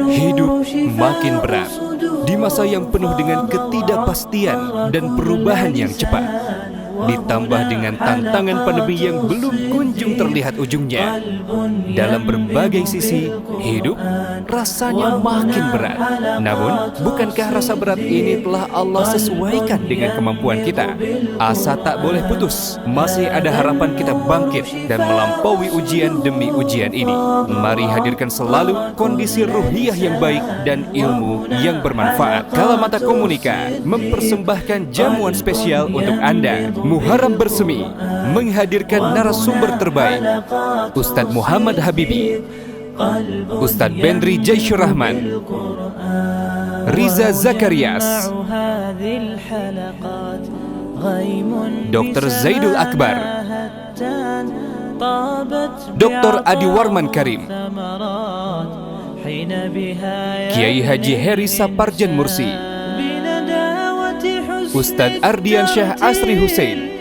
Hidup makin berat di masa yang penuh dengan ketidakpastian dan perubahan yang cepat. Ditambah dengan tantangan pandemi yang belum kunjung terlihat ujungnya. Dalam berbagai sisi, hidup rasanya makin berat. Namun, bukankah rasa berat ini telah Allah sesuaikan dengan kemampuan kita? Asa tak boleh putus. Masih ada harapan kita bangkit dan melampaui ujian demi ujian ini. Mari hadirkan selalu kondisi ruhiyah yang baik dan ilmu yang bermanfaat. Kalamata Komunika mempersembahkan jamuan spesial untuk Anda. Muharram Bersemi menghadirkan narasumber terbaik Ustadz Muhammad Habibi, Ustadz Bendri Jaisyur Rahman, Riza Zakarias, Dr. Zaidul Akbar, Dr. Adi Warman Karim, Kiai Haji Heri Saparjan Mursi, Ustadz Ardiansyah Asri Hussein,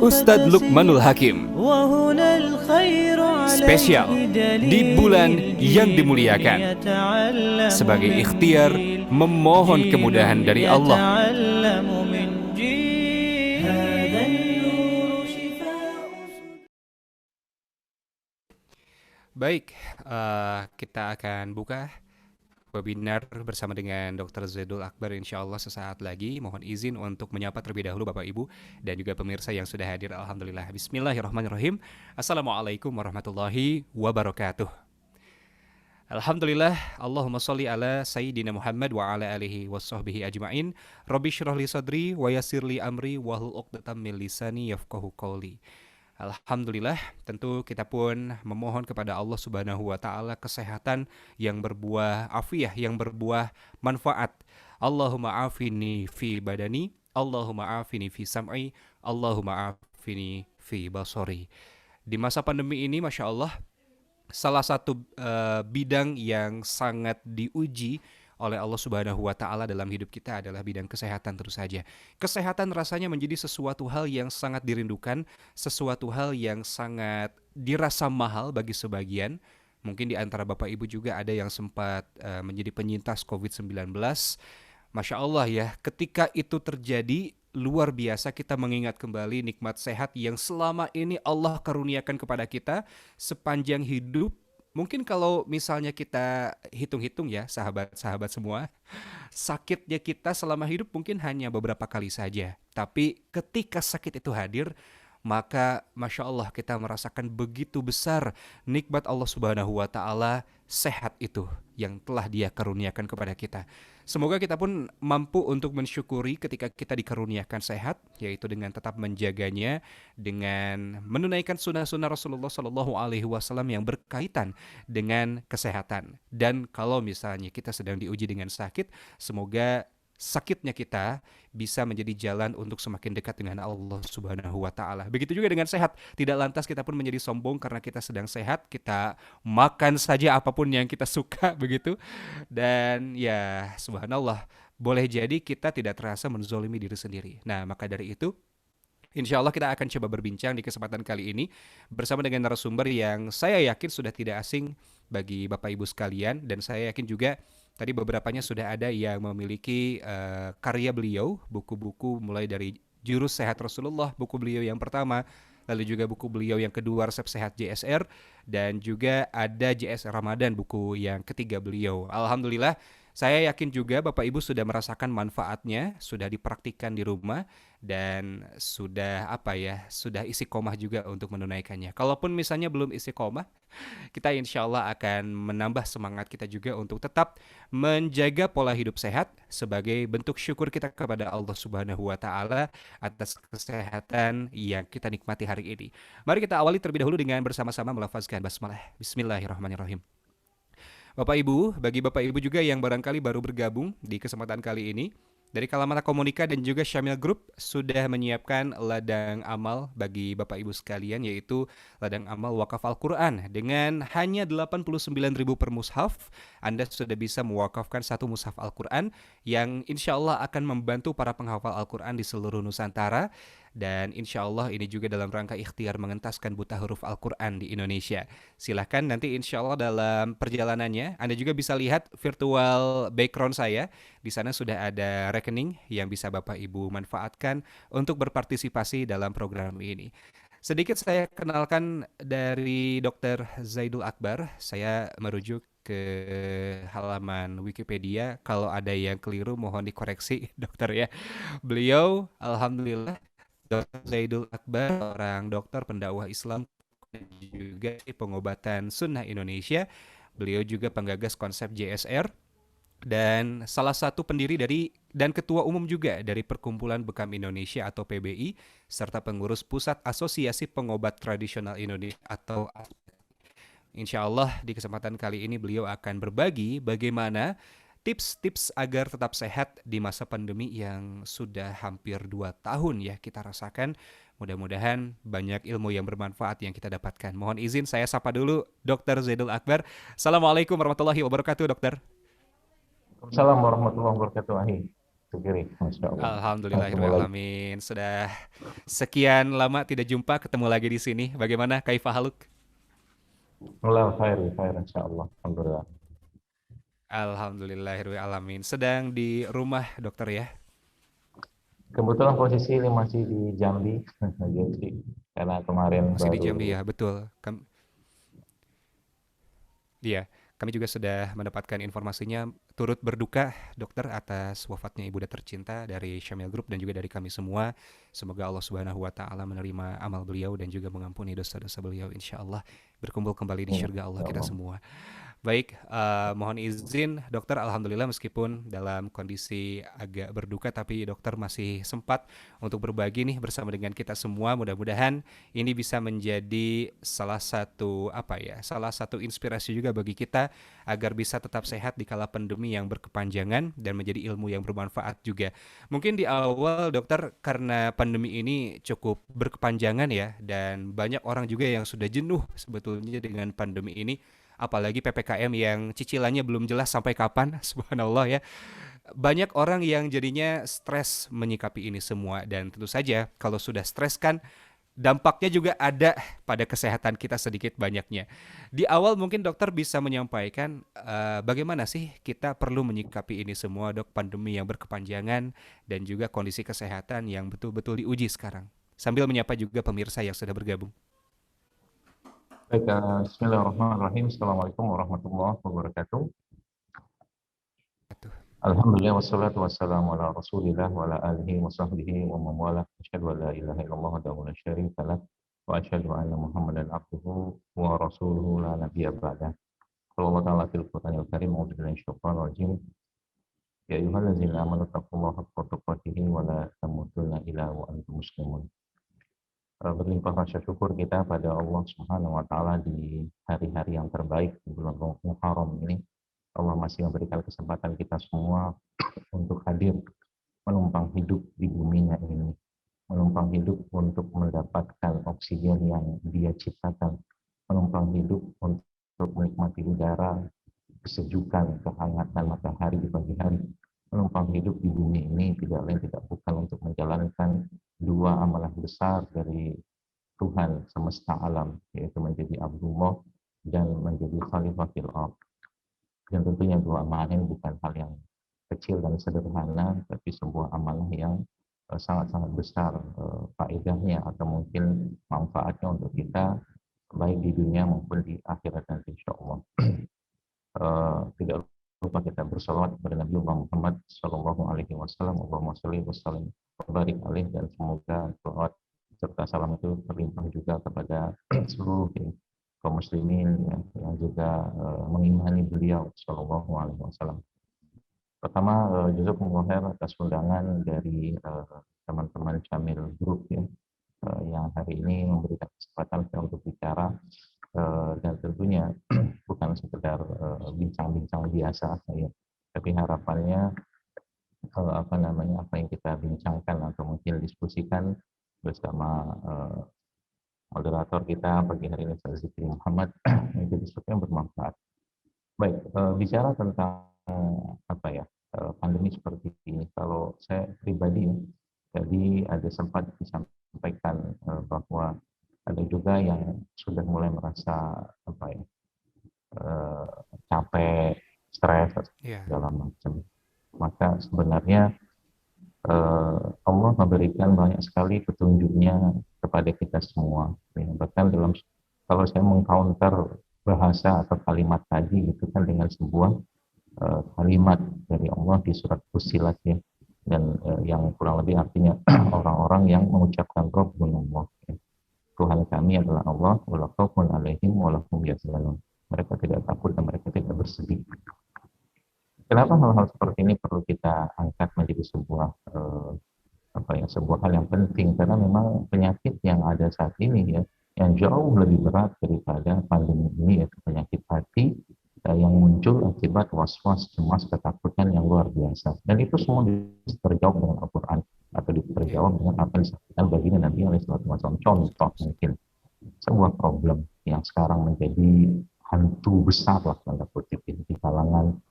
Ustadz Lukmanul Hakim. Spesial di bulan yang dimuliakan, sebagai ikhtiar memohon kemudahan dari Allah. Baik, kita akan buka webinar bersama dengan Dr. Zaidul Akbar insyaallah sesaat lagi. Mohon izin untuk menyapa terlebih dahulu Bapak Ibu dan juga pemirsa yang sudah hadir. Alhamdulillah. Bismillahirrahmanirrahim. Assalamualaikum warahmatullahi wabarakatuh. Alhamdulillah. Allahumma sholli ala Sayyidina Muhammad wa ala alihi wa sahbihi ajma'in. Rabbi syrah li sadri wa yassir li amri wahlul 'uqdatam min lisani yafqahu qawli. Alhamdulillah, tentu kita pun memohon kepada Allah Subhanahu wa taala kesehatan yang berbuah afiah, yang berbuah manfaat. Allahumma afini fi badani, Allahumma afini fi sam'i, Allahumma afini fi basari. Di masa pandemi ini Masya Allah, salah satu bidang yang sangat diuji oleh Allah Subhanahu wa taala dalam hidup kita adalah bidang kesehatan tentu saja. Kesehatan rasanya menjadi sesuatu hal yang sangat dirindukan, sesuatu hal yang sangat dirasa mahal bagi sebagian. Mungkin di antara Bapak Ibu juga ada yang sempat menjadi penyintas COVID-19. Masya Allah ya, ketika itu terjadi, luar biasa kita mengingat kembali nikmat sehat yang selama ini Allah karuniakan kepada kita sepanjang hidup. Mungkin kalau misalnya kita hitung-hitung ya sahabat-sahabat semua, sakitnya kita selama hidup mungkin hanya beberapa kali saja. Tapi ketika sakit itu hadir, maka Masya Allah kita merasakan begitu besar nikmat Allah Subhanahu wa ta'ala sehat itu yang telah Dia karuniakan kepada kita. Semoga kita pun mampu untuk mensyukuri ketika kita dikaruniakan sehat, yaitu dengan tetap menjaganya, dengan menunaikan sunnah-sunnah Rasulullah Shallallahu Alaihi Wasallam yang berkaitan dengan kesehatan. Dan kalau misalnya kita sedang diuji dengan sakit, semoga sakitnya kita bisa menjadi jalan untuk semakin dekat dengan Allah Subhanahu wa taala. Begitu juga dengan sehat, tidak lantas kita pun menjadi sombong karena kita sedang sehat, kita makan saja apapun yang kita suka begitu. Dan ya subhanallah, boleh jadi kita tidak terasa menzolimi diri sendiri. Nah, maka dari itu insya Allah kita akan coba berbincang di kesempatan kali ini bersama dengan narasumber yang saya yakin sudah tidak asing bagi Bapak Ibu sekalian, dan saya yakin juga tadi beberapanya sudah ada yang memiliki karya beliau, buku-buku mulai dari Jurus Sehat Rasulullah, buku beliau yang pertama, lalu juga buku beliau yang kedua Resep Sehat JSR, dan juga ada JSR Ramadan, buku yang ketiga beliau. Alhamdulillah, saya yakin juga Bapak Ibu sudah merasakan manfaatnya, sudah dipraktikkan di rumah, dan sudah sudah istiqomah juga untuk menunaikannya. Kalaupun misalnya belum istiqomah, kita insya Allah akan menambah semangat kita juga untuk tetap menjaga pola hidup sehat sebagai bentuk syukur kita kepada Allah Subhanahu wa taala atas kesehatan yang kita nikmati hari ini. Mari kita awali terlebih dahulu dengan bersama-sama melafazkan basmalah. Bismillahirrahmanirrahim. Bapak Ibu, bagi Bapak Ibu juga yang barangkali baru bergabung di kesempatan kali ini, dari Kalamata Komunika dan juga Syamil Group sudah menyiapkan ladang amal bagi Bapak Ibu sekalian, yaitu ladang amal wakaf Al-Quran. Dengan hanya 89.000 per mushaf, Anda sudah bisa mewakafkan satu mushaf Al-Quran yang insya Allah akan membantu para penghafal Al-Quran di seluruh Nusantara. dan insya Allah ini juga dalam rangka ikhtiar mengentaskan buta huruf Al-Quran di Indonesia. Silahkan nanti insya Allah dalam perjalanannya Anda juga bisa lihat virtual background saya. Di sana sudah ada rekening yang bisa Bapak Ibu manfaatkan untuk berpartisipasi dalam program ini. Sedikit saya kenalkan dari Dr. Zaidul Akbar. Saya merujuk ke halaman Wikipedia. Kalau ada yang keliru mohon dikoreksi, dokter ya. Beliau, alhamdulillah, Dr. Zaidul Akbar, seorang dokter pendakwah Islam dan juga pengobatan sunnah Indonesia. Beliau juga penggagas konsep JSR dan salah satu pendiri dari dan ketua umum juga dari Perkumpulan Bekam Indonesia atau PBI serta pengurus Pusat Asosiasi Pengobat Tradisional Indonesia atau Insya Allah di kesempatan kali ini beliau akan berbagi bagaimana tips-tips agar tetap sehat di masa pandemi yang sudah hampir 2 tahun ya kita rasakan. Mudah-mudahan banyak ilmu yang bermanfaat yang kita dapatkan. Mohon izin saya sapa dulu Dr. Zaidul Akbar. Assalamualaikum warahmatullahi wabarakatuh, dokter. Assalamualaikum warahmatullahi wabarakatuh. Ahi, Syukuri, Masya Allah. Assalamualaikum. Alhamdulillahirrahmanirrahim. Sudah sekian lama tidak jumpa, ketemu lagi di sini. Bagaimana Kaifah Haluk? Alhamdulillah, khair, Insya Allah. Alhamdulillah. Alhamdulillahirrahmanirrahim. Sedang di rumah dokter ya? Kebetulan posisi ini masih di Jambi, jadi karena kemarin Masih di Jambi baru. ya, betul. Iya, kami juga sudah mendapatkan informasinya turut berduka dokter atas wafatnya ibunda tercinta dari Syamil Group dan juga dari kami semua. Semoga Allah Subhanahu wa taala menerima amal beliau dan juga mengampuni dosa-dosa beliau insya Allah. Berkumpul kembali di Ya, syurga Allah Insya kita Allah. semua. Baik, mohon izin dokter, alhamdulillah meskipun dalam kondisi agak berduka tapi dokter masih sempat untuk berbagi nih bersama dengan kita semua. Mudah-mudahan ini bisa menjadi salah satu apa ya, salah satu inspirasi juga bagi kita agar bisa tetap sehat di kala pandemi yang berkepanjangan dan menjadi ilmu yang bermanfaat juga. Mungkin di awal dokter karena pandemi ini cukup berkepanjangan ya dan banyak orang juga yang sudah jenuh sebetulnya dengan pandemi ini, apalagi PPKM yang cicilannya belum jelas sampai kapan, subhanallah ya. Banyak orang yang jadinya stres menyikapi ini semua dan tentu saja kalau sudah stres kan dampaknya juga ada pada kesehatan kita sedikit banyaknya. Di awal mungkin dokter bisa menyampaikan bagaimana sih kita perlu menyikapi ini semua dok, pandemi yang berkepanjangan dan juga kondisi kesehatan yang betul-betul diuji sekarang. Sambil menyapa juga pemirsa yang sudah bergabung. Baik, Bismillahirrahmanirrahim. Assalamualaikum warahmatullahi wabarakatuh. Atuh. Alhamdulillah, wassalatu wassalamu ala rasulillah wa ala alihi wa sahbihi wa man wala. Asyhadu an la ilaha illallah wa la syarika lah. Wa asyhadu anna Muhammadan abduhu wa rasuluhu la nabiyya ba'dah. Allah Ta'ala fil Qur'anil Karim, a'udzu billahi minasyaitonir rajim. Ya ayyuhallazina amanu taqullaha haqqa tuqatih wa la tamutunna illa wa antum muslimun. Berlimpah rasa syukur kita pada Allah Subhanahu wa taala di hari-hari yang terbaik di bulan Muharram ini. Allah masih memberikan kesempatan kita semua untuk hadir menumpang hidup di buminya ini, menumpang hidup untuk mendapatkan oksigen yang Dia ciptakan, menumpang hidup untuk menikmati udara, kesejukan, kehangatan matahari di pagi hari. Menumpang hidup di bumi ini tidak lain tidak bukan untuk menjalankan dua amalan besar dari Tuhan semesta alam, yaitu menjadi Abdullah dan menjadi Khalifah fil ardh. Dan tentunya dua amalan ini bukan hal yang kecil dan sederhana, tapi sebuah amalan yang sangat-sangat besar faedahnya atau mungkin manfaatnya untuk kita baik di dunia maupun di akhirat nanti insya Allah. Tidak lupa kita bersalawat kepada Nabi Muhammad Sallallahu Alaihi Wasallam. Allahumma sholli wa sallim wa barik alaih, dan semoga salawat serta salam itu terlimpah juga kepada seluruh kaum muslimin yang juga mengimani beliau Sallallahu Alaihi Wasallam. Pertama, jazakumullah khair atas undangan dari teman-teman Syamil Group ya, yang hari ini memberikan kesempatan saya untuk bicara, dan tentunya bukan sekedar bincang-bincang biasa ya, tapi harapannya apa yang kita bincangkan atau mungkin diskusikan bersama moderator kita pagi hari ini Ustaz Zikri Muhammad menjadi sesuatu yang bermanfaat. Baik, bicara tentang pandemi seperti ini, kalau saya pribadi Jadi ada sempat disampaikan bahwa ada juga yang sudah mulai merasa apa ya, eh, capek, stres, Iya. segala macam. Maka sebenarnya Allah memberikan banyak sekali petunjuknya kepada kita semua. Ya, bahkan dalam kalau saya mengcounter bahasa atau kalimat tadi itu kan dengan sebuah kalimat dari Allah di surat Fussilat ya, dan yang kurang lebih artinya orang-orang yang mengucapkan Rabbunallah, ya. Tuhan kami adalah Allah, wala khaufun alaihim wala hum yahzanun. Mereka tidak takut dan mereka tidak bersedih. Kenapa hal-hal seperti ini perlu kita angkat menjadi sebuah apa ya, sebuah hal yang penting, karena memang penyakit yang ada saat ini ya, yang jauh lebih berat daripada pandemi ini, yaitu penyakit hati yang muncul akibat was-was, cemas, ketakutan yang luar biasa. Dan itu semua bisa terjawab dengan Al-Quran atau Iya. terjawab dengan apa yang disampaikan baginda Nabi SAW. Contoh mungkin sebuah problem yang sekarang menjadi hantu besar lah tanda kutip di kalangan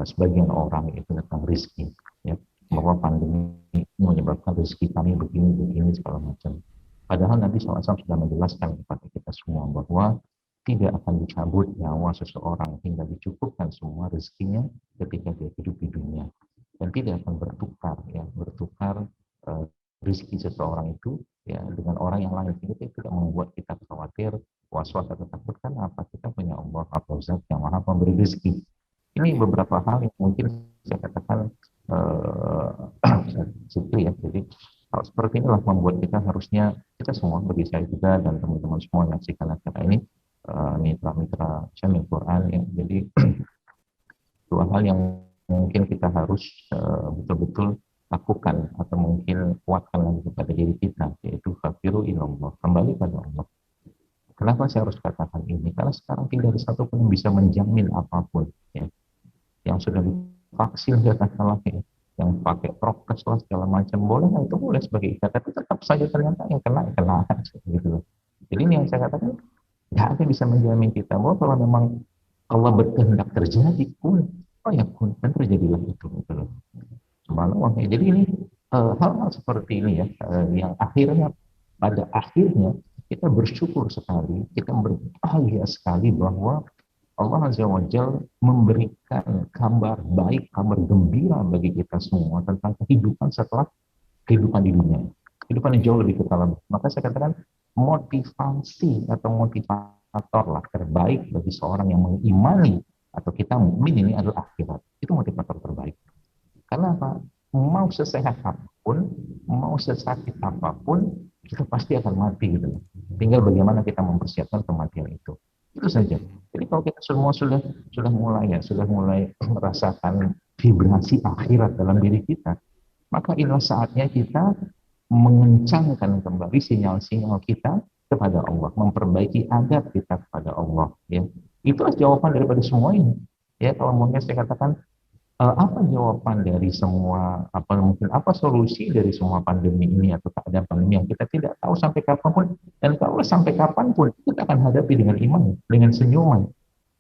sebagian orang, itu tentang rezeki ya, Iya. bahwa pandemi menyebabkan rezeki kami begini segala macam. Padahal Nabi SAW sudah menjelaskan kepada kita semua bahwa tidak akan dicabut nyawa seseorang hingga dicukupkan semua rezekinya ketika dia hidup di dunia, dan tidak akan bertukar uh, rezeki seseorang itu ya dengan orang yang lain, sehingga itu tidak membuat kita khawatir, was-was atau takut. Karena apa? Kita punya Allah Zat yang Maha Pemberi rezeki. Ini Iya. beberapa hal yang mungkin saya katakan situ ya. Jadi hal seperti inilah membuat kita harusnya, kita semua, bagi saya juga dan teman-teman semua yang menyaksikan acara ini, mitra-mitra channel Quran ya. Jadi dua hal yang mungkin kita harus betul-betul lakukan atau mungkin kuatkan lagi kepada diri kita, yaitu fakiru ilallah, kembali pada Allah. Kenapa saya harus katakan ini? Karena sekarang tidak ada satupun yang bisa menjamin apapun ya. Yang sudah divaksin katakanlah ya, yang pakai prokes lah segala macam, boleh, itu boleh sebagai ikat, tapi tetap saja ternyata yang kena gitu. Jadi ini yang saya katakan, nggak ada bisa menjamin kita bahwa kalau memang Allah berkehendak terjadi pun, oh ya pun, dan terjadilah itu gitu loh. Subhanallah. Jadi ini hal-hal seperti ini ya, yang akhirnya, pada akhirnya kita bersyukur sekali, kita berbahagia sekali bahwa Allah Azza wa Jal memberikan kabar baik, kabar gembira bagi kita semua tentang kehidupan setelah kehidupan di dunia. Kehidupan yang jauh lebih kekal. Maka saya katakan motivasi atau motivator lah terbaik bagi seorang yang mengimani atau kita mukmin ini adalah akhirat. Itu motivator terbaik. Karena apa? Mau sesehat apapun, mau sesakit apapun, kita pasti akan mati gitu. Tinggal bagaimana kita mempersiapkan kematian itu. Itu saja. Jadi kalau kita semua sudah mulai merasakan vibrasi akhirat dalam diri kita, maka inilah saatnya kita mengencangkan kembali sinyal-sinyal kita kepada Allah, memperbaiki adab kita kepada Allah. Ya, itulah jawaban daripada semua ini. Ya, kalau mungkin saya katakan apa jawaban dari semua, apa mungkin apa solusi dari semua pandemi ini atau keadaan pandemi yang kita tidak tahu sampai kapanpun, dan kalau sampai kapanpun kita akan hadapi dengan iman, dengan senyuman,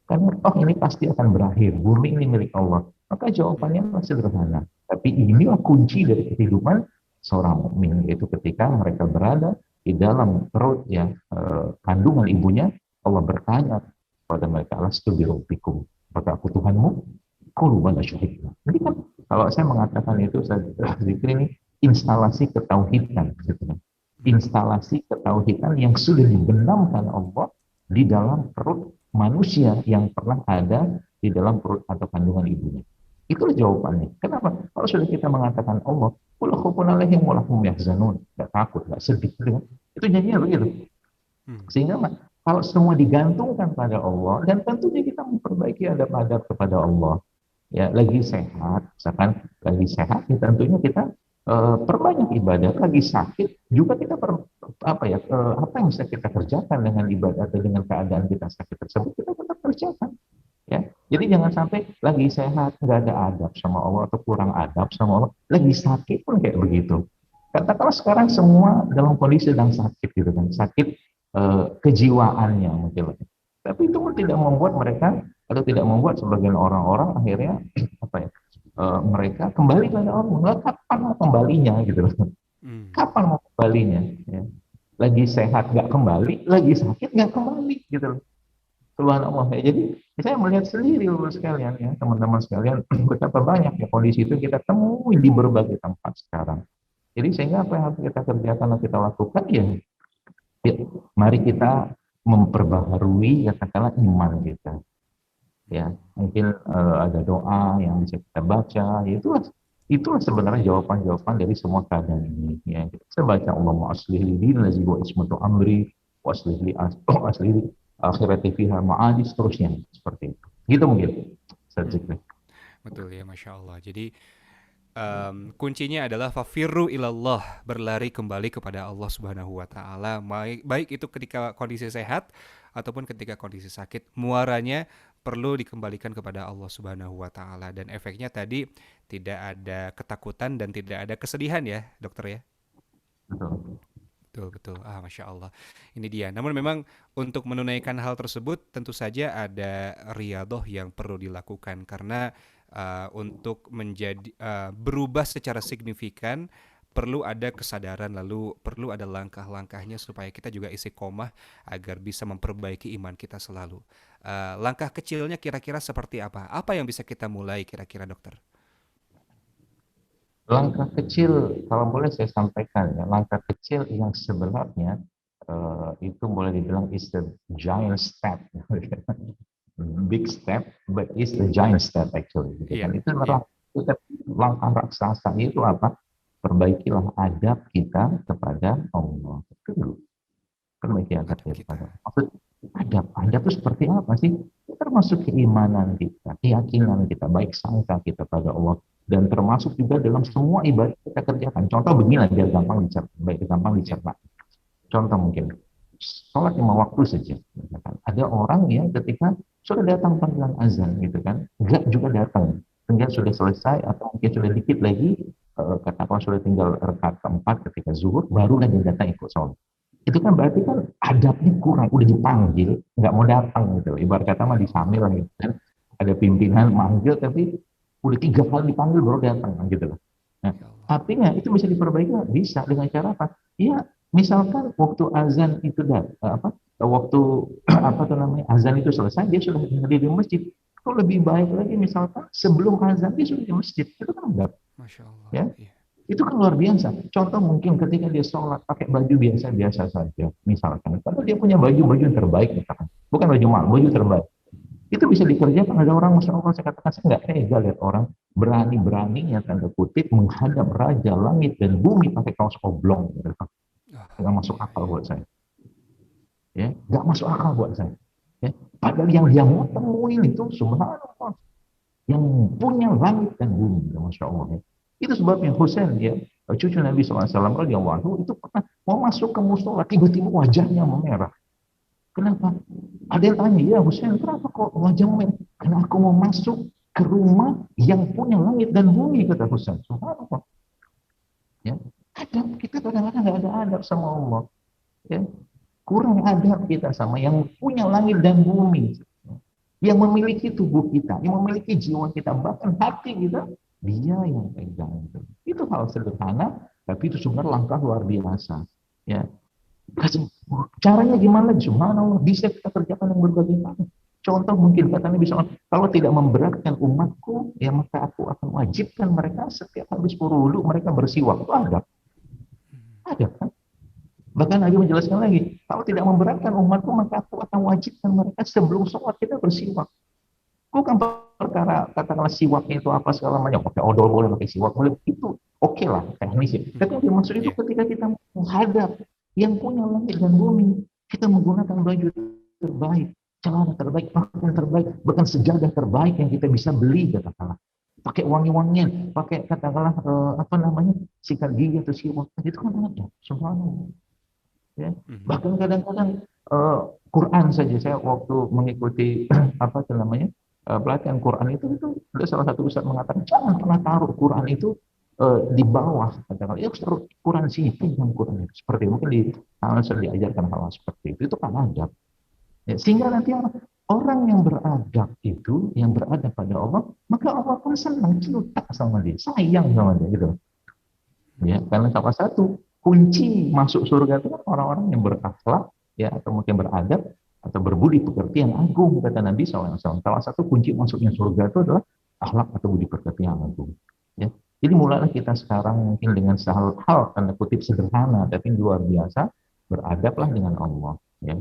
karena toh ini pasti akan berakhir, bumi ini milik Allah. Maka jawabannya sederhana, tapi inilah kunci dari kehidupan seorang mukmin, yaitu ketika mereka berada di dalam perut ya, kandungan ibunya, Allah bertanya kepada mereka, alastu birabbikum, apakah aku Tuhanmu? Qalu bala syahidna. Jadi kan kalau saya mengatakan itu, saya zikir ini instalasi ketauhidan gitu kan. Instalasi ketauhidan yang sudah dibenamkan Allah di dalam perut manusia yang pernah ada di dalam perut atau kandungan ibunya. Itulah jawabannya. Kenapa? Kalau sudah kita mengatakan Allah, wala khaufun alaihim wala hum yahzanun, enggak takut, enggak sedih gitu kan. Itu jadinya begitu. Sehingga kalau semua digantungkan pada Allah, dan tentunya kita memperbaiki adab-adab kepada Allah. Ya, lagi sehat, misalkan lagi sehat, ya tentunya kita perbanyak ibadah. Lagi sakit juga kita apa ya, apa yang bisa kita kerjakan dengan ibadah atau dengan keadaan kita sakit tersebut, kita tetap kerjakan. Ya, jadi jangan sampai lagi sehat nggak ada adab sama Allah atau kurang adab sama Allah, lagi sakit pun kayak begitu. Katakanlah sekarang semua dalam kondisi sedang sakit gitu kan, sakit kejiwaannya mungkin. Tapi itu pun tidak membuat mereka atau tidak membuat sebagian orang-orang akhirnya apa ya, mereka kembali pada Allah. Nggak, kapan kembalinya gitu loh. Kapan mau kembalinya? Ya. Lagi sehat nggak kembali, lagi sakit nggak kembali, gitu loh. Subhanallah. Ya, jadi saya melihat sendiri loh sekalian ya, teman-teman sekalian, betapa banyak ya kondisi itu kita temui di berbagai tempat sekarang. Jadi sehingga apa yang harus kita kerjakan dan kita lakukan ya, ya mari kita memperbaharui katakanlah iman kita. Ya, mungkin ada doa yang bisa kita baca, ya itulah sebenarnya jawaban-jawaban dari semua keadaan ini. Ya, kita baca Allahumma aslih li dini lazi wa ismatu amri wa aslih li aslih li akhirati fiha ma'adi seterusnya seperti itu. Gitu mungkin. Sedikit. Betul ya, masya Allah. Jadi kuncinya adalah fafirru ilallah, berlari kembali kepada Allah Subhanahu wa taala, baik itu ketika kondisi sehat ataupun ketika kondisi sakit. Muaranya perlu dikembalikan kepada Allah Subhanahu wa taala, dan efeknya tadi tidak ada ketakutan dan tidak ada kesedihan ya, dokter ya. Betul. Betul, betul. Ah, Masya Allah. Ini dia. Namun memang untuk menunaikan hal tersebut tentu saja ada riadoh yang perlu dilakukan, karena untuk berubah secara signifikan perlu ada kesadaran, lalu perlu ada langkah-langkahnya supaya kita juga istiqomah agar bisa memperbaiki iman kita selalu. Langkah kecilnya kira-kira seperti apa? Apa yang bisa kita mulai kira-kira, dokter? Langkah kecil, kalau boleh saya sampaikan ya, langkah kecil yang sebenarnya itu boleh dibilang is the giant step. Big step, but it's a giant step actually. Gitu Iya, kan. Itu iya. langkah raksasa itu apa? Perbaikilah adab kita kepada Allah. Itu dulu. Perbaiki adab Adab kita kita. kepada Allah. Maksud adab itu seperti apa sih? Termasuk keimanan kita, keyakinan kita, baik sangka kita pada Allah, dan termasuk juga dalam semua ibadah kita kerjakan. Contoh begini biar gampang dicerna, baik gampang Ya. dicerna. Contoh mungkin sholat 5 waktu saja. Ada orang yang ketika sudah datang panggilan azan gitu kan, enggak juga datang, tinggal sudah selesai atau mungkin sudah dikit lagi, katakanlah sudah tinggal rakaat keempat ketika zuhur, barulah dia datang ikut sholat. Itu kan berarti kan adabnya kurang, udah dipanggil nggak mau datang gitu. Ibarat kata mah disamil gitu kan, ada pimpinan manggil tapi udah 3 kali dipanggil baru datang gitu loh. Nah, Ya Allah. artinya itu bisa diperbaiki, bisa dengan cara apa? Ya, misalkan waktu azan itu waktu apa tuh namanya azan itu selesai, dia sudah berdiri di masjid. Kalau lebih baik lagi misalkan sebelum azan dia sudah di masjid, itu kan enggak, Masya Allah. ya. Iya. Itu kan luar biasa. Contoh mungkin ketika dia sholat pakai baju biasa-biasa saja, misalkan. Kalau dia punya baju-baju yang terbaik, misalkan. Bukan baju mahal, baju terbaik. Itu bisa dikerjakan. Ada orang, Masya Allah, saya katakan, saya nggak tega lihat orang berani-beraninya, tanda kutip, menghadap Raja Langit dan Bumi pakai kaos oblong. Ah, Nggak masuk iya, akal iya. buat saya. Ya, nggak masuk akal buat saya. Ya. Padahal yang dia mau temuin itu, subhanallah, yang punya langit dan bumi, ya, Masya Allah. Ya. Itu sebabnya Husain, ya, cucu Nabi SAW radhiyallahu anhu itu pernah mau masuk ke musola, tiba-tiba wajahnya memerah. Kenapa? Ada yang tanya, ya Husain, kenapa kok wajah memerah? Karena aku mau masuk ke rumah yang punya langit dan bumi, kata Husain. Subhanallah. Ya. Adab kita kadang-kadang nggak ada adab sama Allah. Ya. Kurang adab kita sama yang punya langit dan bumi, yang memiliki tubuh kita, yang memiliki jiwa kita, bahkan hati kita, dia yang pegang. Itu hal sederhana, tapi itu sebenarnya langkah luar biasa. Ya, caranya gimana? Subhanallah, bisa kita kerjakan yang berbagai macam. Contoh mungkin kata Nabi SAW, kalau tidak memberatkan umatku, ya maka aku akan wajibkan mereka setiap habis berwudu mereka bersiwak. Itu ada kan? Bahkan Nabi menjelaskan lagi, kalau tidak memberatkan umatku, maka aku akan wajibkan mereka sebelum sholat kita bersiwak. Bukan perkara katakanlah siwaknya itu apa segala macam, pakai odol boleh, pakai siwak boleh, itu oke lah teknis ya. Tapi yang dimaksud itu Iya. ketika kita menghadap yang punya langit dan bumi, kita menggunakan baju terbaik, celana terbaik, pakaian terbaik, bahkan sejadah terbaik yang kita bisa beli katakanlah. Pakai wangi-wangian, pakai katakanlah apa namanya sikat gigi atau siwak, itu kan ada. Subhanallah. Ya. Mhm. Bahkan kadang-kadang Quran saja, saya waktu mengikuti apa namanya pelatihan Quran itu ada salah satu ustaz mengatakan jangan pernah taruh Quran itu di bawah, katakan ya taruh Quran sini, pegang Quran itu seperti mungkin di sudah diajarkan hal seperti itu kan ada. Ya, sehingga nanti orang yang beradab itu, yang beradab pada Allah, maka Allah pun senang, cinta sama dia, sayang sama dia gitu. Ya, karena salah satu kunci masuk surga itu kan orang-orang yang berakhlak, ya, atau mungkin beradab, atau berbudi pekerti yang agung, kata Nabi SAW. Salah satu kunci masuknya surga itu adalah akhlak atau budi pekerti yang agung. Ya. Jadi mulailah kita sekarang mungkin dengan hal tanda kutip sederhana, tapi luar biasa, beradablah Ya. dengan Allah. Ya.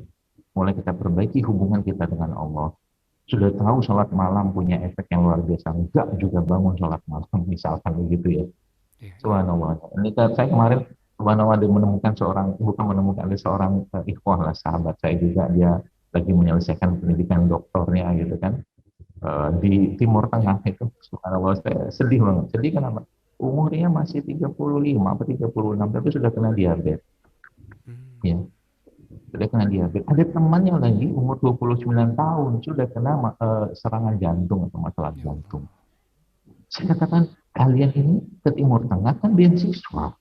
Mulai kita perbaiki hubungan kita dengan Allah. Sudah tahu sholat malam punya efek yang luar biasa, enggak juga bangun sholat malam, misalkan begitu ya. Iya, iya. Subhanallah. Ini saya kemarin subhanallah menemukan seorang, bukan menemukan, ada seorang ikhwah lah, sahabat saya juga, dia lagi menyelesaikan pendidikan doktornya gitu kan. Di Timur Ya. Tengah itu, subhanallah, saya sedih banget. Sedih kenapa? Umurnya masih 35 atau 36, tapi sudah kena diabetes. Hmm. Ya, sudah kena diabetes. Ada temannya lagi umur 29 tahun sudah kena serangan jantung atau masalah Ya jantung. Allah. Saya katakan, kalian ini ke Timur Tengah kan beasiswa,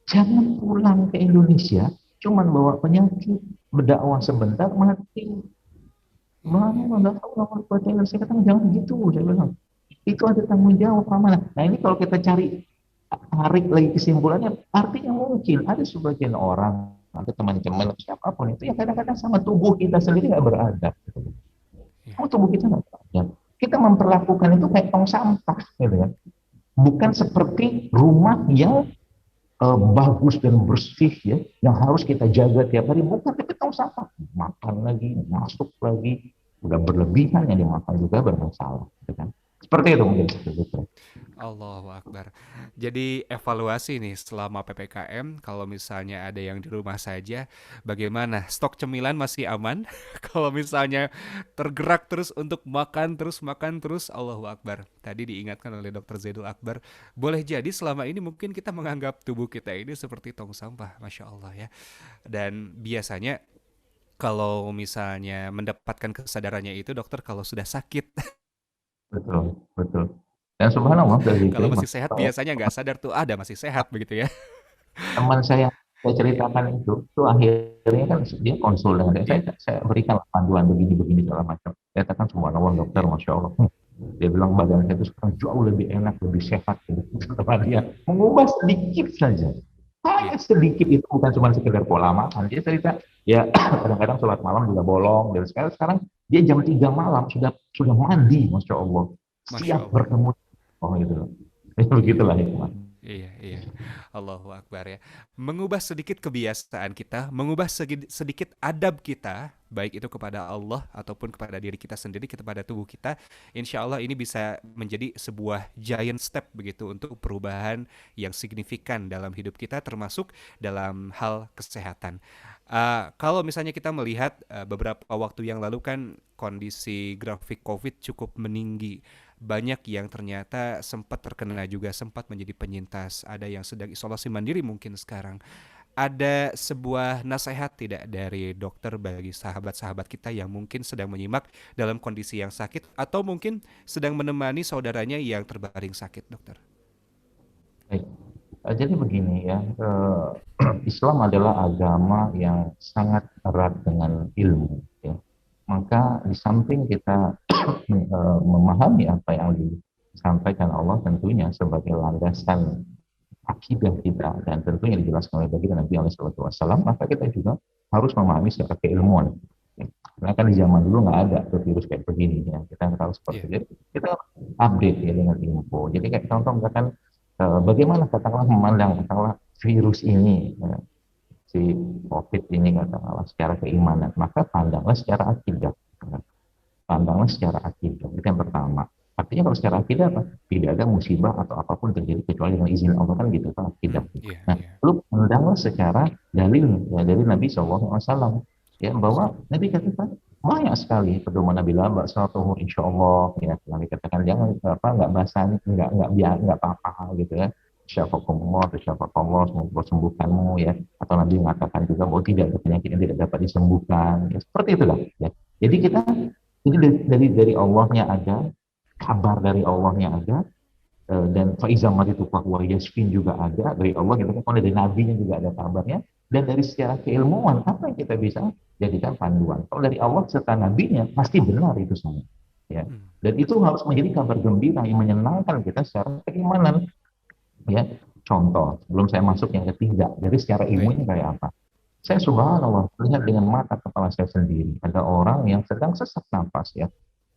jangan pulang ke Indonesia cuman bawa penyakit, berdakwah sebentar mati. Iya, iya, Mana iya. nggak tahu nomor percaya. Saya katakan jangan gitu, saya bilang. Itu ada tanggung jawab amanah. Nah ini kalau kita tarik lagi kesimpulannya, artinya mungkin ada sebagian orang atau teman-teman siapapun itu yang kadang-kadang sama tubuh kita sendiri nggak beradab. Iya. Oh, tubuh kita nggak beradab. Kita memperlakukan itu kayak tong sampah, gitu kan? Bukan seperti rumah yang bagus dan bersih ya, yang harus kita jaga tiap hari. Bukan, tapi tong sampah. Makan lagi, masuk lagi, udah berlebihan yang dimakan juga bermasalah, gitu kan? Seperti itu mungkin. Allahu Akbar. Jadi evaluasi nih selama PPKM, kalau misalnya ada yang di rumah saja, bagaimana? Stok cemilan masih aman? Kalau misalnya tergerak terus untuk makan terus, Allahu Akbar. Tadi diingatkan oleh Dokter Zaidul Akbar, boleh jadi selama ini mungkin kita menganggap tubuh kita ini seperti tong sampah, Masya Allah ya. Dan biasanya kalau misalnya mendapatkan kesadarannya itu dokter kalau sudah sakit. Betul, betul. Dan subhanallah dari Kalau Zikri, masih Mas, sehat biasanya nggak sadar tuh, ada masih sehat begitu ya. teman saya Iya, ceritakan itu akhirnya kan dia konsul dengan iya, saya berikan panduan begini-begini segala macam. Saya katakan subhanallah dokter, iya. masya Allah. Dia bilang badan saya itu sekarang jauh lebih enak, lebih sehat. Gitu. Setelah dia mengubah sedikit saja. Iya. Hanya sedikit, itu bukan cuma sekedar pola makan. Dia cerita, ya kadang-kadang sholat malam juga bolong. Dan sekarang dia jam 3 malam sudah mandi, masya Allah, Masya siap Allah. bertemu. Oh gitu loh. Iya, Begitulah hikmah. iya, iya. Allahu Akbar ya. Mengubah sedikit kebiasaan kita, mengubah sedikit adab kita, baik itu kepada Allah ataupun kepada diri kita sendiri, kepada tubuh kita. Insya Allah ini bisa menjadi sebuah giant step begitu untuk perubahan yang signifikan dalam hidup kita, termasuk dalam hal kesehatan. Kalau misalnya kita melihat beberapa waktu yang lalu kan kondisi grafik COVID cukup meninggi. Banyak yang ternyata sempat terkena juga, sempat menjadi penyintas. Ada yang sedang isolasi mandiri mungkin sekarang. Ada sebuah nasihat tidak dari dokter bagi sahabat-sahabat kita yang mungkin sedang menyimak dalam kondisi yang sakit atau mungkin sedang menemani saudaranya yang terbaring sakit, dokter? Baik. Jadi begini ya, Islam adalah agama yang sangat erat dengan ilmu. Ya. Maka di samping kita memahami apa yang disampaikan Allah tentunya sebagai landasan akidah kita dan tentunya dijelaskan oleh baginda Nabi SAW, maka kita juga harus memahami secara keilmuan. Ya. Karena kan di zaman dulu nggak ada tuh virus kayak begini ya. Kita nggak tahu seperti Iya, itu. Kita update ya dengan info. Jadi kayak contoh misalkan bagaimana katakanlah memandang katakanlah virus ini, si COVID ini katakanlah secara keimanan, maka pandanglah secara akidah. Pandanglah secara akidah. Itu yang pertama. Artinya kalau secara akidah apa? Tidak ada musibah atau apapun terjadi kecuali dengan izin Allah, kan gitu kan akidah. iya, Nah, iya. lalu pandanglah secara dalil ya, dari Nabi SAW, ya, bahwa Nabi katakan banyak sekali pedoman Nabi lama suatu insya Allah, ya, Nabi katakan jangan apa nggak basah, nggak apa-apa gitu ya. Syafakumullah, syafakumullah, semoga sembuhkanmu ya. Atau Nabi mengatakan juga bahwa tidak ada penyakit yang tidak dapat disembuhkan. Ya, seperti itulah ya. Jadi kita jadi dari Allahnya ada, kabar dari Allahnya ada, dan faizah itu bahwa yasfin juga ada dari Allah gitu kan, dari nabinya juga ada kabarnya, dan dari secara keilmuan apa yang kita bisa jadikan panduan. Kalau dari Allah serta nabinya pasti benar itu semua. Ya. Dan itu harus menjadi kabar gembira yang menyenangkan kita secara keimanan. Ya. contoh, sebelum saya masuk yang ketiga. Jadi secara Baik. ilmunya kayak apa? Saya subhanallah melihat dengan mata kepala saya sendiri. Ada orang yang sedang sesak napas ya.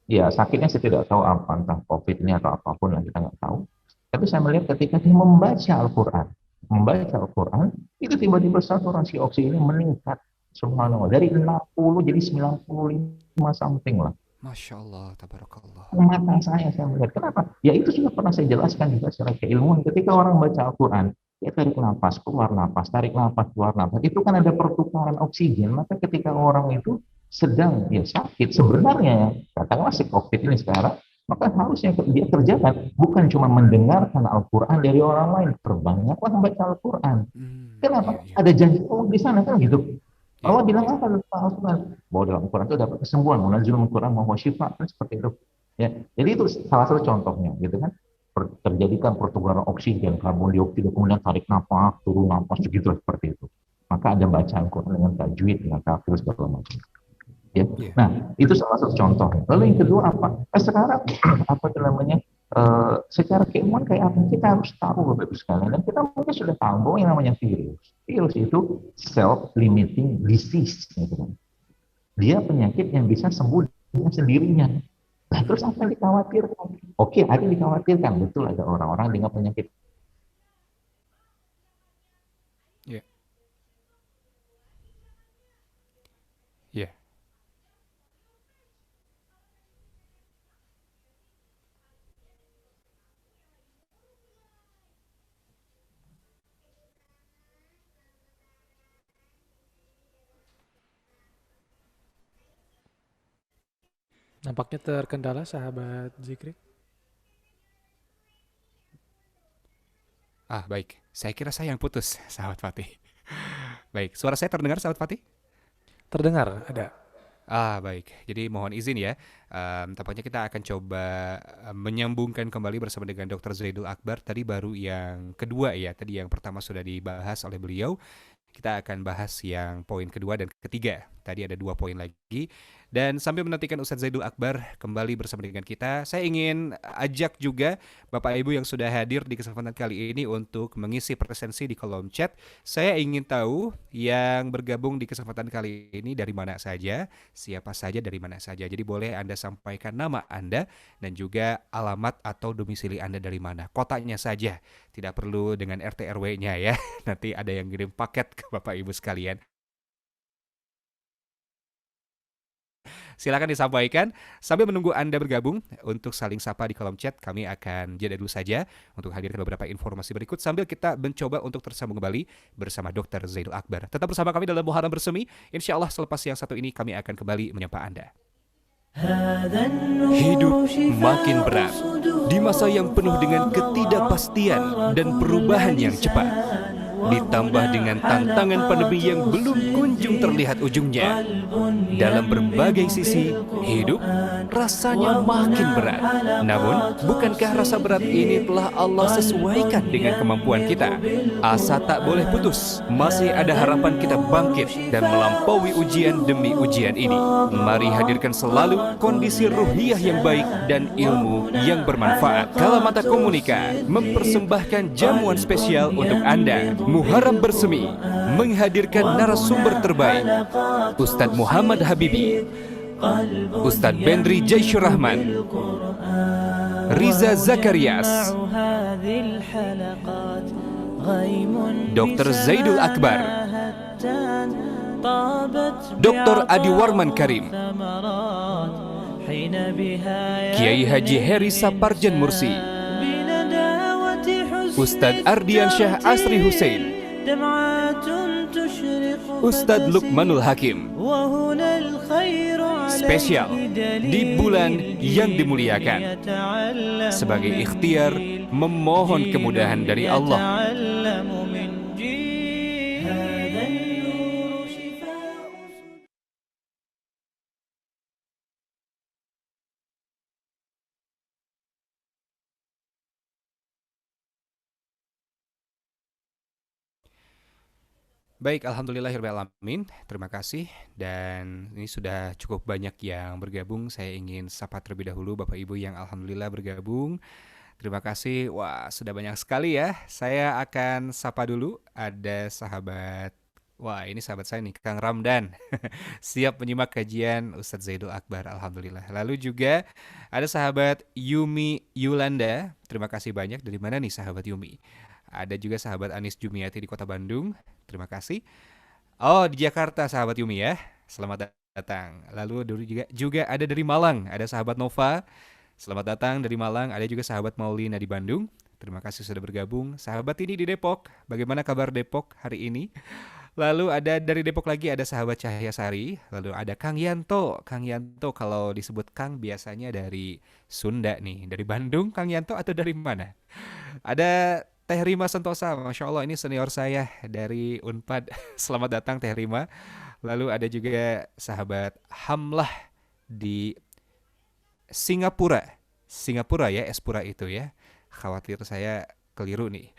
Ya sakitnya saya tidak tahu apa, entah COVID ini atau apapun lah kita nggak tahu. Tapi saya melihat ketika dia membaca Al-Quran, itu tiba-tiba saturasi oksigennya meningkat. Subhanallah, dari 60 jadi 95 something lah. Masya Allah, tabarakallah. Mata saya melihat. Kenapa? Ya itu sudah pernah saya jelaskan juga secara keilmuan. Ketika orang baca Al-Quran, dia tarik nafas, keluar nafas, tarik nafas, keluar nafas. Itu kan ada pertukaran oksigen. Maka ketika orang itu sedang ya sakit, sebenarnya ya, katakanlah si COVID ini sekarang, maka harusnya dia kerjakan bukan cuma mendengarkan Al-Quran dari orang lain, perbanyaklah membaca Al-Quran. Iya, Kenapa? iya, Ada janji Allah di sana kan gitu. iya, Allah bilang iya. apa dalam Al-Quran? Bahwa dalam Al-Quran itu dapat kesembuhan, munazzilul Al-Quran wa syifa, kan seperti itu. Ya, jadi itu salah satu contohnya, gitu kan? Terjadikan pertukaran oksigen, karbon dioksida, kemudian tarik nafas, turun nafas, begitu seperti itu. Maka ada bacaan Quran dengan tajwid, dengan kafir segala macam. Ya. Iya. Nah, itu salah satu contoh. Lalu yang kedua apa? Sekarang apa itu namanya? Secara keilmuan kayak apa? Kita harus tahu Bapak Ibu sekalian. Dan kita mungkin sudah tahu bahwa yang namanya virus. Virus itu self-limiting disease. Gitu kan. Dia penyakit yang bisa sembuh dengan sendirinya. Nah, terus apa yang dikhawatirkan? Oke, ada yang dikhawatirkan. Betul, ada orang-orang dengan penyakit. Iya. Iya. Nampaknya terkendala sahabat Zikri. Baik. Saya kira saya yang putus, sahabat Fatih. Baik, suara saya terdengar, sahabat Fatih? Terdengar ada. Baik. Jadi mohon izin ya. Tampaknya kita akan coba menyambungkan kembali bersama dengan Dr. Zaidul Akbar. Tadi baru yang kedua ya. Tadi yang pertama sudah dibahas oleh beliau. Kita akan bahas yang poin kedua dan ketiga. Tadi ada 2 poin lagi. Dan sambil menantikan Ustadz Zaidul Akbar kembali bersama dengan kita, saya ingin ajak juga Bapak Ibu yang sudah hadir di kesempatan kali ini untuk mengisi presensi di kolom chat. Saya ingin tahu yang bergabung di kesempatan kali ini dari mana saja, siapa saja dari mana saja. Jadi boleh Anda sampaikan nama Anda dan juga alamat atau domisili Anda dari mana. Kotanya saja, tidak perlu dengan RT RW-nya ya. Nanti ada yang kirim paket ke Bapak Ibu sekalian. Silakan disampaikan. Sambil menunggu Anda bergabung untuk saling sapa di kolom chat, kami akan jeda dulu saja untuk hadirkan beberapa informasi berikut sambil kita mencoba untuk tersambung kembali bersama Dr. Zaidul Akbar. Tetap bersama kami dalam Muharram Bersemi. Insya Allah selepas yang satu ini kami akan kembali menyapa Anda. Hidup makin berat di masa yang penuh dengan ketidakpastian dan perubahan yang cepat. Ditambah dengan tantangan pandemi yang belum kunjung terlihat ujungnya. Dalam berbagai sisi, hidup rasanya makin berat. Namun, bukankah rasa berat ini telah Allah sesuaikan dengan kemampuan kita? Asa tak boleh putus. Masih ada harapan kita bangkit dan melampaui ujian demi ujian ini. Mari hadirkan selalu kondisi ruhiyah yang baik dan ilmu yang bermanfaat. Kalamata Komunika mempersembahkan jamuan spesial untuk Anda. Muharram Bersemi menghadirkan narasumber terbaik Ustadz Muhammad Habibi, Ustadz Bendri Jaisyur Rahman, Riza Zakarias, Dr. Zaidul Akbar, Dr. Adi Warman Karim, Kiai Haji Heri Saparjan Mursi, Ustadz Ardian Syah Asri Hussein, Ustadz Lukmanul Hakim. Spesial di bulan yang dimuliakan, sebagai ikhtiar memohon kemudahan dari Allah. Baik, alhamdulillahirrahmanirrahim. Terima kasih. Dan ini sudah cukup banyak yang bergabung. Saya ingin sapa terlebih dahulu Bapak Ibu yang alhamdulillah bergabung. Terima kasih. Wah, sudah banyak sekali ya. Saya akan sapa dulu. Ada sahabat. Wah, ini sahabat saya nih, Kang Ramdan. Siap menyimak kajian Ustadz Zaidul Akbar. Alhamdulillah. Lalu juga ada sahabat Yumi Yulanda. Terima kasih banyak. Dari mana nih sahabat Yumi? Ada juga sahabat Anis Jumiati di Kota Bandung. Terima kasih. Oh, di Jakarta sahabat Yumi ya. Selamat datang. Lalu dulu juga ada dari Malang. Ada sahabat Nova. Selamat datang dari Malang. Ada juga sahabat Maulina di Bandung. Terima kasih sudah bergabung. Sahabat ini di Depok. Bagaimana kabar Depok hari ini? Lalu ada dari Depok lagi ada sahabat Cahya Sari. Lalu ada Kang Yanto. Kang Yanto kalau disebut Kang biasanya dari Sunda nih. Dari Bandung Kang Yanto atau dari mana? Ada Teh Rima Sentosa. Masya Allah ini senior saya dari Unpad. Selamat datang Teh Rima. Lalu ada juga sahabat Hamlah di Singapura. Singapura ya, Espura itu ya. Khawatir saya keliru nih.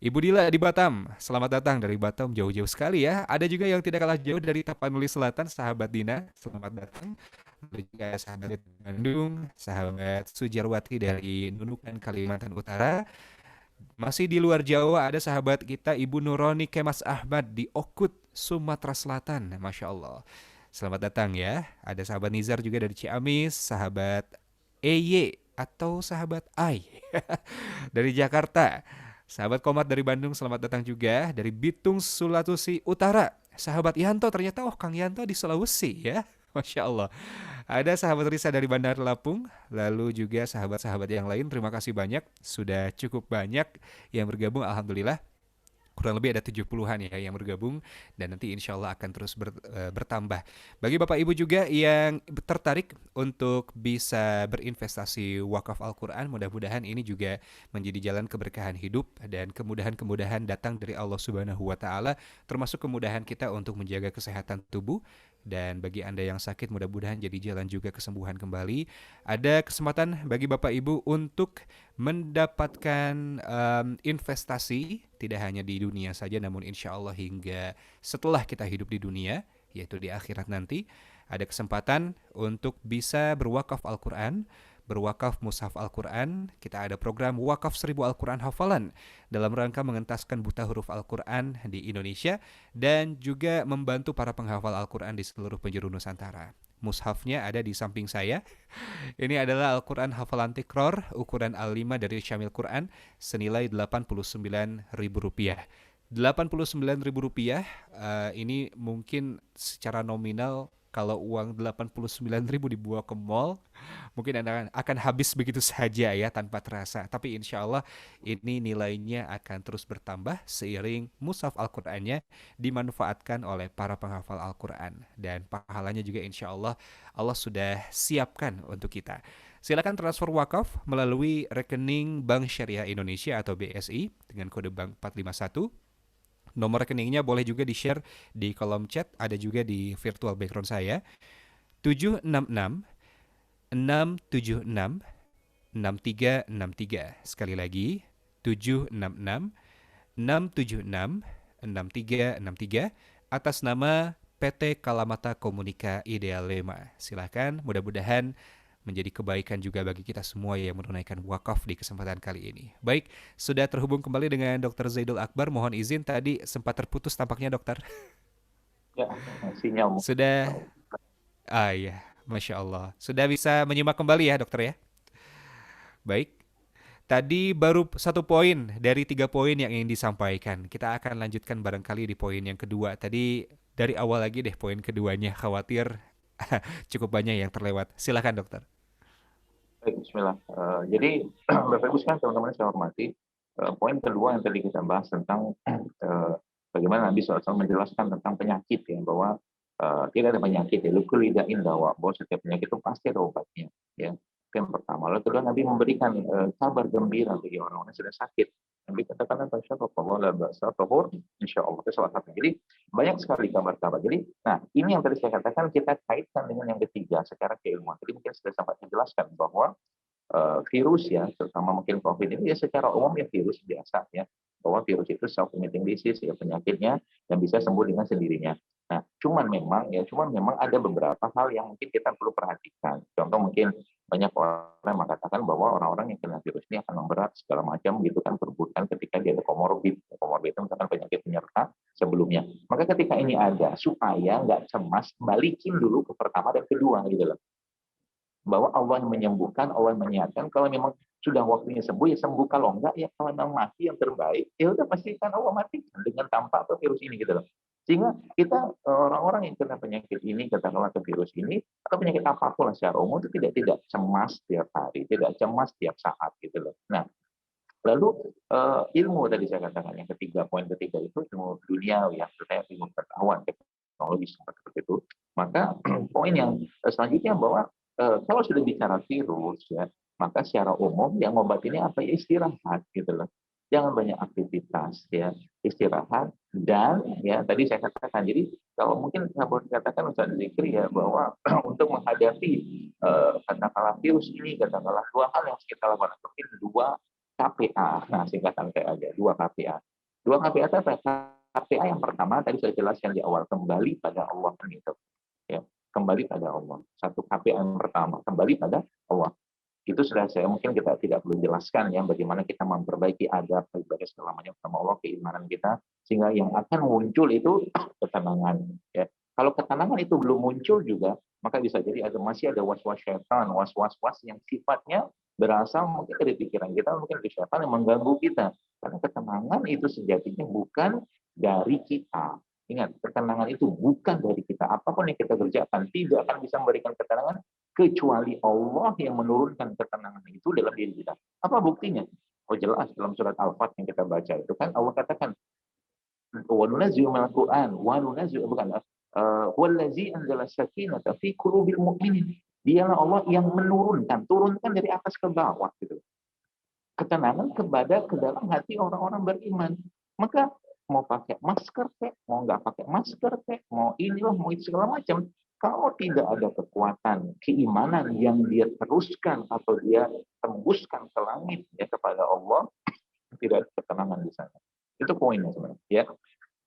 Ibu Dila di Batam, selamat datang dari Batam jauh-jauh sekali ya. Ada juga yang tidak kalah jauh dari Tapanuli Selatan, sahabat Dina, selamat datang. Ada juga sahabat dari Bandung, sahabat Sujarwati dari Nunukan, Kalimantan Utara. Masih di luar Jawa ada sahabat kita Ibu Nuroni Kemas Ahmad di Okut, Sumatera Selatan. Masya Allah. Selamat datang ya. Ada sahabat Nizar juga dari Ciamis, sahabat EY atau sahabat Ai dari Jakarta. Sahabat Komat dari Bandung, selamat datang juga. Dari Bitung, Sulawesi Utara. Sahabat Yanto, ternyata Kang Yanto di Sulawesi ya. Masya Allah. Ada sahabat Risa dari Bandar Lampung. Lalu juga sahabat-sahabat yang lain. Terima kasih banyak. Sudah cukup banyak yang bergabung. Alhamdulillah. Kurang lebih ada 70-an ya yang bergabung dan nanti insya Allah akan terus bertambah. Bagi Bapak Ibu juga yang tertarik untuk bisa berinvestasi wakaf Al-Quran, mudah-mudahan ini juga menjadi jalan keberkahan hidup dan kemudahan-kemudahan datang dari Allah Subhanahu wa Ta'ala, termasuk kemudahan kita untuk menjaga kesehatan tubuh. Dan bagi Anda yang sakit, mudah-mudahan jadi jalan juga kesembuhan kembali. Ada kesempatan bagi Bapak Ibu untuk mendapatkan investasi tidak hanya di dunia saja, namun insya Allah hingga setelah kita hidup di dunia, yaitu di akhirat nanti, ada kesempatan untuk bisa berwakaf Al-Quran, berwakaf mushaf Al-Quran. Kita ada program wakaf 1000 Al-Quran hafalan dalam rangka mengentaskan buta huruf Al-Quran di Indonesia dan juga membantu para penghafal Al-Quran di seluruh penjuru Nusantara. Mushafnya ada di samping saya. Ini adalah Al-Quran hafalan Tikror, ukuran A5 dari Syamil Quran, senilai Rp89.000. Rp89.000 ini mungkin secara nominal kalau uang 89.000 dibawa ke mall, mungkin Anda akan habis begitu saja ya tanpa terasa. Tapi insya Allah ini nilainya akan terus bertambah seiring mushaf Al-Qur'annya dimanfaatkan oleh para penghafal Al-Quran. Dan pahalanya juga insya Allah Allah sudah siapkan untuk kita. Silakan transfer wakaf melalui rekening Bank Syariah Indonesia atau BSI dengan kode bank 451. Nomor rekeningnya boleh juga di-share di kolom chat, ada juga di virtual background saya. 766 676 6363. Sekali lagi, 766 676 6363 atas nama PT Kalamata Komunika Ideal 5. Silakan, mudah-mudahan menjadi kebaikan juga bagi kita semua yang menunaikan wakaf di kesempatan kali ini. Baik, sudah terhubung kembali dengan Dr. Zaidul Akbar. Mohon izin tadi sempat terputus tampaknya dokter. Ya, sinyal. Sudah, ya, Masya Allah. Sudah bisa menyimak kembali ya dokter ya? Baik, tadi baru satu poin dari 3 poin yang ingin disampaikan. Kita akan lanjutkan barangkali di poin yang kedua. Tadi dari awal lagi deh poin keduanya, khawatir cukup banyak yang terlewat. Silakan dokter. Baik, bismillah. Jadi Bapak Ibu sekalian, teman-teman saya hormati, poin kedua yang tadi kita bahas tentang bagaimana Nabi SAW menjelaskan tentang penyakit ya, bahwa tidak ada penyakit ya, lukuli da'in dawa, bahwa setiap penyakit itu pasti ada obatnya ya. Itu yang pertama. Lalu kedua, Nabi memberikan kabar gembira bagi orang-orang yang sedang sakit. Nabi katakan insya Allah itu salah satu. Jadi banyak sekali kabar-kabar. Jadi, nah ini yang tadi saya katakan kita kaitkan dengan yang ketiga secara keilmuan. Jadi mungkin sudah sempat dijelaskan bahwa virus ya, terutama mungkin COVID ini ya secara umum ya virus biasa ya, bahwa virus itu self-limiting disease ya, penyakitnya yang bisa sembuh dengan sendirinya. Nah, cuman memang ada beberapa hal yang mungkin kita perlu perhatikan. Contoh mungkin banyak orang mengatakan bahwa orang-orang yang kena virus ini akan memberat segala macam gitu kan perburukan ketika dia ada komorbid. Komorbid itu misalkan penyakit penyerta sebelumnya. Maka ketika ini ada, supaya nggak cemas, balikin dulu ke pertama dan kedua gitu loh. Bahwa Allah yang menyembuhkan, Allah yang menyehatkan. Kalau memang sudah waktunya sembuh, ya sembuh. Kalau enggak, ya kalau memang mati yang terbaik, ya udah pastikan Allah matikan dengan tanpa atau virus ini gitu loh. Sehingga kita orang-orang yang kena penyakit ini, katakanlah ke virus ini, atau penyakit apapun lah secara umum itu tidak cemas tiap hari, tidak cemas tiap saat gitu loh. Nah, lalu ilmu tadi saya katakan yang ketiga, poin ketiga itu ilmu dunia ya, terkait ilmu pengetahuan teknologi seperti itu. Maka poin yang selanjutnya bahwa kalau sudah bicara virus ya, maka secara umum yang ngobatinnya apa ya istirahat gitu loh. Jangan banyak aktivitas ya, istirahat dan ya tadi saya katakan jadi kalau mungkin saya boleh katakan Ustaz Zikri ya bahwa untuk menghadapi katakanlah virus ini katakanlah dua hal yang harus kita lakukan mungkin dua KPA. Nah, singkatan kayak aja, 2 KPA. 2 KPA itu apa? KPA yang pertama tadi saya jelaskan di awal, kembali pada Allah kan gitu. Ya, kembali pada Allah. Satu KPA yang pertama, kembali pada Allah. Itu sudah saya mungkin kita tidak perlu jelaskan ya bagaimana kita memperbaiki adab ibadah segala macam sama Allah keimanan kita sehingga yang akan muncul itu ketenangan ya. Kalau ketenangan itu belum muncul juga maka bisa jadi masih ada was-was syaitan, was-was yang sifatnya berasal mungkin dari pikiran kita, mungkin dari syaitan yang mengganggu kita. Karena ketenangan itu sejatinya bukan dari kita. Ingat, ketenangan itu bukan dari kita. Apapun yang kita kerjakan tidak akan bisa memberikan ketenangan kecuali Allah yang menurunkan ketenangan itu dalam diri kita. Apa buktinya? Oh jelas dalam surat Al-Fat yang kita baca itu kan Allah katakan wa nunazzilu minal Qur'an wa nunazzilu bukan wallazi anzala sakinata fi qulubil mu'minin. Dialah Allah yang turunkan dari atas ke bawah gitu. Ketenangan ke dalam hati orang-orang beriman. Maka mau pakai masker kek, mau nggak pakai masker kek, mau inilah, mau itu segala macam. Kalau tidak ada kekuatan keimanan yang dia teruskan atau dia tembuskan ke langit ya kepada Allah, tidak ada ketenangan di sana. Itu poinnya sebenarnya. Ya,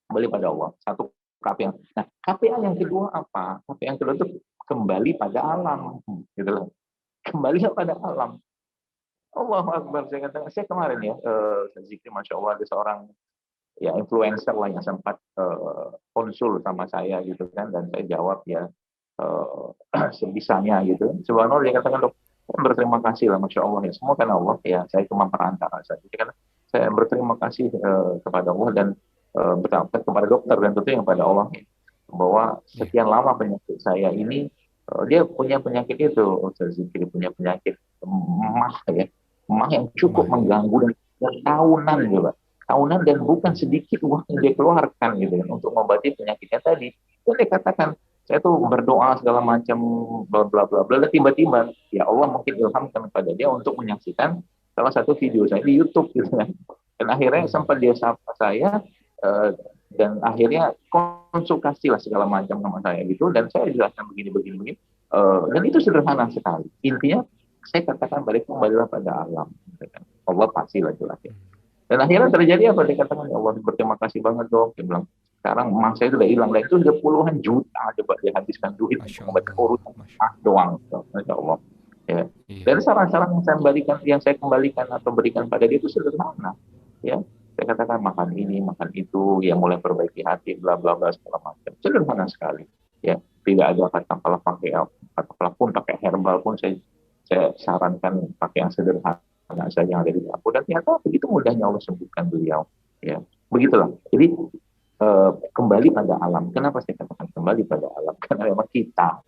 kembali pada Allah. Satu KPA. Nah, KPA yang kedua apa? KPA yang kedua itu kembali pada alam, gitu loh. Kembali pada alam. Allahu Akbar. Saya katakan, saya kemarin ya, zikir Masya Allah ada seorang ya influencer lah yang sempat konsul sama saya gitu kan dan saya jawab ya sebisanya gitu. Subhanallah dia katakan dok berterima kasih lah Masya Allah ya semua kan Allah ya saya cuma perantara saja. Jadi kan saya berterima kasih kepada Allah dan bertaubat kepada dokter dan tentunya kepada Allah ya, bahwa sekian lama penyakit saya ini dia punya penyakit itu Zikri punya penyakit emah ya emah yang cukup mengganggu dan tahunan juga tahunan dan bukan sedikit uang yang dia keluarkan gitu kan untuk mengobati penyakitnya tadi. Itu dia katakan, saya tuh berdoa segala macam bla bla bla bla tiba-tiba ya Allah mungkin ilhamkan kepada dia untuk menyaksikan salah satu video saya di YouTube gitu kan. Dan akhirnya sempat dia sapa saya dan akhirnya konsultasi lah segala macam sama saya gitu dan saya jelaskan begini dan itu sederhana sekali. Intinya saya katakan balik kembalilah pada alam. Allah pasti lah jelasin. Dan akhirnya terjadi apa? Dikatakan, ya Allah berterima kasih banget dok. Dia bilang, sekarang emas saya sudah hilang. Lah itu sudah puluhan juta coba dihabiskan duit untuk membuat urusan emas doang. Masya Allah. Ya. Dan saran-saran yang saya kembalikan atau berikan pada dia itu sederhana. Ya. Saya katakan makan ini, makan itu, yang mulai perbaiki hati, bla bla bla segala macam. Sederhana sekali. Ya. Tidak ada kata-kata pakai pun pakai herbal pun saya sarankan pakai yang sederhana saja yang ada di dapur dan ternyata begitu mudahnya Allah sembuhkan beliau ya begitulah jadi kembali pada alam. Kenapa saya katakan kembali pada alam? Karena memang kita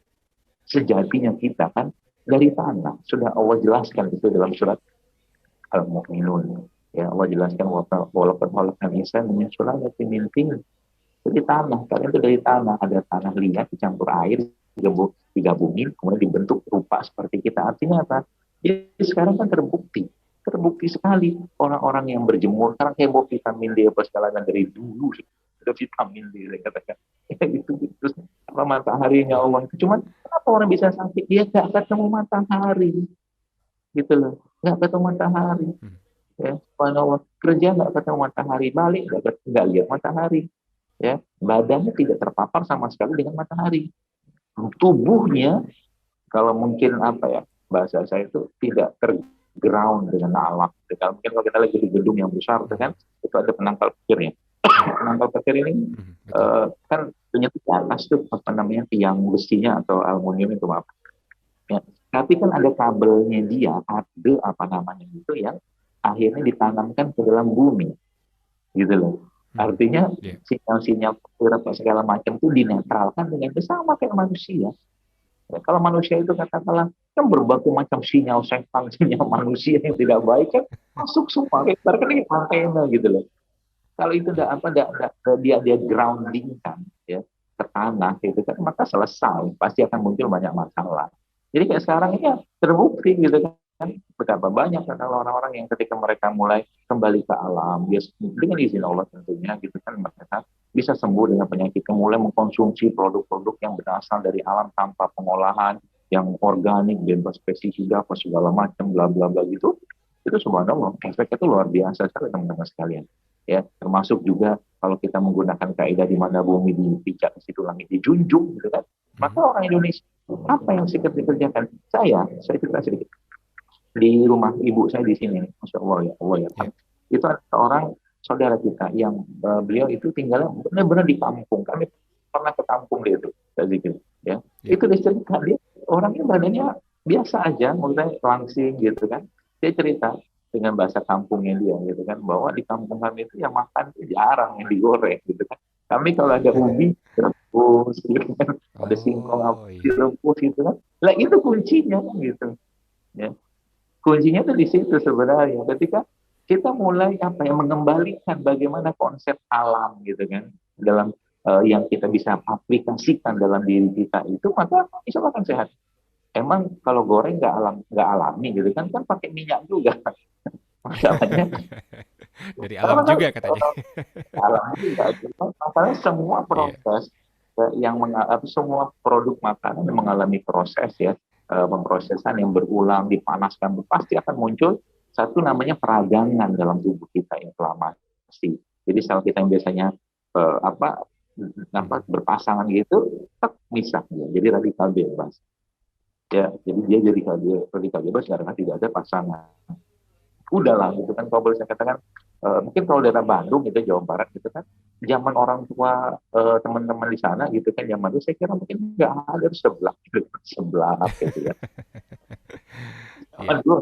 sejatinya kita kan dari tanah sudah Allah jelaskan itu dalam surat Al-Mu'minun ya Allah jelaskan walaupun khalaqal insana min sulalatin min tin. Jadi tanah kalian itu dari tanah ada tanah liat dicampur air digabungin kemudian dibentuk rupa seperti kita. Artinya apa? Jadi sekarang kan terbukti sekali orang-orang yang berjemur sekarang heboh vitamin D apa segala dari dulu sudah vitamin D saya katakan ya, itu terus apa mataharinya Allah itu cuman kenapa orang bisa sakit dia nggak ketemu matahari gitu loh nggak ketemu matahari ya subhanallah kerja nggak ketemu matahari balik nggak lihat matahari ya, badannya tidak terpapar sama sekali dengan matahari. Tubuhnya kalau mungkin apa ya, bahasa saya itu tidak terground dengan alam. Kalau mungkin kalau kita lagi di gedung yang besar kan, Mhm. itu ada penangkal petirnya. Ya. Penangkal petir ini Betul. kan punya di atas tuh apa namanya, tiang besinya atau aluminium itu apa ya. Tapi kan ada kabelnya dia, kabel apa namanya itu yang akhirnya ditanamkan ke dalam bumi, gitu loh. Mhm. Artinya Ya. sinyal-sinyal petir apa segala macam itu dinetralkan dengan sama kayak manusia. Ya, kalau manusia itu katakanlah kan berbagai macam sinyal setan, sinyal manusia yang tidak baik kan masuk semua. Kayak kan ini antena gitu loh. Kalau itu Ya. dia grounding kan ya ke tanah gitu kan, maka selesai, pasti akan muncul banyak masalah. Jadi kayak sekarang ini ya terbukti gitu kan, betapa banyak kan orang-orang yang ketika mereka mulai kembali ke alam, dia dengan izin Allah tentunya gitu kan, mereka bisa sembuh dengan penyakit, mulai mengkonsumsi produk-produk yang berasal dari alam tanpa pengolahan, yang organik, bebas pestisida apa segala macam bla bla bla gitu. Itu subhanallah, efeknya itu luar biasa sekali teman-teman sekalian. Ya, termasuk juga kalau kita menggunakan kaidah di mana bumi dipijak, di situ langit dijunjung, gitu kan. Maka Mhm. orang Indonesia apa yang sedikit dikerjakan? Saya cerita sedikit. Di rumah ibu saya di sini, Masya Allah ya, Allah ya. Ya. Itu ada seorang saudara kita yang beliau itu tinggalnya benar-benar di kampung. Kami pernah ke kampung dia itu, zikir, ya. Ya. Itu diceritakan dia orangnya badannya biasa aja, maksudnya langsing gitu kan. Dia cerita dengan bahasa kampungnya dia gitu kan, bahwa di kampung kami itu yang makan itu jarang yang digoreng gitu kan. Kami kalau ada ubi rebus gitu kan, ada singkong apa Oh iya. direbus gitu kan. Lah itu kuncinya gitu. Ya, kuncinya tuh di situ sebenarnya. Ketika kita mulai apa ya, mengembalikan bagaimana konsep alam gitu kan dalam yang kita bisa aplikasikan dalam diri kita itu, maka insya Allah akan sehat. Emang kalau goreng nggak alami gitu kan, kan pakai minyak juga. Masalahnya Dari karena alam kan juga katanya. alami juga. Masalahnya semua Iya. proses semua produk makanan yang mengalami proses ya, pemrosesan yang berulang, dipanaskan, pasti akan muncul satu namanya peradangan dalam tubuh kita, inflamasi. Jadi sel kita yang biasanya eh, apa Mhm. berpasangan gitu, tak misah dia. Jadi radikal bebas. Ya, jadi dia jadi radikal bebas karena tidak ada pasangan. Udahlah gitu kan, kalau boleh saya katakan, mungkin kalau daerah Bandung gitu, Jawa Barat gitu kan, zaman orang tua teman-teman di sana gitu kan, zaman itu saya kira mungkin nggak ada sebelah gitu, sebelah gitu ya. Iya. Aduh,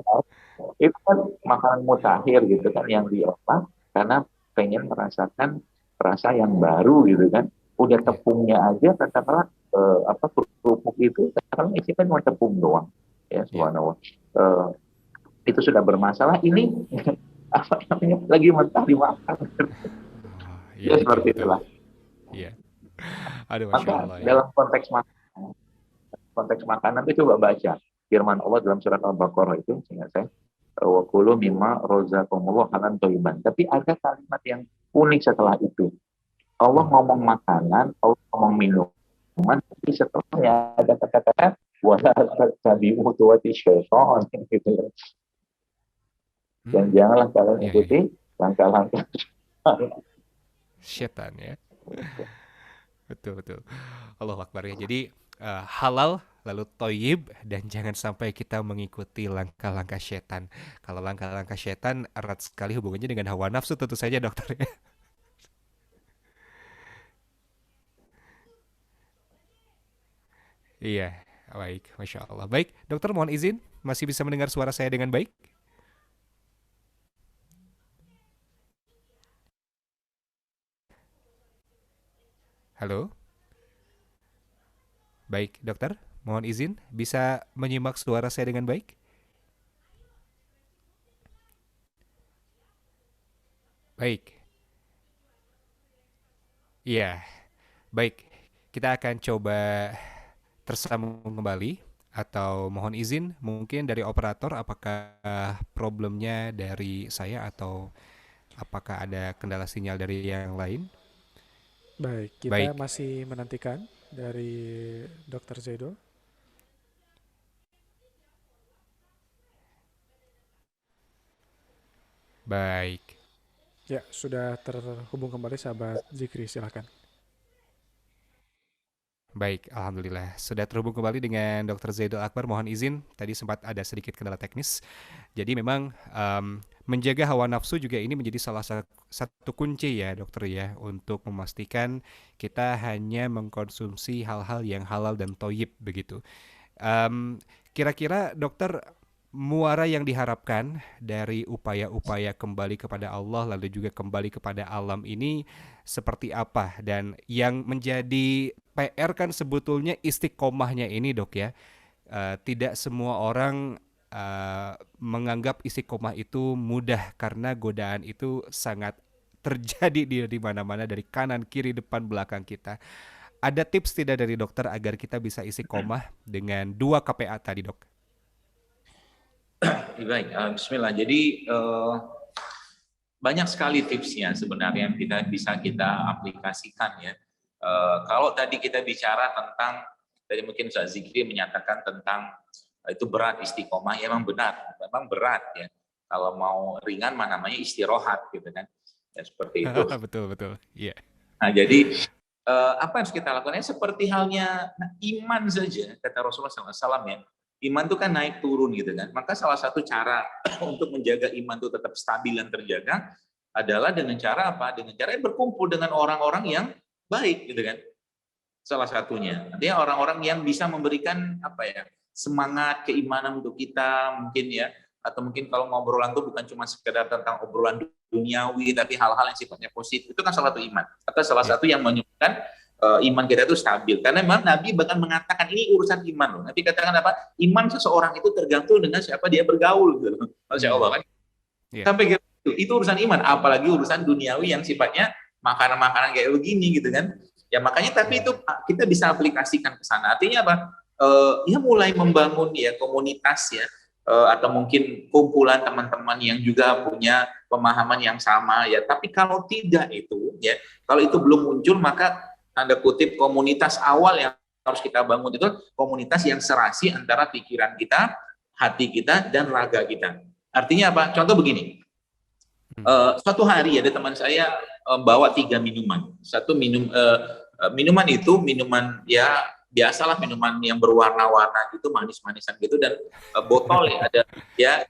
itu kan makanan mutakhir gitu kan, yang diolah karena pengen merasakan rasa yang baru gitu kan. Udah Iya. tepungnya aja katakanlah kerupuk itu sekarang isinya cuma tepung doang ya, Iya. subhanallah. Eh, itu sudah bermasalah, ini apa namanya, lagi mentah dimakan. Oh, iya Ya betul seperti betul. itulah. Iya. Aduh, masya Maka Allah ya. dalam konteks makanan itu coba baca firman Allah dalam surat Al-Baqarah itu, seingat saya, wa kulu mimma razaqakumullah halan thayyiban. Tapi ada kalimat yang unik setelah itu. Allah Hmm. ngomong makanan, Allah ngomong minuman, tapi setelahnya ada kata-kata wala tabi'u khutuwati syaitan gitu. Dan Hmm. janganlah kalian Iya, iya. ikuti langkah-langkah. Setan ya. Betul betul. Allahu Akbar ya. Jadi halal lalu toyib dan jangan sampai kita mengikuti langkah-langkah setan. Kalau langkah-langkah setan erat sekali hubungannya dengan hawa nafsu tentu saja dokter ya. Iya, baik, masya Allah. Baik, dokter mohon izin, masih bisa mendengar suara saya dengan baik? Halo, baik dokter, mohon izin, bisa menyimak suara saya dengan baik? Baik, iya, baik. Kita akan coba tersambung kembali atau mohon izin mungkin dari operator apakah problemnya dari saya atau apakah ada kendala sinyal dari yang lain? Baik, kita Baik, masih menantikan dari Dr. Zedo. baik. Ya, sudah terhubung kembali sahabat Zikri, silakan. Baik, alhamdulillah. Sudah terhubung kembali dengan Dr. Zaidul Akbar. Mohon izin, tadi sempat ada sedikit kendala teknis. Jadi memang menjaga hawa nafsu juga ini menjadi salah satu kunci ya dokter ya untuk memastikan kita hanya mengkonsumsi hal-hal yang halal dan toyib begitu. Em, Kira-kira dokter muara yang diharapkan dari upaya-upaya kembali kepada Allah lalu juga kembali kepada alam ini seperti apa dan yang menjadi PR kan sebetulnya istiqomahnya ini dok ya. Tidak semua orang menganggap istiqomah itu mudah karena godaan itu sangat terjadi di mana-mana dari kanan, kiri, depan, belakang kita. Ada tips tidak dari dokter agar kita bisa istiqomah dengan 2 KPA tadi, Dok? Baik, Bismillah. Jadi banyak sekali tipsnya sebenarnya yang bisa kita aplikasikan ya. Kalau tadi kita bicara tentang, tadi mungkin Ustaz Zikri menyatakan tentang itu berat istiqomah, ya memang berat ya. Kalau mau ringan mah namanya istirahat gitu kan, ya seperti itu. Betul, iya. Nah jadi apa yang harus kita lakukan? Seperti halnya iman saja, kata Rasulullah SAW ya. Iman itu kan naik turun gitu kan. Maka salah satu cara untuk menjaga iman itu tetap stabil dan terjaga adalah dengan cara apa? Dengan cara berkumpul dengan orang-orang yang baik gitu kan. Salah satunya. Artinya orang-orang yang bisa memberikan apa ya? Semangat keimanan untuk kita mungkin ya. Atau mungkin kalau ngobrolan itu bukan cuma sekedar tentang obrolan duniawi tapi hal-hal yang sifatnya positif. Itu kan salah satu iman. Atau salah satu yang menyebabkan iman kita itu stabil. Karena memang Nabi bahkan mengatakan ini urusan iman loh. Nabi katakan apa? Iman seseorang itu tergantung dengan siapa dia bergaul gitu. Masya Allah kan. Yeah. Sampai itu urusan iman, apalagi urusan duniawi yang sifatnya makanan-makanan kayak begini gitu kan. Ya makanya tapi itu kita bisa aplikasikan ke sana. Artinya apa? Ya mulai membangun ya komunitas ya atau mungkin kumpulan teman-teman yang juga punya pemahaman yang sama ya. Tapi kalau tidak itu ya, kalau itu belum muncul maka tanda kutip komunitas awal yang harus kita bangun itu komunitas yang serasi antara pikiran kita, hati kita, dan raga kita. Artinya apa? Contoh begini, suatu hari ada teman saya bawa 3 minuman. Satu minuman itu minuman ya biasalah minuman yang berwarna-warna gitu, manis-manisan gitu, dan botol ya ada ya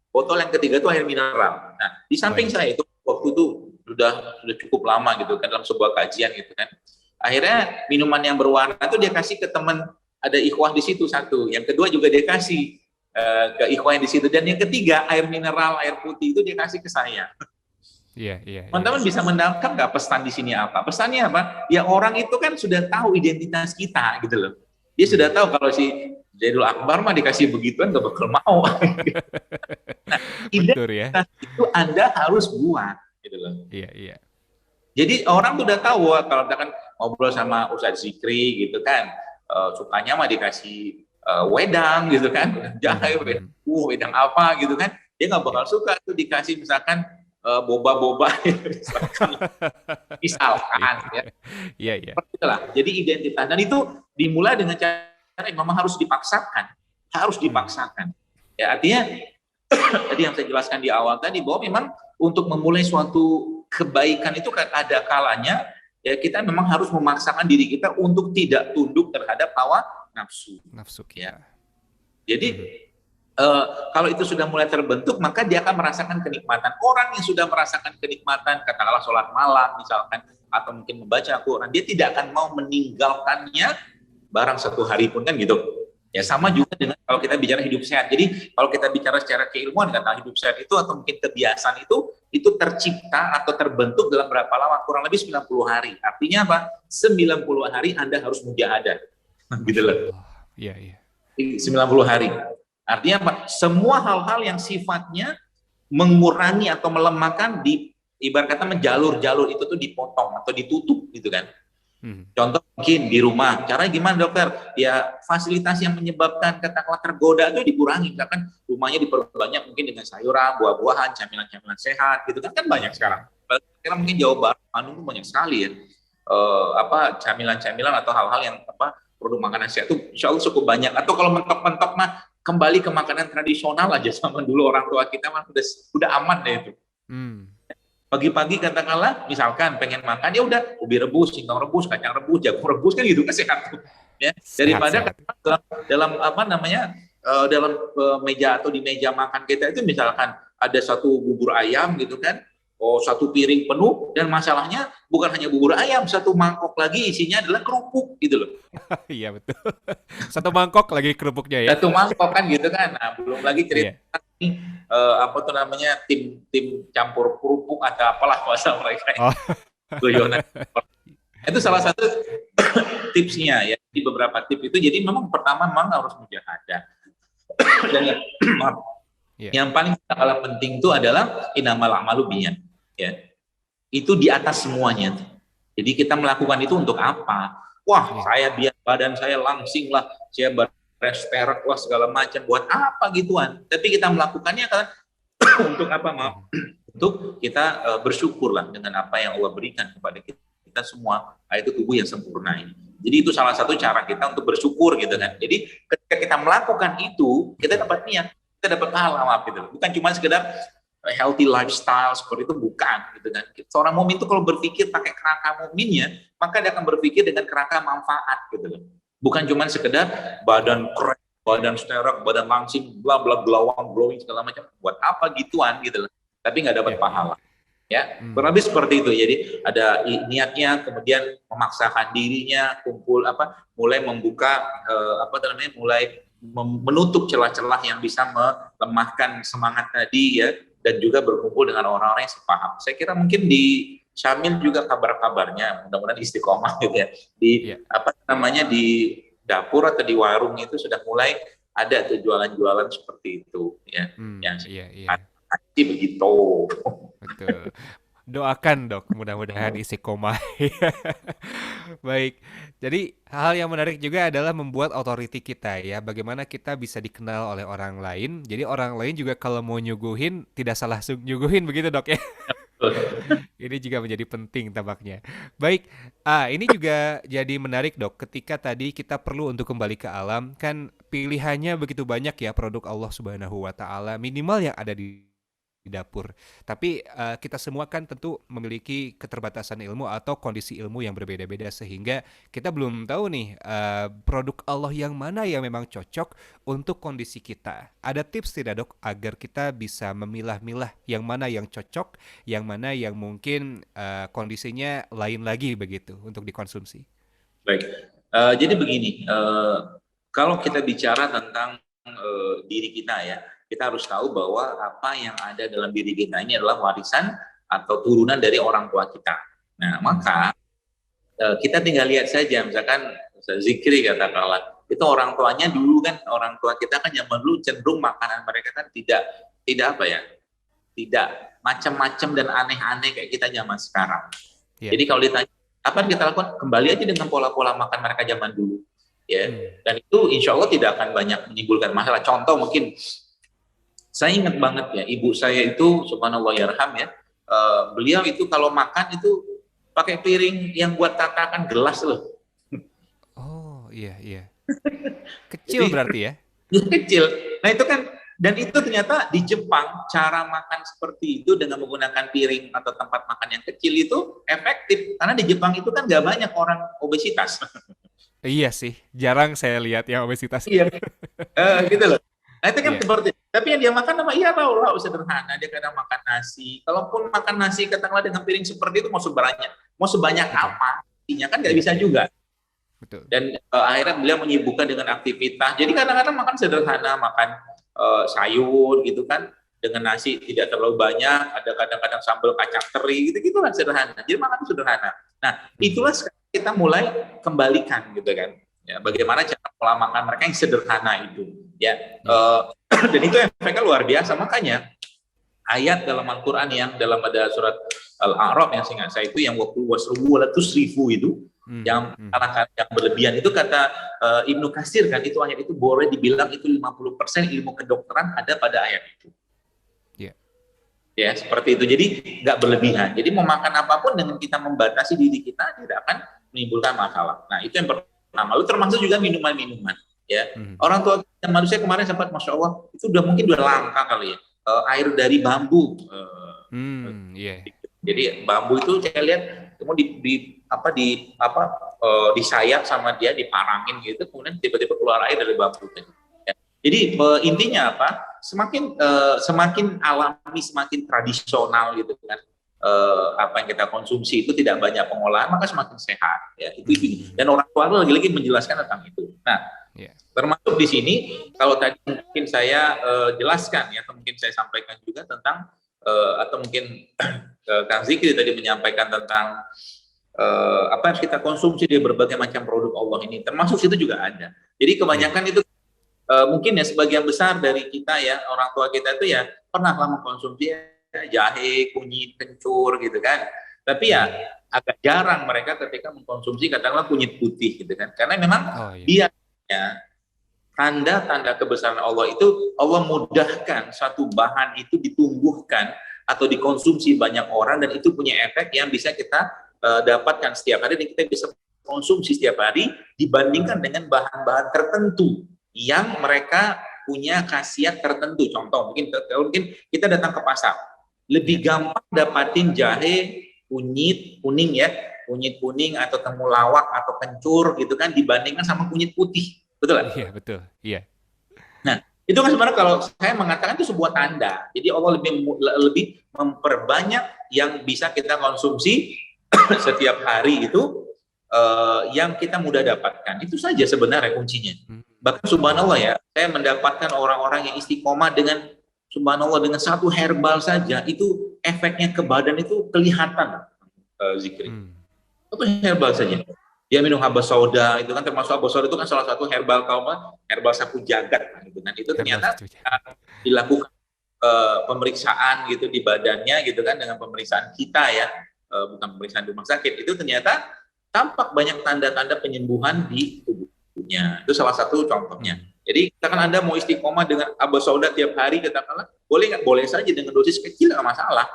botol yang ketiga itu air mineral. Nah di samping saya itu waktu itu sudah cukup lama gitu kan dalam sebuah kajian gitu kan. Akhirnya minuman yang berwarna itu dia kasih ke teman, ada ikhwah di situ satu, yang kedua juga dia kasih ke ikhwah yang di situ, dan yang ketiga air mineral, air putih itu dia kasih ke saya. Iya. Teman-teman bisa mendapatkan nggak pesan di sini apa? Pesannya apa? Ya orang itu kan sudah tahu identitas kita gitu loh. Dia sudah tahu kalau si Zaidul Akbar mah dikasih begituan nggak bakal mau. Nah, identitas itu Anda harus buat gitu loh. Iya. Jadi orang tuh udah tahu kalau kita kan ngobrol sama Ustaz Zikri gitu kan, sukanya mah dikasih wedang gitu kan, jahe, wedang apa gitu kan, dia nggak bakal suka tuh dikasih misalkan boba-boba misalkan ya. Iya. Itulah. Jadi identitas, dan itu dimulai dengan cara yang memang harus dipaksakan. Ya artinya tadi yang saya jelaskan di awal tadi bahwa memang untuk memulai suatu kebaikan itu ada kalanya ya kita memang harus memaksakan diri kita untuk tidak tunduk terhadap hawa nafsu kita. Ya. Jadi kalau itu sudah mulai terbentuk maka dia akan merasakan kenikmatan. Orang yang sudah merasakan kenikmatan katakanlah sholat malam misalkan atau mungkin membaca Al-Quran, dia tidak akan mau meninggalkannya barang 1 hari pun kan gitu. Ya sama juga dengan kalau kita bicara hidup sehat. Jadi kalau kita bicara secara keilmuan kata hidup sehat itu atau mungkin kebiasaan itu tercipta atau terbentuk dalam berapa lama? Kurang lebih 90 hari. Artinya apa? 90 hari Anda harus mujahadah. Gitu loh. Iya. 90 hari. Artinya apa? Semua hal-hal yang sifatnya mengurangi atau melemahkan ibarat kata jalur-jalur itu tuh dipotong atau ditutup gitu kan. Contoh mungkin di rumah, caranya gimana dokter? Ya fasilitas yang menyebabkan katakanlah tergoda itu dikurangi, misalkan rumahnya diperbanyak mungkin dengan sayuran, buah-buahan, camilan-camilan sehat, gitu kan banyak sekarang. Sekarang mungkin Jawa Barat, Bandung banyak sekali ya, camilan-camilan atau hal-hal yang produk makanan sehat itu insya Allah cukup banyak. Atau kalau mentok-mentok mah kembali ke makanan tradisional aja sama dulu orang tua kita mah udah aman deh itu. Pagi-pagi katakanlah, misalkan pengen makan, ya udah ubi rebus, singkong rebus, kacang rebus, jagung rebus kan gitu kan sehat tuh. Ya, daripada Sehat-sehat. dalam apa namanya dalam meja atau di meja makan kita itu misalkan ada satu bubur ayam gitu kan, oh satu piring penuh dan masalahnya bukan hanya bubur ayam, satu mangkok lagi isinya adalah kerupuk gitu loh. Iya betul. Satu mangkok lagi kerupuknya ya. Satu mangkok kan gitu kan. Nah, belum lagi cerita Iya. nih, apa tuh namanya tim campur kerupuk atau apalah bahasa mereka Oh, guyonan. Itu salah satu tipsnya ya. Di beberapa tips itu jadi memang pertama memang harus mujahadah. Dan maaf, iya. yang paling skala penting itu adalah innamal a'malu binniyat ya. Itu di atas semuanya. Jadi kita melakukan itu untuk apa? Wah, Iya. saya biar badan saya langsing lah, saya beresterak lah segala macam. Buat apa gituan? Tapi kita melakukannya kan untuk apa? Maaf, untuk kita bersyukur lah dengan apa yang Allah berikan kepada kita semua. Itu tubuh yang sempurna ini. Jadi itu salah satu cara kita untuk bersyukur gitu kan. Jadi ketika kita melakukan itu, kita dapat niat, kita dapat pahala maaf gitu. Bukan cuma sekedar healthy lifestyle seperti itu, bukan gitu kan. Seorang mukmin itu kalau berpikir pakai kerangka mukminnya, maka dia akan berpikir dengan kerangka manfaat gitu loh. Bukan cuma sekedar badan keren, badan sterek, badan langsing, bla bla glowing glowing segala macam. Buat apa gituan gitu loh. Tapi nggak dapat Iya. pahala. Ya, Hmm. kurang lebih seperti itu. Jadi ada niatnya, kemudian memaksakan dirinya, kumpul mulai membuka mulai menutup celah-celah yang bisa melemahkan semangat tadi ya, dan juga berkumpul dengan orang-orang yang sepaham. Saya kira mungkin di Syamil juga kabar-kabarnya, mudah-mudahan istiqomah gitu ya. Di Iya. di dapur atau di warung itu sudah mulai ada tuh jualan-jualan seperti itu ya. Yang Iya. pasti begitu. Betul. Doakan dok, mudah-mudahan istiqomah. Baik, jadi hal yang menarik juga adalah membuat authority kita ya. Bagaimana kita bisa dikenal oleh orang lain. Jadi orang lain juga kalau mau nyuguhin tidak salah nyuguhin begitu dok ya. Ini juga menjadi penting tampaknya. Baik, ini juga jadi menarik dok. Ketika tadi kita perlu untuk kembali ke alam, kan pilihannya begitu banyak ya produk Allah Subhanahu Wa Taala. Minimal yang ada di dapur. Tapi kita semua kan tentu memiliki keterbatasan ilmu atau kondisi ilmu yang berbeda-beda sehingga kita belum tahu nih produk Allah yang mana yang memang cocok untuk kondisi kita. Ada tips tidak dok agar kita bisa memilah-milah yang mana yang cocok, yang mana yang mungkin kondisinya lain lagi begitu untuk dikonsumsi? Baik, jadi begini, kalau kita bicara tentang diri kita ya, kita harus tahu bahwa apa yang ada dalam diri kita ini adalah warisan atau turunan dari orang tua kita. Nah, maka kita tinggal lihat saja, misalkan zikri katakanlah, itu orang tuanya dulu kan, orang tua kita kan zaman dulu cenderung makanan mereka kan tidak apa ya, tidak macam-macam dan aneh-aneh kayak kita zaman sekarang. Yeah. Jadi kalau ditanya apa yang kita lakukan, kembali aja dengan pola-pola makan mereka zaman dulu. Ya, dan itu insya Allah tidak akan banyak menimbulkan masalah. Contoh mungkin, saya ingat banget ya, ibu saya itu, subhanallah yarham ya, beliau itu kalau makan itu pakai piring yang buat tatakan gelas loh. Oh iya. Kecil Jadi, berarti ya? Kecil. Nah itu kan, dan itu ternyata di Jepang cara makan seperti itu dengan menggunakan piring atau tempat makan yang kecil itu efektif. Karena di Jepang itu kan nggak banyak orang obesitas. Iya sih, jarang saya lihat yang obesitas. Iya, gitu loh. Nah itu kan Iya. seperti, tapi yang dia makan apa? Iya tahu sederhana. Dia kadang makan nasi. Kalaupun makan nasi katakanlah dengan piring seperti itu mau sebanyak Betul. apa? Intinya kan nggak bisa juga. Betul. Dan akhirnya beliau menyibukkan dengan aktivitas. Jadi kadang-kadang makan sederhana, makan sayur gitu kan, dengan nasi tidak terlalu banyak. Ada kadang-kadang sambal kacang teri gitu kan sederhana. Jadi makan sederhana. Nah itulah kita mulai kembalikan gitu kan. Ya, bagaimana cara pola makan mereka yang sederhana itu. Ya, dan itu efeknya luar biasa. Makanya ayat dalam Al-Quran yang dalam ada surat Al-A'raf yang seingat saya itu yang waktu wasrubu la tusrifu itu yang yang berlebihan itu kata Ibnu Katsir kan itu ayat itu boleh dibilang itu 50% ilmu kedokteran ada pada ayat itu. Yeah. Ya, seperti itu. Jadi nggak berlebihan. Jadi mau makan apapun dengan kita membatasi diri kita tidak akan menimbulkan masalah. Nah, itu yang pertama. Lalu termasuk juga minuman-minuman ya. Orang tua manusia kemarin sempat Masya Allah itu udah mungkin langka kali ya. Air dari bambu. Iya. Jadi bambu itu saya lihat kemudian di sayap sama dia diparangin gitu, kemudian tiba-tiba keluar air dari bambu. Ya. Jadi intinya apa? Semakin alami, semakin tradisional gitu kan. Apa yang kita konsumsi itu tidak banyak pengolahan, maka semakin sehat. Ya, itu. Dan orang tua lagi-lagi menjelaskan tentang itu. Nah, termasuk di sini kalau tadi mungkin saya jelaskan ya, atau mungkin saya sampaikan juga tentang atau mungkin Kang Zikri tadi menyampaikan tentang apa yang kita konsumsi dari berbagai macam produk Allah ini, termasuk itu juga ada. Jadi kebanyakan itu mungkin ya sebagian besar dari kita ya, orang tua kita itu ya pernahlah mengkonsumsi jahe, kunyit, kencur gitu kan. Tapi ya agak jarang mereka ketika mengkonsumsi katakanlah kunyit putih gitu kan. Karena memang biasanya tanda-tanda kebesaran Allah itu Allah mudahkan satu bahan itu ditumbuhkan atau dikonsumsi banyak orang, dan itu punya efek yang bisa kita dapatkan setiap hari dan kita bisa konsumsi setiap hari dibandingkan dengan bahan-bahan tertentu yang mereka punya khasiat tertentu. Contoh mungkin kita datang ke pasar, lebih gampang dapatin jahe, kunyit kuning ya, kunyit kuning atau temulawak atau kencur gitu kan dibandingkan sama kunyit putih. Betul kan? Iya, betul. Iya. Nah, itu kan sebenarnya kalau saya mengatakan itu sebuah tanda. Jadi Allah lebih memperbanyak yang bisa kita konsumsi setiap hari itu yang kita mudah dapatkan. Itu saja sebenarnya kuncinya. Bahkan subhanallah ya, saya mendapatkan orang-orang yang istiqomah dengan subhanallah dengan satu herbal saja, itu efeknya ke badan itu kelihatan, Zikri. Satu herbal saja. Dia minum habas sauda, itu kan termasuk habas sauda itu kan salah satu herbal herbal sapu jagat, gitu kan. Itu ternyata dilakukan pemeriksaan gitu di badannya gitu kan, dengan pemeriksaan kita ya, bukan pemeriksaan di rumah sakit, itu ternyata tampak banyak tanda-tanda penyembuhan di tubuhnya. Itu salah satu contohnya. Jadi katakan Anda mau istiqomah dengan habas sauda tiap hari, katakanlah boleh nggak? Boleh saja dengan dosis kecil, nggak masalah.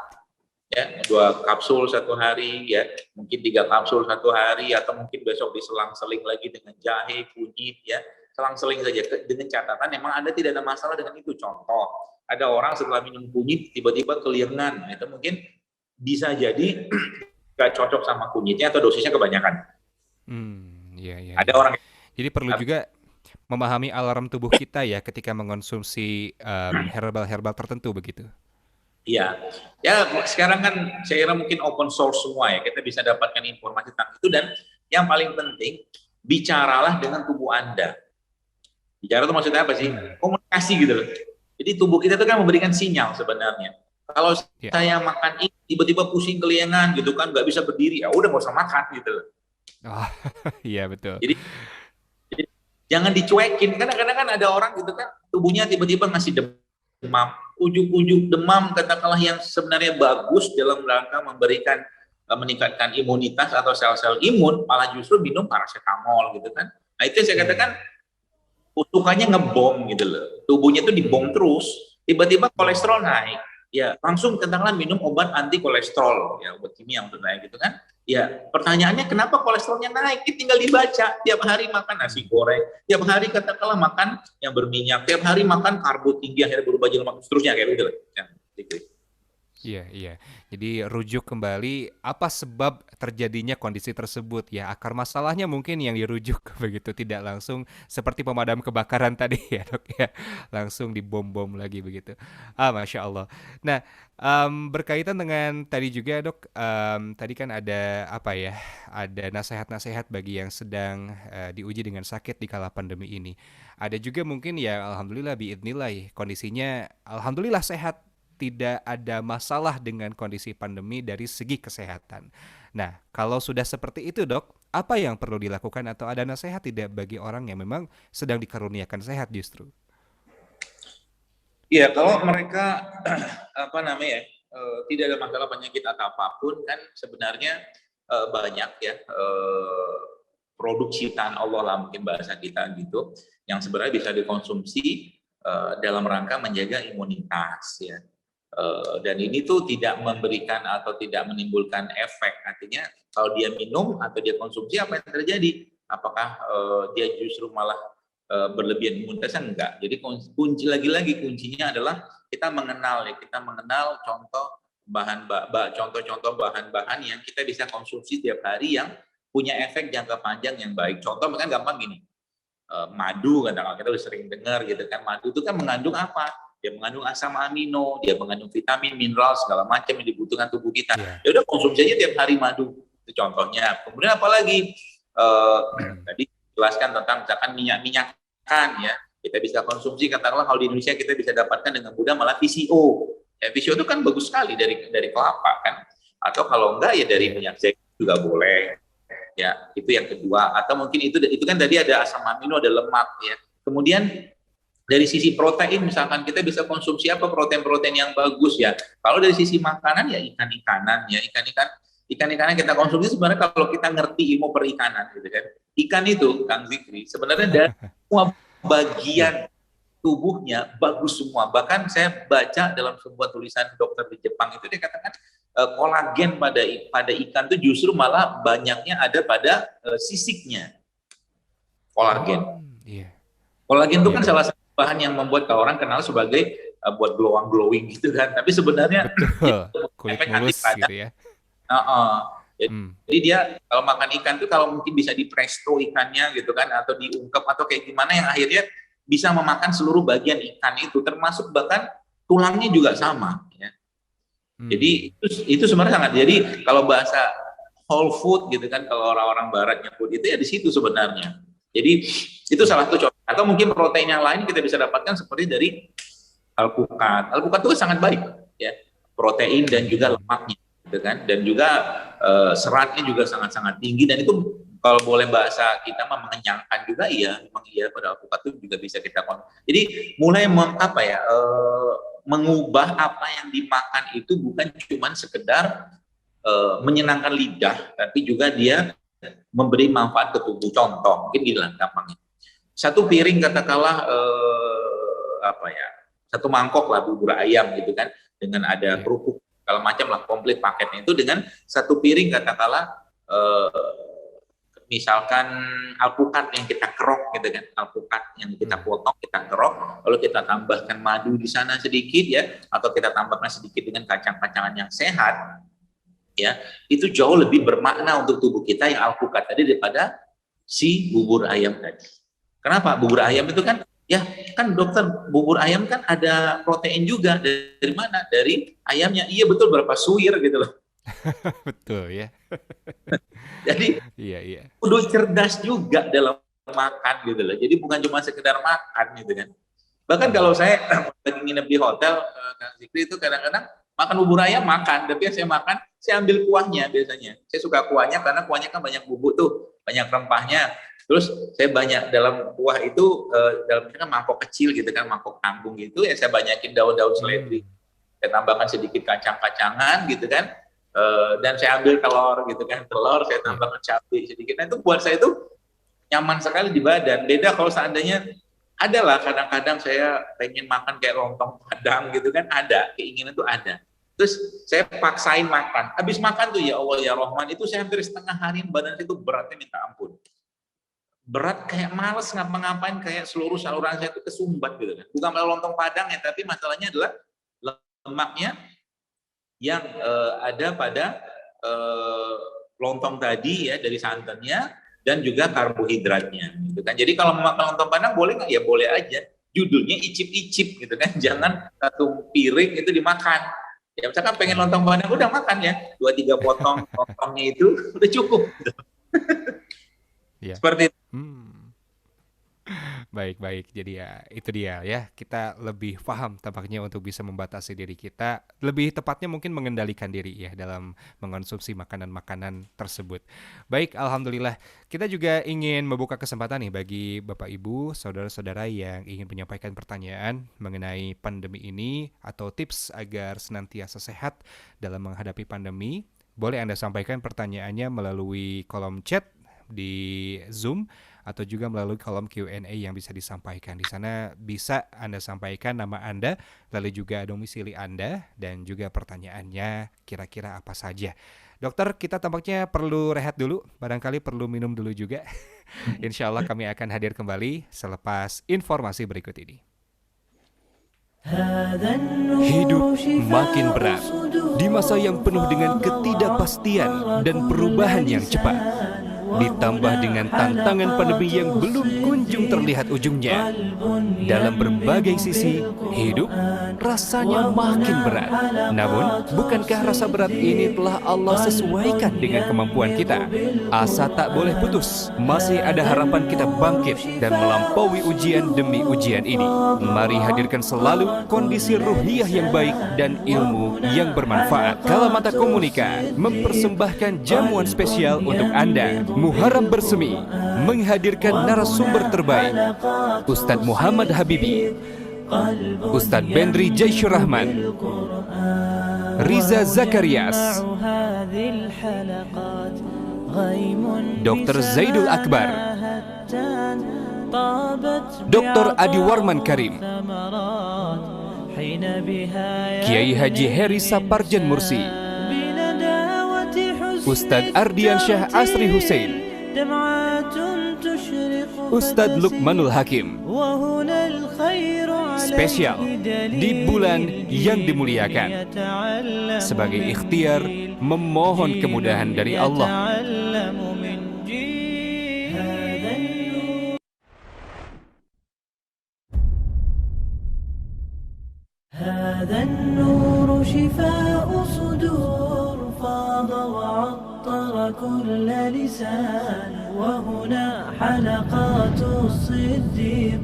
Ya, 2 kapsul satu hari, ya mungkin 3 kapsul satu hari, atau mungkin besok diselang-seling lagi dengan jahe, kunyit, ya selang-seling saja, dengan catatan memang Anda tidak ada masalah dengan itu. Contoh, ada orang setelah minum kunyit tiba-tiba keliengan, itu mungkin bisa jadi nggak cocok sama kunyitnya atau dosisnya kebanyakan. Ada orang. Jadi perlu juga memahami alarm tubuh kita ya ketika mengonsumsi herbal-herbal tertentu begitu. Iya, ya sekarang kan saya kira mungkin open source semua ya, kita bisa dapatkan informasi tentang itu, dan yang paling penting bicaralah dengan tubuh Anda. Bicara itu maksudnya apa sih? Komunikasi gitu loh. Jadi tubuh kita itu kan memberikan sinyal sebenarnya. Kalau saya makan ini tiba-tiba pusing keliengan gitu kan, nggak bisa berdiri, ya udah nggak usah makan gitu loh. Oh, iya betul. Jadi jangan dicuekin. Kadang-kadang kan ada orang gitu kan, tubuhnya tiba-tiba ngasih demam, ujuk-ujuk demam katakanlah yang sebenarnya bagus dalam rangka memberikan meningkatkan imunitas atau sel-sel imun, malah justru minum paracetamol gitu kan. Nah itu saya katakan utukannya ngebom gitu loh, tubuhnya itu dibom terus, tiba-tiba kolesterol naik, ya langsung katakanlah minum obat anti kolesterol, ya obat kimia untuk naik gitu kan. Ya pertanyaannya kenapa kolesterolnya naik? Tinggal dibaca, tiap hari makan nasi goreng, tiap hari katakanlah makan yang berminyak, tiap hari makan karbo tinggi akhirnya berubah jadi lemak, seterusnya kayak gitu loh. Iya. Jadi rujuk kembali apa sebab terjadinya kondisi tersebut ya, akar masalahnya mungkin yang dirujuk begitu, tidak langsung seperti pemadam kebakaran tadi ya Dok ya, langsung dibom-bom lagi begitu. Masya Allah. Nah, berkaitan dengan tadi juga Dok, tadi kan ada apa ya, ada nasihat-nasihat bagi yang sedang diuji dengan sakit di kala pandemi ini. Ada juga mungkin ya alhamdulillah biidznillah kondisinya alhamdulillah sehat, tidak ada masalah dengan kondisi pandemi dari segi kesehatan. Nah, kalau sudah seperti itu Dok, apa yang perlu dilakukan atau ada nasihat tidak bagi orang yang memang sedang dikaruniakan sehat justru? Iya, kalau mereka tidak ada masalah penyakit atau apapun, kan sebenarnya banyak ya produk ciptaan Allah lah mungkin bahasa kita gitu, yang sebenarnya bisa dikonsumsi dalam rangka menjaga imunitas ya. Dan ini tuh tidak memberikan atau tidak menimbulkan efek. Artinya kalau dia minum atau dia konsumsi, apa yang terjadi? Apakah dia justru malah berlebihan imunitasnya? Enggak. Jadi kunci lagi-lagi kuncinya adalah kita mengenal contoh contoh-contoh bahan-bahan yang kita bisa konsumsi tiap hari yang punya efek jangka panjang yang baik. Contoh kan gampang gini, madu katakanlah kita udah sering dengar gitu kan, madu itu kan mengandung apa? Dia mengandung asam amino, dia mengandung vitamin, mineral segala macam yang dibutuhkan tubuh kita. Iya. Ya udah konsumsi aja tiap hari madu. Itu contohnya. Kemudian apalagi tadi jelaskan tentang misalkan minyak-minyakan ya. Kita bisa konsumsi katakanlah kalau di Indonesia kita bisa dapatkan dengan mudah malah VCO. Ya, VCO itu kan bagus sekali dari kelapa kan. Atau kalau enggak ya dari minyak zaitun juga boleh. Ya, itu yang kedua. Atau mungkin itu kan tadi ada asam amino, ada lemak ya. Kemudian dari sisi protein misalkan kita bisa konsumsi apa protein-protein yang bagus ya. Kalau dari sisi makanan ya ikan-ikanan ya, ikan-ikanan kita konsumsi sebenarnya kalau kita ngerti ilmu perikanan gitu kan. Ikan itu Kang Zikri sebenarnya dari semua bagian tubuhnya bagus semua. Bahkan saya baca dalam sebuah tulisan dokter di Jepang itu dia katakan kolagen pada ikan itu justru malah banyaknya ada pada sisiknya. Kolagen. Iya. Kolagen itu kan salah satu bahan yang membuat orang kenal sebagai buat glowing gitu kan. Tapi sebenarnya betul. Kulit mulus gitu ya. Jadi dia kalau makan ikan tuh kalau mungkin bisa di presto ikannya gitu kan, atau diungkep atau kayak gimana yang akhirnya bisa memakan seluruh bagian ikan itu, termasuk bahkan tulangnya juga sama. Ya. Jadi itu sebenarnya sangat. Jadi kalau bahasa whole food gitu kan, kalau orang-orang Barat nyebut itu ya di situ sebenarnya. Jadi itu salah satu contoh. Atau mungkin protein yang lain kita bisa dapatkan seperti dari alpukat. Alpukat itu sangat baik, ya, protein dan juga lemaknya, gitu kan, dan juga seratnya juga sangat-sangat tinggi dan itu kalau boleh bahasa kita mah mengenyangkan juga iya, memang iya pada alpukat itu juga bisa kita Jadi mulai mengubah apa yang dimakan itu bukan cuma sekedar menyenangkan lidah, tapi juga dia memberi manfaat ke tubuh. Contoh, mungkin gini lah gampangnya. Satu piring katakanlah satu mangkok lah bubur ayam gitu kan, dengan ada kerupuk segala macam lah komplit paketnya itu dengan satu piring katakanlah misalkan alpukat yang kita kerok gitu kan, alpukat yang kita potong kita kerok, lalu kita tambahkan madu di sana sedikit ya, atau kita tambahkan sedikit dengan kacang-kacangan yang sehat ya, itu jauh lebih bermakna untuk tubuh kita yang alpukat tadi daripada si bubur ayam tadi. Kenapa? Bubur ayam itu kan ya kan dokter, bubur ayam kan ada protein juga dari mana? Dari ayamnya. Iya betul, berapa suwir gitu loh. Betul ya. Jadi iya. kudu cerdas juga dalam makan gitu loh. Jadi bukan cuma sekedar makan gitu kan. Bahkan kalau saya lagi nginep di hotel, Kang Zikri itu kadang-kadang makan bubur ayam makan, tapi yang saya makan saya ambil kuahnya biasanya. Saya suka kuahnya karena kuahnya kan banyak bubuk tuh, banyak rempahnya. Terus saya banyak dalam kuah itu dalamnya kan mangkok kecil gitu kan, mangkok kangkung gitu ya, saya banyakin daun-daun seledri. Saya tambahkan sedikit kacang-kacangan gitu kan. Dan saya ambil telur gitu kan, telur saya tambahkan cabai sedikit. Nah itu buat saya itu nyaman sekali di badan. Beda kalau seandainya adalah kadang-kadang saya pengen makan kayak lontong Padang gitu kan, ada keinginan itu ada. Terus saya paksain makan. Habis makan tuh ya Allah ya Rahman, itu saya hampir setengah hari badan itu beratnya minta ampun. Berat kayak males ngapa-ngapain, kayak seluruh saluran saya itu kesumbat gitu kan. Bukan malah lontong Padang ya, tapi masalahnya adalah lemaknya yang ada pada lontong tadi ya, dari santannya dan juga karbohidratnya gitu kan. Jadi kalau mau makan lontong Padang boleh nggak? Ya boleh aja. Judulnya icip-icip gitu kan. Jangan satu piring itu dimakan. Ya misalkan pengen lontong Padang udah makan ya. 2-3 potong lontongnya itu udah cukup gitu. Seperti itu. Baik. Jadi ya itu dia ya, kita lebih paham tampaknya untuk bisa membatasi diri kita, lebih tepatnya mungkin mengendalikan diri ya dalam mengonsumsi makanan-makanan tersebut. Baik, alhamdulillah. Kita juga ingin membuka kesempatan nih bagi Bapak Ibu, saudara-saudara yang ingin menyampaikan pertanyaan mengenai pandemi ini atau tips agar senantiasa sehat dalam menghadapi pandemi. Boleh Anda sampaikan pertanyaannya melalui kolom chat di Zoom atau juga melalui kolom Q&A yang bisa disampaikan. Di sana bisa Anda sampaikan nama Anda, lalu juga domisili Anda, dan juga pertanyaannya kira-kira apa saja. Dokter, kita tampaknya perlu rehat dulu, barangkali perlu minum dulu juga. Insya Allah kami akan hadir kembali selepas informasi berikut ini. Hidup makin berat di masa yang penuh dengan ketidakpastian dan perubahan yang cepat, ditambah dengan tantangan pandemi yang belum kunjung terlihat ujungnya. Dalam berbagai sisi, hidup rasanya makin berat. Namun, bukankah rasa berat ini telah Allah sesuaikan dengan kemampuan kita? Asa tak boleh putus. Masih ada harapan kita bangkit dan melampaui ujian demi ujian ini. Mari hadirkan selalu kondisi ruhiyah yang baik dan ilmu yang bermanfaat. Kalamata Komunika mempersembahkan jamuan spesial untuk Anda. Muharram Bersemi menghadirkan narasumber terbaik, Ustadz Muhammad Habibi, Ustadz Bendri Jaisyur Rahman, Riza Zakarias, Dr. Zaidul Akbar, Dr. Adi Warman Karim, Kiai Haji Heri Saparjan Mursi, Ustadz Ardiansyah Asri Hussein, Ustadz Lukmanul Hakim. Spesial di bulan yang dimuliakan, sebagai ikhtiar memohon kemudahan dari Allah. هذا النور شفاء صدور فاض وعطر كل لسان وهنا حلقات الصديق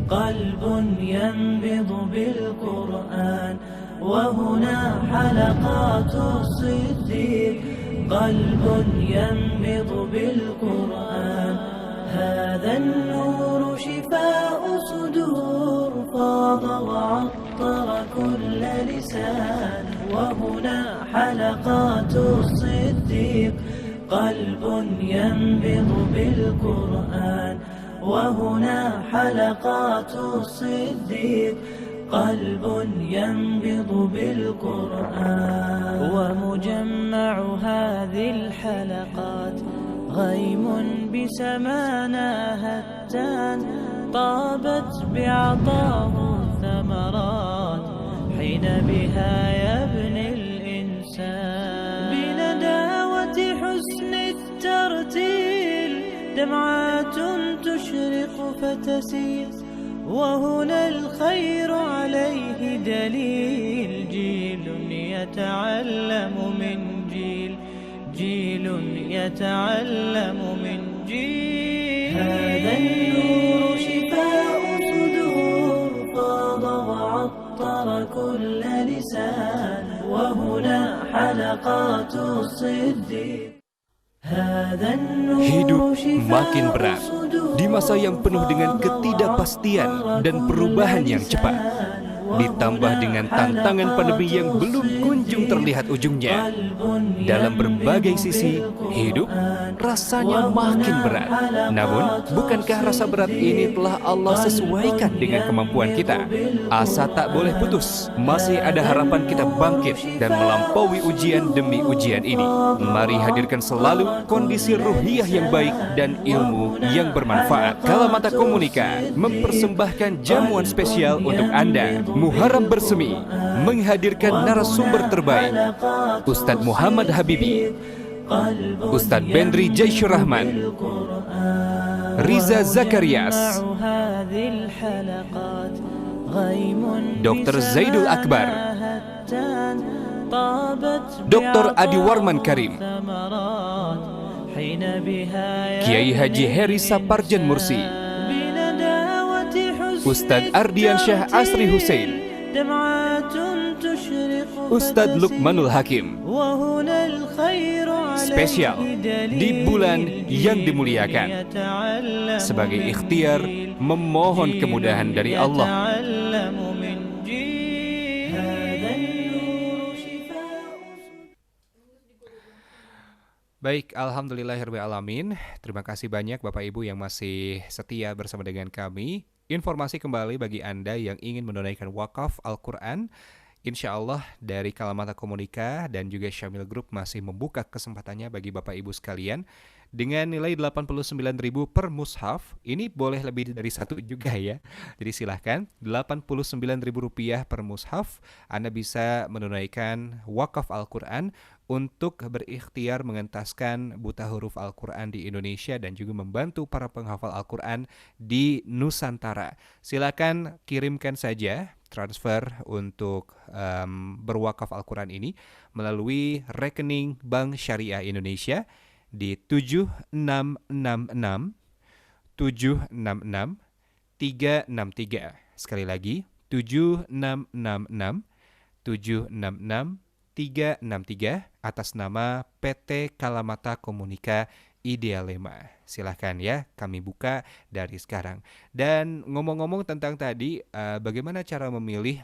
قلب ينبض بالقرآن وهنا حلقات الصديق قلب ينبض بالقرآن هذا النور شفاء صدور فاض وعطر كل لسان وهنا حلقات الصديق قلب ينبض بالقرآن وهنا حلقات الصديق قلب ينبض بالقرآن ومجمع هذه الحلقات غيم بسمانا هتان طابت بعطاه الثمرات حين بها يبني الإنسان بنداوة حسن الترتيل دمعات تشرق فتسير وهنا الخير عليه دليل جيل يتعلم من جيل جيل يتعلم من جيل هذا النور شفاء صدور فاض وعطر كل لسان وهنا حلقات الصديق Hidup makin berat di masa yang penuh dengan ketidakpastian dan perubahan yang cepat, ditambah dengan tantangan pandemi yang belum kunjung terlihat ujungnya. Dalam berbagai sisi, hidup rasanya makin berat. Namun, bukankah rasa berat ini telah Allah sesuaikan dengan kemampuan kita? Asa tak boleh putus. Masih ada harapan kita bangkit dan melampaui ujian demi ujian ini. Mari hadirkan selalu kondisi ruhiyah yang baik dan ilmu yang bermanfaat. Kalamata Komunika mempersembahkan jamuan spesial untuk Anda. Muharram Bersemi menghadirkan narasumber terbaik, Ustadz Muhammad Habibi, Ustadz Bendri Jaisyur Rahman, Riza Zakarias, Dr. Zaidul Akbar, Dr. Adi Warman Karim, Kiai Haji Heri Saparjan Mursi, Ustadz Ardiansyah Asri Hussein, Ustadz Lukmanul Hakim. Spesial di bulan yang dimuliakan, sebagai ikhtiar memohon kemudahan dari Allah. Baik, alhamdulillahirabbil alamin. Terima kasih banyak Bapak Ibu yang masih setia bersama dengan kami. Informasi kembali bagi Anda yang ingin menunaikan wakaf Al-Quran. insya Allah dari Kalamata Komunika dan juga Syamil Group masih membuka kesempatannya bagi Bapak Ibu sekalian dengan nilai 89.000 per mushaf. Ini boleh lebih dari satu juga ya. Jadi silahkan 89.000 rupiah per mushaf. Anda bisa menunaikan wakaf Al-Quran untuk berikhtiar mengentaskan buta huruf Al-Quran di Indonesia dan juga membantu para penghafal Al-Quran di Nusantara. Silakan kirimkan saja transfer untuk berwakaf Al-Quran ini melalui rekening Bank Syariah Indonesia di 7666 766 363. Sekali lagi 7666 766 363 atas nama PT Kalamata Komunika Idealema. Silahkan ya, kami buka dari sekarang. Dan ngomong-ngomong tentang tadi, bagaimana cara memilih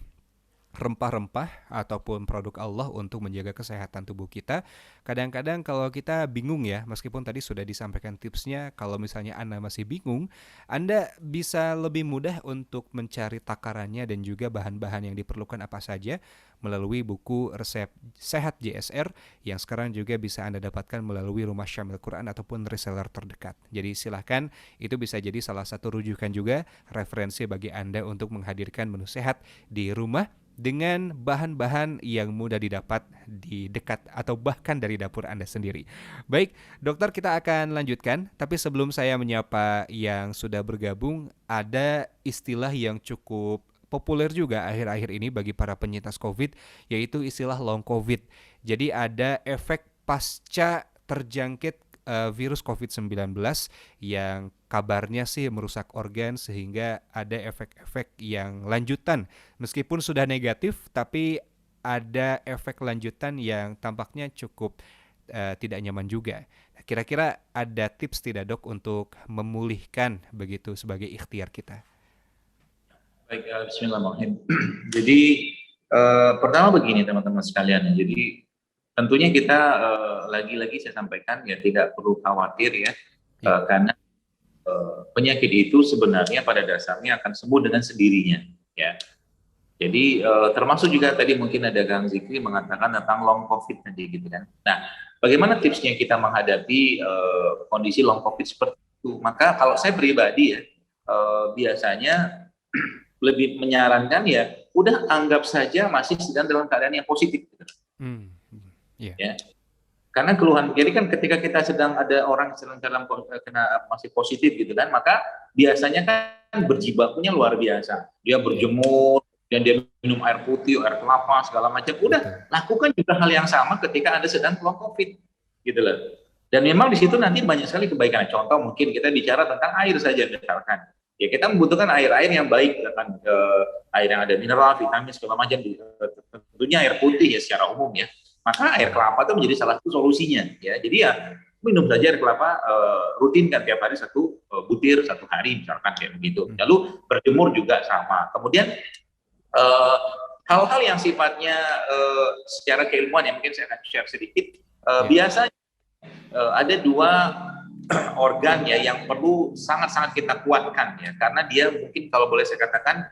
rempah-rempah ataupun produk Allah untuk menjaga kesehatan tubuh kita. Kadang-kadang kalau kita bingung ya, meskipun tadi sudah disampaikan tipsnya, kalau misalnya Anda masih bingung, Anda bisa lebih mudah untuk mencari takarannya dan juga bahan-bahan yang diperlukan apa saja melalui buku resep sehat JSR yang sekarang juga bisa Anda dapatkan melalui Rumah Syamil Quran ataupun reseller terdekat. Jadi silahkan, itu bisa jadi salah satu rujukan juga referensi bagi Anda untuk menghadirkan menu sehat di rumah dengan bahan-bahan yang mudah didapat di dekat atau bahkan dari dapur Anda sendiri. Baik, dokter, kita akan lanjutkan. Tapi sebelum saya menyapa yang sudah bergabung, ada istilah yang cukup populer juga akhir-akhir ini bagi para penyintas COVID, yaitu istilah long COVID. Jadi ada efek pasca terjangkit virus COVID-19 yang kabarnya sih merusak organ sehingga ada efek-efek yang lanjutan. Meskipun sudah negatif, tapi ada efek lanjutan yang tampaknya cukup tidak nyaman juga. Kira-kira ada tips tidak dok untuk memulihkan begitu sebagai ikhtiar kita? Baik, bismillahirrahmanirrahim. Jadi pertama begini teman-teman sekalian. Jadi tentunya kita lagi-lagi saya sampaikan ya tidak perlu khawatir ya, karena penyakit itu sebenarnya pada dasarnya akan sembuh dengan sendirinya ya. Jadi termasuk juga tadi mungkin ada Kang Zikri mengatakan tentang long COVID tadi gitu kan. Nah, bagaimana tipsnya kita menghadapi kondisi long COVID seperti itu? Maka kalau saya pribadi ya biasanya lebih menyarankan ya udah anggap saja masih sedang dalam keadaan yang positif gitu. Ya. Karena keluhan, jadi kan ketika kita sedang ada orang sedang dalam kena masih positif gitu kan, maka biasanya kan berjibakunya luar biasa. Dia berjemur dan dia minum air putih, air kelapa segala macam. Udah lakukan juga hal yang sama ketika Anda sedang long COVID gitu loh. Dan memang di situ nanti banyak sekali kebaikan. Contoh mungkin kita bicara tentang air saja misalkan. Ya kita membutuhkan air-air yang baik, kan air yang ada mineral, vitamin segala macam. Tentunya air putih ya secara umum ya. Maka air kelapa itu menjadi salah satu solusinya ya. Jadi ya minum saja air kelapa rutin kan tiap hari 1 butir 1 hari misalkan kayak begitu. Lalu berjemur juga sama. Kemudian hal-hal yang sifatnya secara keilmuan yang mungkin saya akan share sedikit. Biasanya ada 2 organ ya yang perlu sangat-sangat kita kuatkan ya, karena dia mungkin kalau boleh saya katakan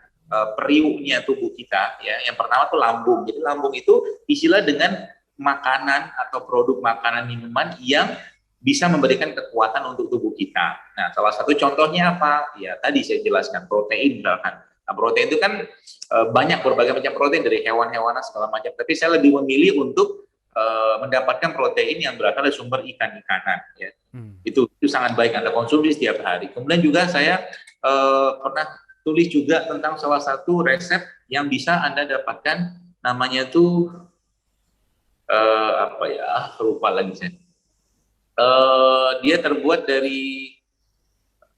periuknya tubuh kita ya. Yang pertama tuh lambung. Jadi lambung itu isilah dengan makanan atau produk makanan minuman yang bisa memberikan kekuatan untuk tubuh kita. Nah, salah satu contohnya apa? Ya tadi saya jelaskan protein misalkan. Nah, protein itu kan banyak berbagai macam protein dari hewan-hewanan segala macam. Tapi saya lebih memilih untuk mendapatkan protein yang berasal dari sumber ikan-ikanan. Ya. Itu sangat baik Anda konsumsi setiap hari. Kemudian juga saya pernah tulis juga tentang salah satu resep yang bisa Anda dapatkan, namanya tuh apa ya, lupa lagi saya. Dia terbuat dari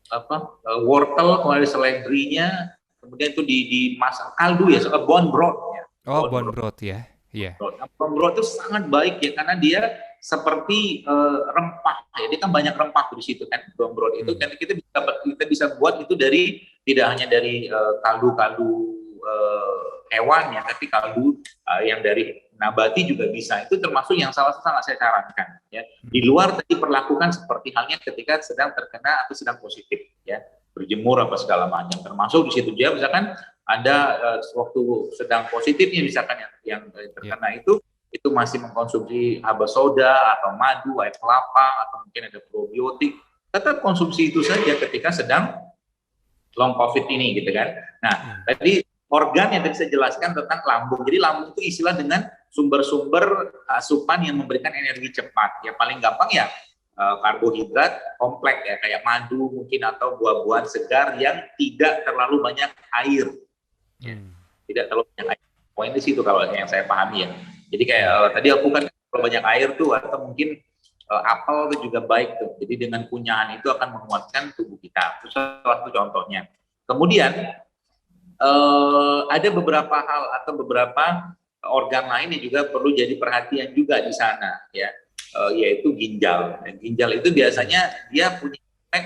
apa? Wortel, kemudian seledrinya, kemudian itu dimasak kaldu ya, bone broth ya. Oh, bone broth ya. Iya. Bone broth itu sangat baik ya, karena dia seperti rempah ya. Dia kan banyak rempah di situ kan, bone broth itu kan kita bisa buat itu dari tidak hanya dari kaldu-kaldu hewan ya, tapi kaldu yang dari nabati juga bisa. Itu termasuk yang salah satu sangat saya sarankan ya. Di luar tadi perlakukan seperti halnya ketika sedang terkena atau sedang positif ya, berjemur apa segala macam. Termasuk di situ juga misalkan Ada waktu sedang positifnya misalkan yang terkena itu masih mengkonsumsi haba soda atau madu, air kelapa, atau mungkin ada probiotik, tetap konsumsi itu saja ketika sedang long COVID ini, gitu kan. Nah, tadi organ yang tadi saya jelaskan tentang lambung. Jadi lambung itu istilah dengan sumber-sumber asupan yang memberikan energi cepat. Ya paling gampang ya karbohidrat kompleks ya, kayak madu mungkin atau buah-buahan segar yang tidak terlalu banyak air. Ya, tidak terlalu banyak air. Poin di situ kalau yang saya pahami ya. Jadi kayak tadi aku kan kalau banyak air tuh, atau mungkin apel itu juga baik tuh. Jadi dengan kunyahan itu akan menguatkan tubuh kita. Itu salah satu contohnya. Kemudian ada beberapa hal atau beberapa organ lain yang juga perlu jadi perhatian juga di sana, ya, yaitu ginjal. Dan ginjal itu biasanya dia punya efek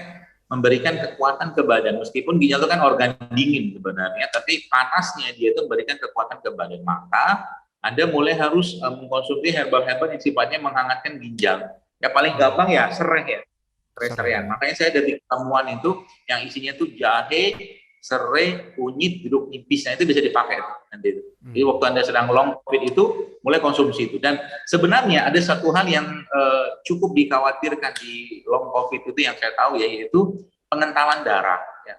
memberikan kekuatan ke badan. Meskipun ginjal itu kan organ dingin sebenarnya, tapi panasnya dia itu memberikan kekuatan ke badan. Maka Anda mulai harus mengkonsumsi herbal-herbal yang sifatnya menghangatkan ginjal. Ya paling gampang ya serai ya, serai-seraian. Makanya saya dari temuan itu yang isinya tuh jahe, serai, kunyit, jeruk nipisnya itu bisa dipakai nanti. Jadi waktu Anda sedang long COVID itu mulai konsumsi itu. Dan sebenarnya ada satu hal yang cukup dikhawatirkan di long COVID itu yang saya tahu ya, yaitu pengentalan darah. Ya.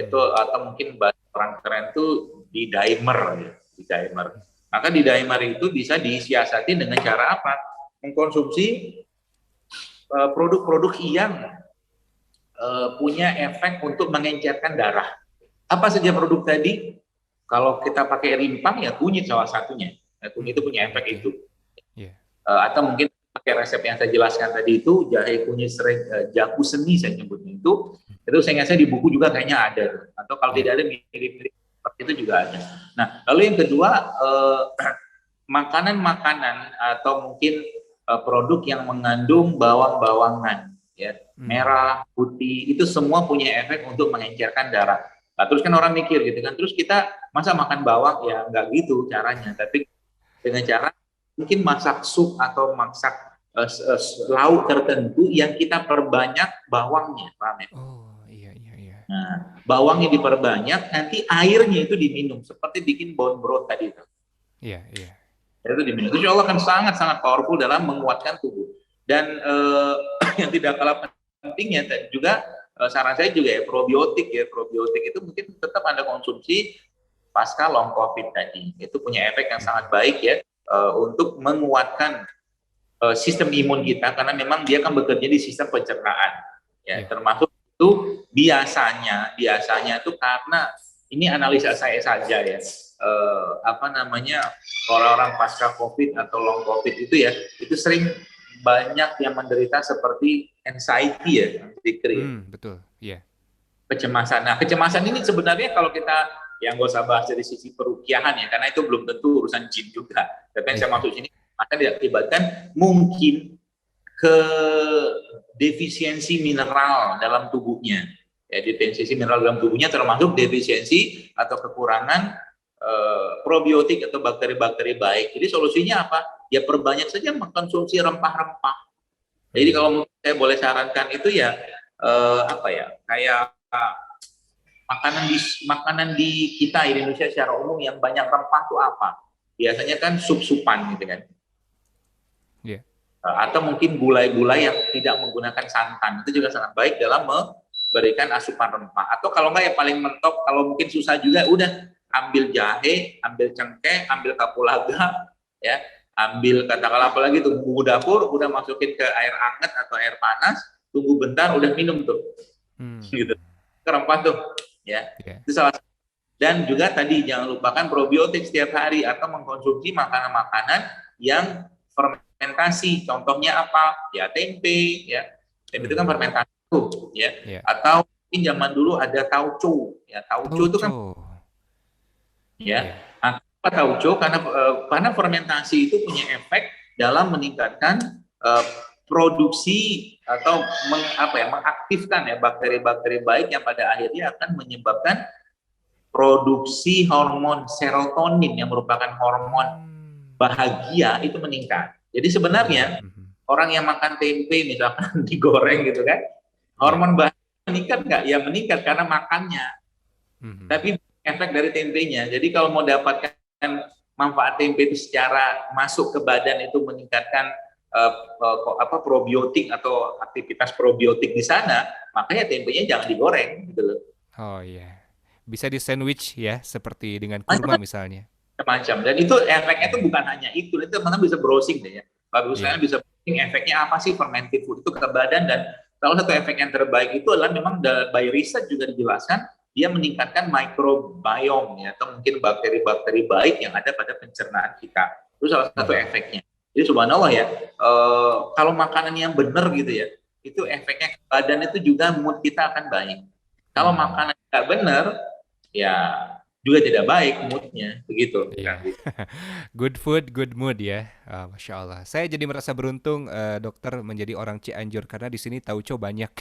Itu atau mungkin bahasa orang keren itu D-dimer ya, D-dimer. Maka D-dimer itu bisa disiasati dengan cara apa? Mengkonsumsi produk-produk yang punya efek untuk mengencerkan darah. Apa saja produk tadi? Kalau kita pakai rimpang ya kunyit salah satunya. Kunyit itu punya efek itu. Atau mungkin pakai resep yang saya jelaskan tadi itu jahe, kunyit, serai, jaku seni saya nyebutnya itu saya ingat di buku juga kayaknya ada. Atau kalau tidak ada mirip-mirip seperti itu juga ada. Nah, lalu yang kedua makanan-makanan atau mungkin produk yang mengandung bawang-bawangan, ya, merah, putih, itu semua punya efek untuk mengencerkan darah. Nah, terus kan orang mikir gitu kan, terus kita masa makan bawang? Ya nggak gitu caranya, tapi dengan cara mungkin masak sup atau masak lauk tertentu yang kita perbanyak bawangnya, paham ya? Oh, iya. Nah, bawangnya diperbanyak, nanti airnya itu diminum, seperti bikin bone broth tadi. Iya. Itu diminum. Insya Allah akan sangat-sangat powerful dalam menguatkan tubuh. Dan yang tidak kalah pentingnya juga saran saya juga ya probiotik itu mungkin tetap Anda konsumsi pasca long COVID tadi. Itu punya efek yang sangat baik ya untuk menguatkan sistem imun kita, karena memang dia akan bekerja di sistem pencernaan. Ya, termasuk itu biasanya itu karena ini analisa saya saja ya. Orang-orang pasca COVID atau long COVID itu ya, itu sering banyak yang menderita seperti anxiety ya, betul, iya. Kecemasan. Nah, kecemasan ini sebenarnya kalau kita yang nggak usah bahas dari sisi perukiahan ya, karena itu belum tentu urusan jin juga. Tapi yang saya maksud ini akan diakibatkan mungkin ke defisiensi mineral dalam tubuhnya. Ya, defisiensi mineral dalam tubuhnya termasuk defisiensi atau kekurangan probiotik atau bakteri-bakteri baik. Jadi solusinya apa? Ya perbanyak saja mengkonsumsi rempah-rempah. Jadi kalau saya boleh sarankan itu ya kayak makanan di kita Indonesia secara umum yang banyak rempah itu apa? Biasanya kan sup-supan gitu kan. Yeah. Atau mungkin gulai-gulai yang tidak menggunakan santan, itu juga sangat baik dalam memberikan asupan rempah. Atau kalau nggak yang paling mentok, kalau mungkin susah juga, udah ambil jahe, ambil cengkeh, ambil kapulaga, ya, ambil katakanlah apalagi tuh bumbu dapur, udah masukin ke air hangat atau air panas, tunggu bentar, udah minum tuh, gitu. Rempah tuh, ya. Itu salah satu. Dan juga tadi jangan lupakan probiotik setiap hari atau mengkonsumsi makanan-makanan yang fermentasi. Contohnya apa? Ya tempe, ya. Tempe itu kan fermentasi tuh, ya. Atau mungkin zaman dulu ada tauco, ya. Tauco itu kan ya, apa tauco karena fermentasi itu punya efek dalam meningkatkan produksi atau mengaktifkan ya bakteri-bakteri baik yang pada akhirnya akan menyebabkan produksi hormon serotonin yang merupakan hormon bahagia itu meningkat. Jadi sebenarnya orang yang makan tempe misalkan digoreng gitu kan, hormon bahagia meningkat nggak? Ya meningkat karena makannya. Tapi efek dari tempenya. Jadi kalau mau dapatkan manfaat tempe itu secara masuk ke badan itu meningkatkan probiotik atau aktivitas probiotik di sana, makanya tempenya jangan digoreng gitu loh. Oh iya. Bisa di sandwich ya, seperti dengan kurma misalnya. Macam. Dan itu efeknya itu bukan hanya itu teman-teman bisa browsing deh ya. Bagus Iya. kalian bisa browsing efeknya apa sih fermented food itu ke badan, dan salah satu efek yang terbaik itu adalah memang by research juga dijelaskan dia meningkatkan microbiome ya, atau mungkin bakteri-bakteri baik yang ada pada pencernaan kita. Itu salah satu efeknya. Jadi subhanallah ya, kalau makanan yang benar gitu ya, itu efeknya ke badan itu juga mood kita akan baik. Kalau makanan nggak benar, ya juga tidak baik moodnya, begitu. Iya. Good food, good mood ya. Masya Allah. Saya jadi merasa beruntung dokter menjadi orang Cianjur karena di sini tauco banyak.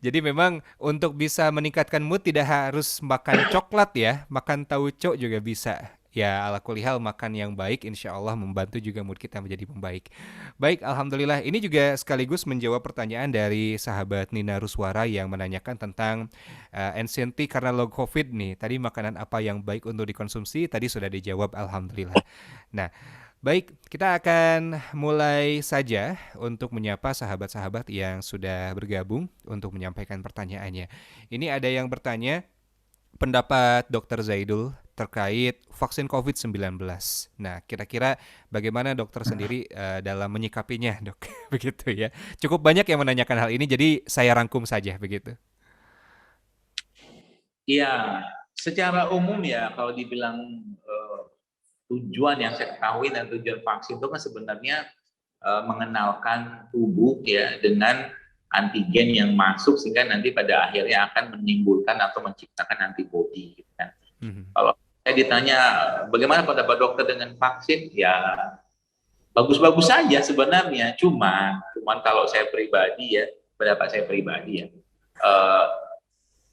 Jadi memang untuk bisa meningkatkan mood tidak harus makan coklat ya, makan tauco juga bisa. Ya ala kulli hal makan yang baik insya Allah membantu juga mood kita menjadi membaik. Baik, alhamdulillah. Ini juga sekaligus menjawab pertanyaan dari sahabat Nina Ruswara yang menanyakan tentang NCNT karena long COVID nih. Tadi makanan apa yang baik untuk dikonsumsi? Tadi sudah dijawab, alhamdulillah. Nah, baik, kita akan mulai saja untuk menyapa sahabat-sahabat yang sudah bergabung untuk menyampaikan pertanyaannya. Ini ada yang bertanya pendapat Dr. Zaidul terkait vaksin COVID-19. Nah, kira-kira bagaimana dokter sendiri dalam menyikapinya, dok? Begitu ya. Cukup banyak yang menanyakan hal ini, jadi saya rangkum saja, begitu. Iya, secara umum ya kalau dibilang tujuan yang saya ketahui dan tujuan vaksin itu kan sebenarnya mengenalkan tubuh ya dengan antigen yang masuk sehingga nanti pada akhirnya akan menimbulkan atau menciptakan antibodi gitu kan. Kalau saya ditanya bagaimana pendapat dokter dengan vaksin, ya bagus-bagus saja sebenarnya, cuman kalau saya pribadi ya, pendapat saya pribadi ya,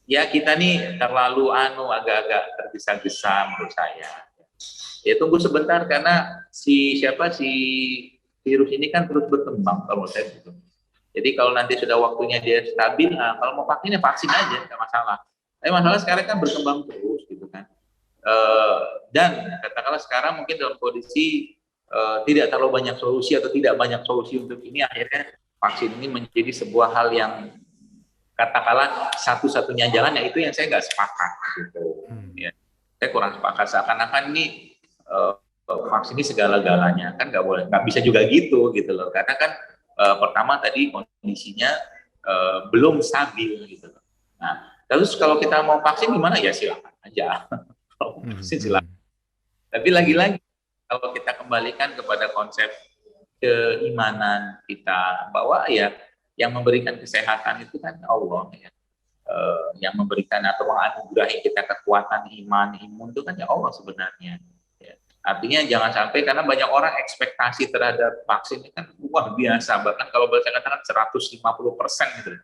ya kita nih terlalu agak-agak tergesa-gesa menurut saya. Ya tunggu sebentar karena si virus ini kan terus berkembang kalau saya gitu. Jadi kalau nanti sudah waktunya dia stabil, kalau mau vaksin ya vaksin aja, nggak masalah. Tapi masalah sekarang kan berkembang terus gitu kan. Dan katakanlah sekarang mungkin dalam kondisi tidak terlalu banyak solusi atau tidak banyak solusi untuk ini, akhirnya vaksin ini menjadi sebuah hal yang katakanlah satu-satunya jalan, ya itu yang saya nggak sepakat gitu. Ya, saya kurang sepakat, seakan-akan ini vaksin ini segala-galanya, kan nggak bisa juga gitu loh, karena kan pertama tadi kondisinya belum stabil gitu loh. Nah, terus kalau kita mau vaksin gimana ya silakan aja, kalau vaksin silakan. Tapi lagi-lagi kalau kita kembalikan kepada konsep keimanan kita bahwa ya yang memberikan kesehatan itu kan Allah ya. Yang memberikan atau menganugerahi kita kekuatan iman, imun itu kan ya Allah sebenarnya. Ya. Artinya jangan sampai, karena banyak orang ekspektasi terhadap vaksin ini kan luar biasa, bahkan kalau saya katakan 150% gitu.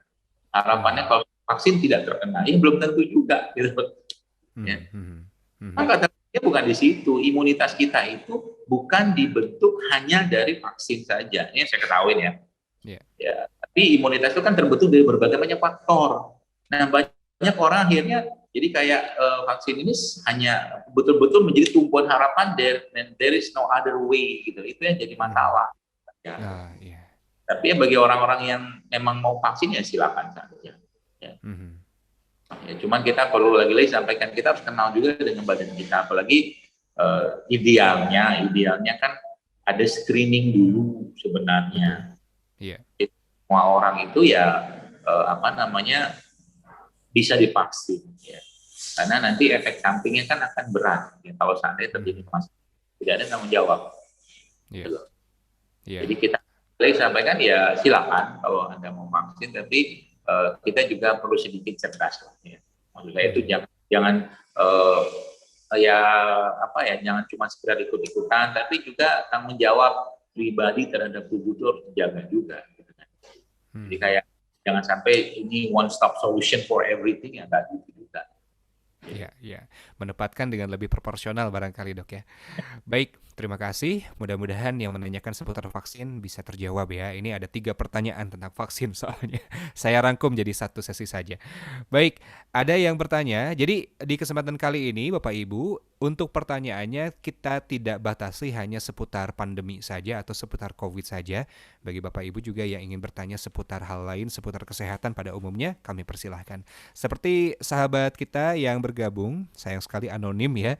Harapannya kalau vaksin tidak terkena, ini belum tentu juga gitu. Ya. Maka katanya bukan di situ, imunitas kita itu bukan dibentuk hanya dari vaksin saja. Ini saya ketahuin ya. Ya, tapi imunitas itu kan terbentuk dari berbagai banyak faktor. Nah, banyak orang akhirnya jadi kayak vaksin ini hanya betul-betul menjadi tumpuan harapan, there is no other way gitu. Itu yang jadi masalah. Ya. Tapi ya bagi orang-orang yang memang mau vaksin ya silakan saja. Ya. Ya, cuman kita perlu lagi-lagi sampaikan, kita harus kenal juga dengan badan kita, apalagi idealnya kan ada screening dulu sebenarnya. Semua orang itu ya bisa divaksin ya. Karena nanti efek sampingnya kan akan berat ya, kalau seandainya terjadi masalah, tidak ada tanggung jawab. Jadi kita sampaikan ya silakan kalau Anda mau vaksin, tapi kita juga perlu sedikit cerdas lah ya. Maksud saya itu jangan jangan cuma sekedar ikut-ikutan, tapi juga tanggung jawab pribadi terhadap tubuh itu harus dijaga juga gitu kan. Jadi kayak jangan sampai ini one stop solution for everything, ya enggak gitu juga. Iya, menempatkan dengan lebih proporsional barangkali, Dok ya. Baik, Terima kasih. Mudah-mudahan yang menanyakan seputar vaksin bisa terjawab ya. Ini ada 3 pertanyaan tentang vaksin soalnya. Saya rangkum jadi satu sesi saja. Baik, ada yang bertanya. Jadi di kesempatan kali ini Bapak Ibu, untuk pertanyaannya kita tidak batasi hanya seputar pandemi saja atau seputar COVID saja. Bagi Bapak Ibu juga yang ingin bertanya seputar hal lain, seputar kesehatan pada umumnya, kami persilahkan. Seperti sahabat kita yang bergabung, sayang sekali anonim ya.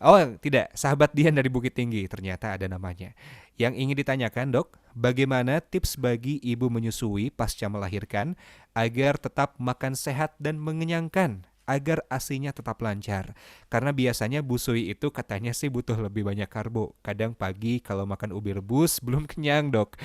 Oh, tidak, sahabat Dian dari Bukit Tinggi ternyata ada namanya. Yang ingin ditanyakan, Dok, bagaimana tips bagi ibu menyusui pasca melahirkan agar tetap makan sehat dan mengenyangkan, agar ASI-nya tetap lancar? Karena biasanya busui itu katanya sih butuh lebih banyak karbo. Kadang pagi kalau makan ubi rebus belum kenyang, Dok.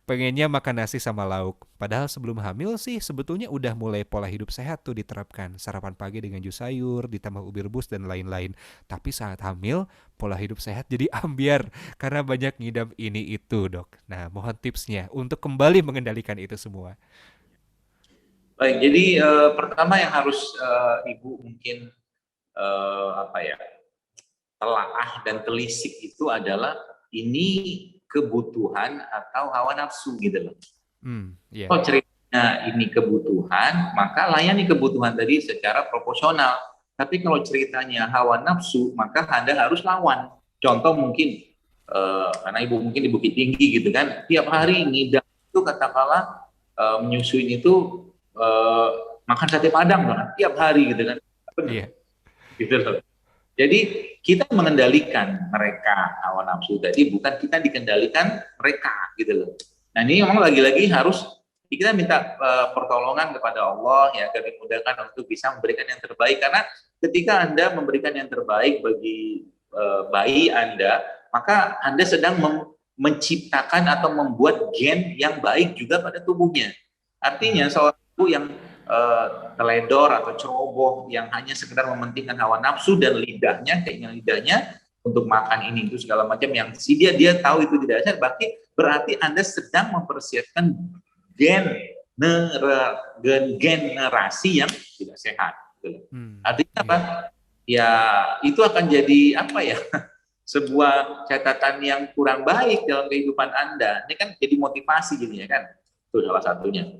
Pengennya makan nasi sama lauk. Padahal sebelum hamil sih sebetulnya udah mulai pola hidup sehat tuh diterapkan. Sarapan pagi dengan jus sayur, ditambah ubi rebus dan lain-lain. Tapi saat hamil, pola hidup sehat jadi ambyar karena banyak ngidam ini itu, Dok. Nah, mohon tipsnya untuk kembali mengendalikan itu semua. Baik, jadi pertama yang harus Ibu mungkin apa ya, telaah dan telisik itu adalah ini kebutuhan atau hawa nafsu gitu loh. Yeah. Kalau ceritanya ini kebutuhan, maka layani kebutuhan tadi secara proporsional. Tapi kalau ceritanya hawa nafsu, maka Anda harus lawan. Contoh mungkin, karena Ibu mungkin di Bukit Tinggi gitu kan, tiap hari ngidam itu katakanlah menyusuin itu makan sate padang kan, tiap hari gitu kan. Iya. Gitu loh. Jadi kita mengendalikan mereka hawa nafsu tadi, bukan kita dikendalikan mereka gitu loh. Nah ini memang lagi-lagi harus kita minta pertolongan kepada Allah ya, agar dimudahkan untuk bisa memberikan yang terbaik. Karena ketika Anda memberikan yang terbaik bagi bayi Anda, maka Anda sedang menciptakan atau membuat gen yang baik juga pada tubuhnya. Artinya seorang ibu yang teledor atau ceroboh yang hanya sekedar mementingkan hawa nafsu dan lidahnya, keinginan lidahnya untuk makan ini itu segala macam yang dia tahu itu tidak sehat, berarti Anda sedang mempersiapkan generasi yang tidak sehat. Artinya apa? Ya itu akan jadi apa ya? Sebuah catatan yang kurang baik dalam kehidupan Anda. Ini kan jadi motivasi jadinya kan? Itu salah satunya.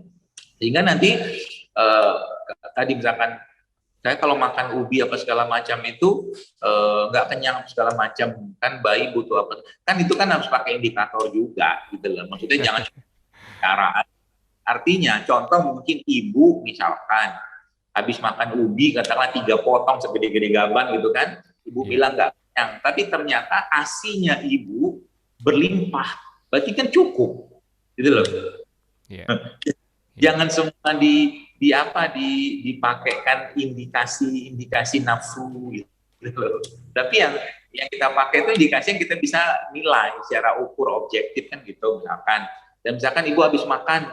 Sehingga nanti tadi misalkan saya kalau makan ubi apa segala macam itu nggak kenyang segala macam, kan bayi butuh apa, kan itu kan harus pakai indikator juga gitu loh. Maksudnya jangan cara. Artinya contoh mungkin ibu misalkan habis makan ubi katakanlah 3 potong segede-gede gaban gitu kan, ibu bilang nggak kenyang, tapi ternyata ASI-nya ibu berlimpah, berarti kan cukup gitu loh. Jangan semua dipakaikan indikasi nafsu gitu loh. Tapi yang kita pakai itu indikasi yang kita bisa nilai secara ukur objektif kan gitu misalkan. Dan misalkan ibu habis makan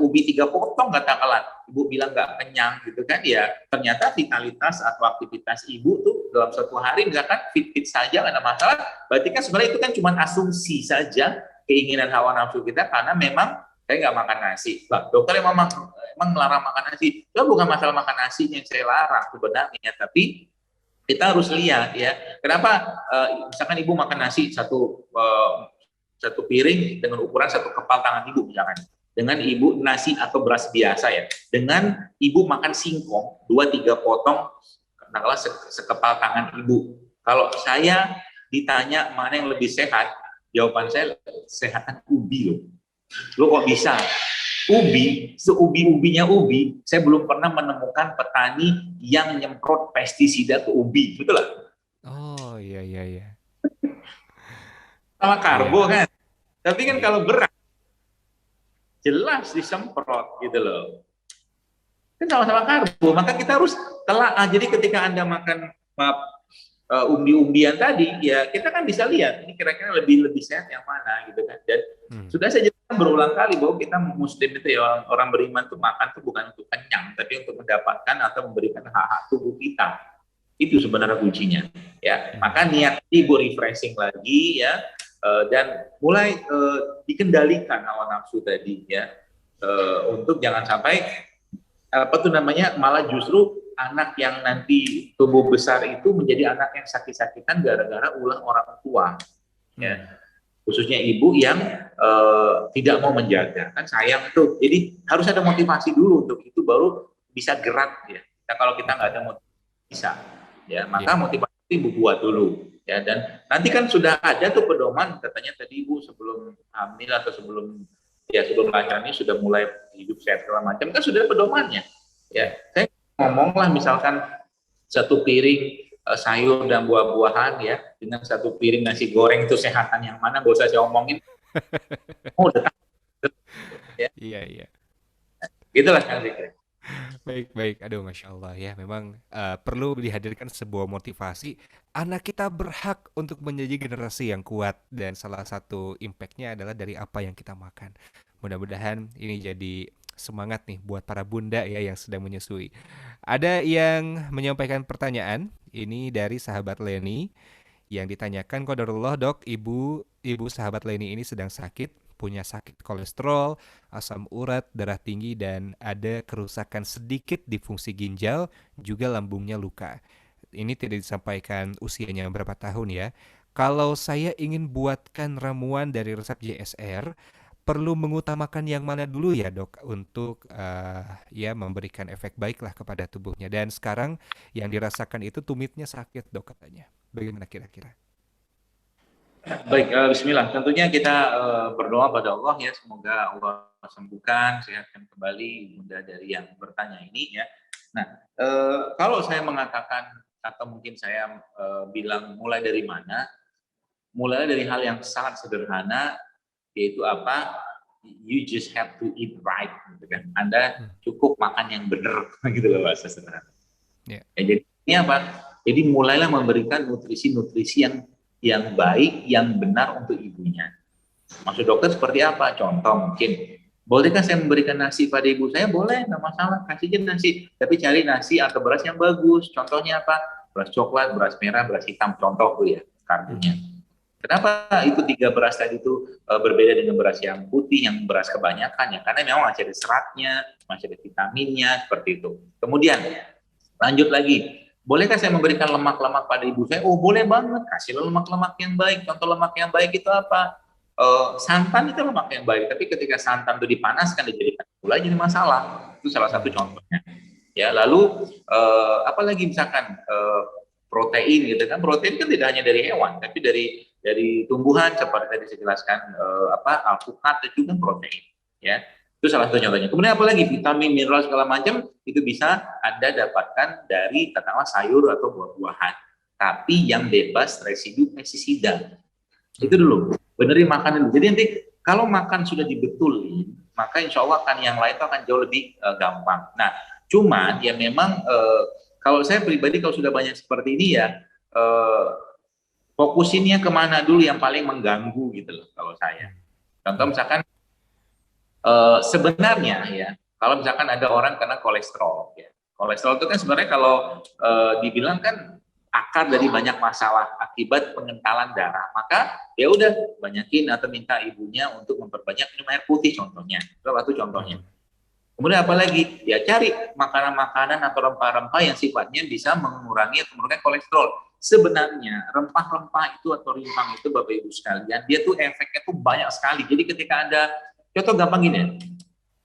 ubi 3 potong katakanlah, ibu bilang nggak kenyang gitu kan, ya ternyata vitalitas atau aktivitas ibu tuh dalam satu hari misalkan fit saja nggak ada masalah. Berarti kan sebenarnya itu kan cuma asumsi saja keinginan hawa nafsu kita karena memang saya nggak makan nasi. Lah, dokter emang melarang makan nasi. Itu bukan masalah makan nasi yang saya larang sebenarnya, tapi kita harus lihat ya. Kenapa misalkan ibu makan nasi satu piring dengan ukuran 1 kepal tangan ibu misalkan. Dengan ibu nasi atau beras biasa ya. Dengan ibu makan singkong 2-3 potong katakanlah sekepal tangan ibu. Kalau saya ditanya mana yang lebih sehat, jawaban saya sehatkan ubi loh. Lo kok bisa? Ubi, seubi-ubinya ubi, saya belum pernah menemukan petani yang nyemprot pestisida ke ubi, betul lah? Oh iya. Sama karbo kan, tapi kan kalau beras jelas disemprot gitu loh. Kan sama-sama karbo, maka kita harus telaah. Jadi ketika Anda makan umbi-umbian tadi, ya kita kan bisa lihat ini kira-kira lebih sehat yang mana gitu kan. Dan sudah saya jelaskan berulang kali bahwa kita muslim itu ya orang beriman tuh makan tuh bukan untuk kenyang, tapi untuk mendapatkan atau memberikan hak-hak tubuh kita. Itu sebenarnya kuncinya. Ya, maka niat ibu refreshing lagi ya, dan mulai dikendalikan hawa nafsu tadi ya, untuk jangan sampai malah justru anak yang nanti tumbuh besar itu menjadi anak yang sakit-sakitan gara-gara ulah orang tua. ya. Khususnya ibu yang tidak mau menjaga, kan sayang tuh. Jadi harus ada motivasi dulu untuk itu, baru bisa gerak ya. Nah, kalau kita nggak ada motivasi bisa, ya maka motivasi ibu buat dulu ya. Dan nanti kan sudah ada tuh pedoman, katanya tadi ibu sebelum hamil atau sebelum lahiran ini sudah mulai hidup sehat segala macam, kan sudah ada pedomannya ya. Saya ngomong lah misalkan satu piring sayur dan buah-buahan ya, dengan satu piring nasi goreng itu sehatan yang mana, gak usah saya omongin. Oh, udah tahu. Ya. Iya. Itulah yang saya kira. Baik. Aduh, Masya Allah ya. Memang perlu dihadirkan sebuah motivasi. Anak kita berhak untuk menjadi generasi yang kuat. Dan salah satu impactnya adalah dari apa yang kita makan. Mudah-mudahan ini jadi semangat nih buat para bunda ya yang sedang menyusui. Ada yang menyampaikan pertanyaan. Ini dari sahabat Leni yang ditanyakan, qadarullah dok, ibu sahabat Leni ini sedang sakit, punya sakit kolesterol, asam urat, darah tinggi, dan ada kerusakan sedikit di fungsi ginjal, juga lambungnya luka. Ini tidak disampaikan usianya berapa tahun ya. Kalau saya ingin buatkan ramuan dari resep JSR, perlu mengutamakan yang mana dulu ya dok untuk ya memberikan efek baiklah kepada tubuhnya. Dan sekarang yang dirasakan itu tumitnya sakit dok katanya. Bagaimana kira-kira? Baik, bismillah. Tentunya kita berdoa pada Allah ya, semoga Allah sembuhkan, sehatkan kembali bunda dari yang bertanya ini ya. Nah, kalau saya mengatakan atau mungkin saya bilang mulai dari mana? Mulai dari hal yang sangat sederhana, yaitu apa? You just have to eat right, gitu kan? Anda cukup makan yang benar, gitu loh bahasa sederhana. Yeah. Ya, jadi ini apa? Jadi mulailah memberikan nutrisi-nutrisi yang baik, yang benar untuk ibunya. Maksud dokter seperti apa? Contoh mungkin, bolehkah saya memberikan nasi pada ibu saya? Boleh, nggak masalah, kasih aja nasi. Tapi cari nasi atau beras yang bagus. Contohnya apa? Beras coklat, beras merah, beras hitam. Contoh tuh ya, karbonya. Kenapa itu 3 beras tadi itu berbeda dengan beras yang putih, yang beras kebanyakan ya? Karena memang masih ada seratnya, masih ada vitaminnya, seperti itu. Kemudian, lanjut lagi. Bolehkah saya memberikan lemak-lemak pada ibu saya? Oh, boleh banget. Kasihlah lemak-lemak yang baik. Contoh lemak yang baik itu apa? Santan itu lemak yang baik. Tapi ketika santan itu dipanaskan, dijadikan gula, jadi masalah. Itu salah satu contohnya. Ya, lalu apalagi misalkan protein gitu kan? Protein kan tidak hanya dari hewan, tapi dari tumbuhan seperti tadi saya jelaskan alpukat itu kan protein ya, itu salah satu contohnya. Kemudian apalagi vitamin, mineral segala macam itu bisa Anda dapatkan dari katakanlah sayur atau buah-buahan, tapi yang bebas residu pestisida. Itu dulu, benerin makanan dulu. Jadi nanti kalau makan sudah dibetulin, maka insya Allah akan yang lain itu akan jauh lebih gampang. Nah, cuman ya memang kalau saya pribadi kalau sudah banyak seperti ini ya fokusinnya kemana dulu yang paling mengganggu gitu loh kalau saya. Contoh misalkan sebenarnya ya, kalau misalkan ada orang kena kolesterol ya. Kolesterol itu kan sebenarnya kalau dibilang kan akar dari banyak masalah akibat pengentalan darah. Maka ya udah banyakin atau minta ibunya untuk memperbanyak minum air putih contohnya. Itu satu contohnya. Kemudian apalagi? Ya cari makanan-makanan atau rempah-rempah yang sifatnya bisa mengurangi atau menurunkan kolesterol. Sebenarnya rempah-rempah itu atau rimpang itu Bapak Ibu sekalian, dia tuh efeknya tuh banyak sekali. Jadi ketika Anda, contoh gampang gini ya,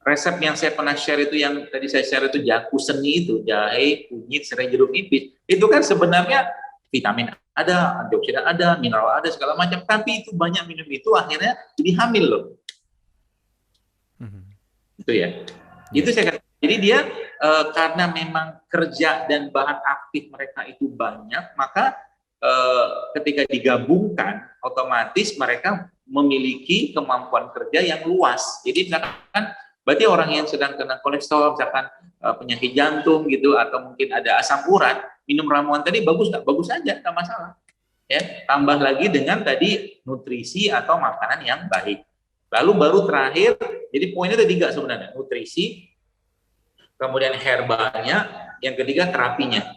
resep yang saya pernah share itu yang tadi saya share itu jaku seni itu, jahe, kunyit, serai, jeruk nipis, itu kan sebenarnya vitamin ada, antioksidan ada, mineral ada, segala macam, tapi itu banyak minum itu akhirnya jadi hamil loh. Itu ya. Itu saya katakan. Jadi dia karena memang kerja dan bahan aktif mereka itu banyak, maka ketika digabungkan, otomatis mereka memiliki kemampuan kerja yang luas. Jadi misalkan, berarti orang yang sedang kena kolesterol, misalkan penyakit jantung gitu, atau mungkin ada asam urat, minum ramuan tadi bagus nggak? Bagus aja, nggak masalah. Ya, tambah lagi dengan tadi nutrisi atau makanan yang baik. Lalu baru terakhir, jadi poinnya ada 3 sebenarnya, nutrisi, kemudian herbalnya, yang ketiga terapinya.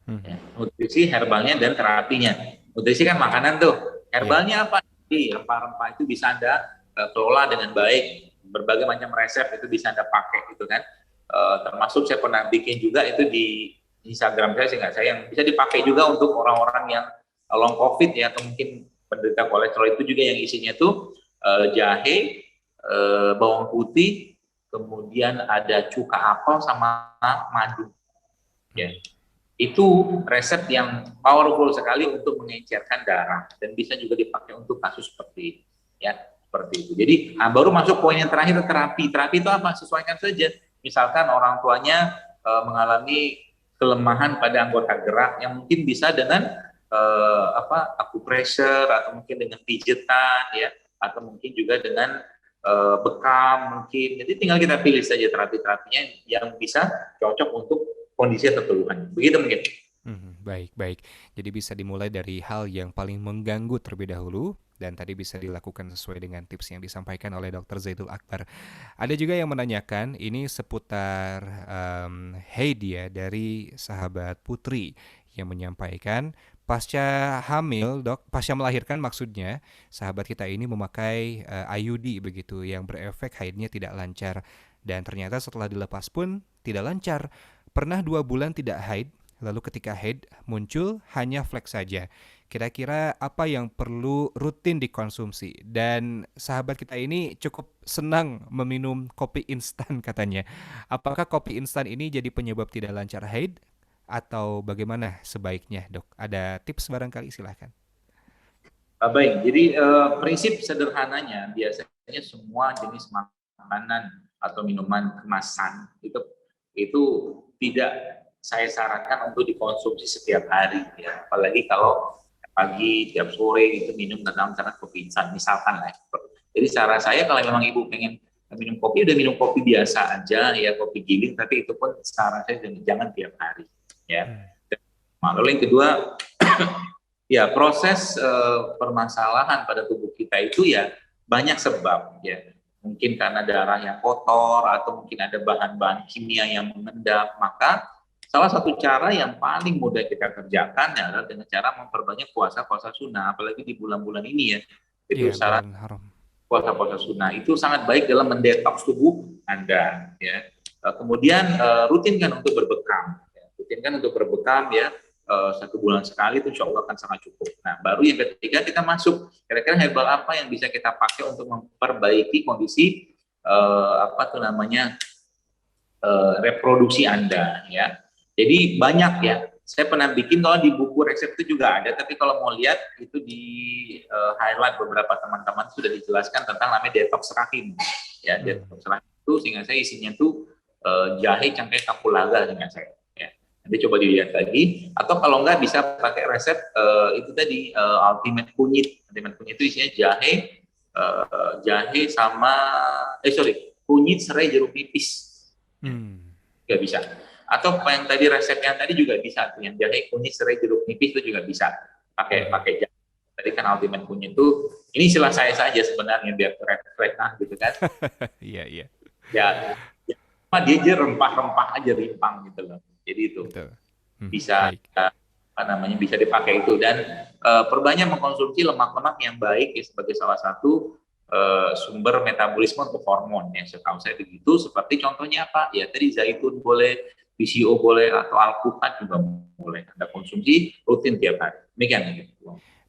Ya, nutrisi, herbalnya, dan terapinya. Nutrisi kan makanan tuh, herbalnya apa? Rempah-rempah itu bisa Anda kelola dengan baik, berbagai macam resep itu bisa Anda pakai gitu kan. Termasuk saya pernah bikin juga itu di Instagram saya, sehingga saya yang bisa dipakai juga untuk orang-orang yang long COVID ya, atau mungkin penderita kolesterol itu juga yang isinya tuh jahe, bawang putih, kemudian ada cuka apel sama madu. Ya. Itu resep yang powerful sekali untuk mengencerkan darah dan bisa juga dipakai untuk kasus seperti itu. Jadi baru masuk poin yang terakhir, terapi. Terapi itu apa? Sesuaikan saja. Misalkan orang tuanya mengalami kelemahan pada anggota gerak yang mungkin bisa dengan acupressure atau mungkin dengan pijetan ya, atau mungkin juga dengan bekam mungkin. Jadi tinggal kita pilih saja terapi-terapinya yang bisa cocok untuk kondisi atau keluhan. Begitu mungkin. Baik. Jadi bisa dimulai dari hal yang paling mengganggu terlebih dahulu, dan tadi bisa dilakukan sesuai dengan tips yang disampaikan oleh Dr. Zaidul Akbar. Ada juga yang menanyakan ini seputar Heidia dari sahabat Putri yang menyampaikan pasca hamil, pasca melahirkan maksudnya, sahabat kita ini memakai IUD begitu yang berefek haidnya tidak lancar, dan ternyata setelah dilepas pun tidak lancar. Pernah 2 bulan tidak haid, lalu ketika haid muncul hanya flek saja. Kira-kira apa yang perlu rutin dikonsumsi? Dan sahabat kita ini cukup senang meminum kopi instan katanya. Apakah kopi instan ini jadi penyebab tidak lancar haid? Atau bagaimana sebaiknya, Dok? Ada tips barangkali, silahkan. Baik, jadi prinsip sederhananya biasanya semua jenis makanan atau minuman kemasan itu tidak saya sarankan untuk dikonsumsi setiap hari ya, apalagi kalau pagi tiap sore itu minum dalam cara kopi instan misalkan lah. Jadi saran saya kalau memang ibu pengen minum kopi, udah minum kopi biasa aja ya, kopi giling, tapi itu pun saran saya jangan tiap hari ya. Lalu yang kedua ya, proses permasalahan pada tubuh kita itu ya banyak sebab ya. Mungkin karena darah yang kotor atau mungkin ada bahan-bahan kimia yang mengendap. Maka salah satu cara yang paling mudah kita kerjakan adalah dengan cara memperbanyak puasa sunnah, apalagi di bulan-bulan ini ya. Itu syarat puasa sunnah itu sangat baik dalam mendetoks tubuh Anda ya. Kemudian rutinkan untuk berbekam. Rutinkan untuk berbekam ya. 1 bulan sekali itu insya Allah akan sangat cukup. Nah, baru yang ketiga kita masuk kira-kira herbal apa yang bisa kita pakai untuk memperbaiki kondisi reproduksi Anda ya. Jadi banyak ya. Saya pernah bikin, kalau di buku resep itu juga ada, tapi kalau mau lihat itu di highlight beberapa teman-teman sudah dijelaskan tentang namanya detox rahim ya. Detox rahim itu sehingga saya isinya tuh jahe, cengkeh, kapulaga dengan saya. Nanti coba dilihat lagi, atau kalau enggak bisa pakai resep itu tadi ultimate kunyit. Ultimate kunyit itu isinya jahe sama kunyit, serai, jeruk nipis. Juga bisa. Atau yang tadi resepnya tadi juga bisa, yang jahe, kunyit, serai, jeruk nipis itu juga bisa pakai jahe. Tadi kan ultimate kunyit itu, ini istilah saya saja sebenarnya biar keren gitu kan. Iya. Ya, dia rempah-rempah aja, rimpang gitu loh. Jadi itu bisa bisa dipakai itu, dan perbanyak mengkonsumsi lemak-lemak yang baik ya, sebagai salah satu sumber metabolisme untuk hormon yang setahu saya begitu. Seperti contohnya apa ya, tadi zaitun boleh, PCO boleh, atau alpukat juga boleh Anda konsumsi rutin tiap hari. Demikian.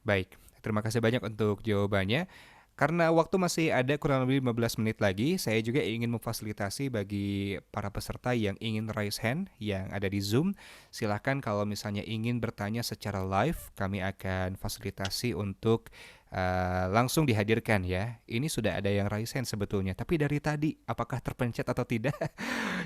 Baik, terima kasih banyak untuk jawabannya. Karena waktu masih ada kurang lebih 15 menit lagi, saya juga ingin memfasilitasi bagi para peserta yang ingin raise hand yang ada di Zoom. Silakan kalau misalnya ingin bertanya secara live, kami akan fasilitasi untuk langsung dihadirkan ya. Ini sudah ada yang raise hand sebetulnya, tapi dari tadi apakah terpencet atau tidak?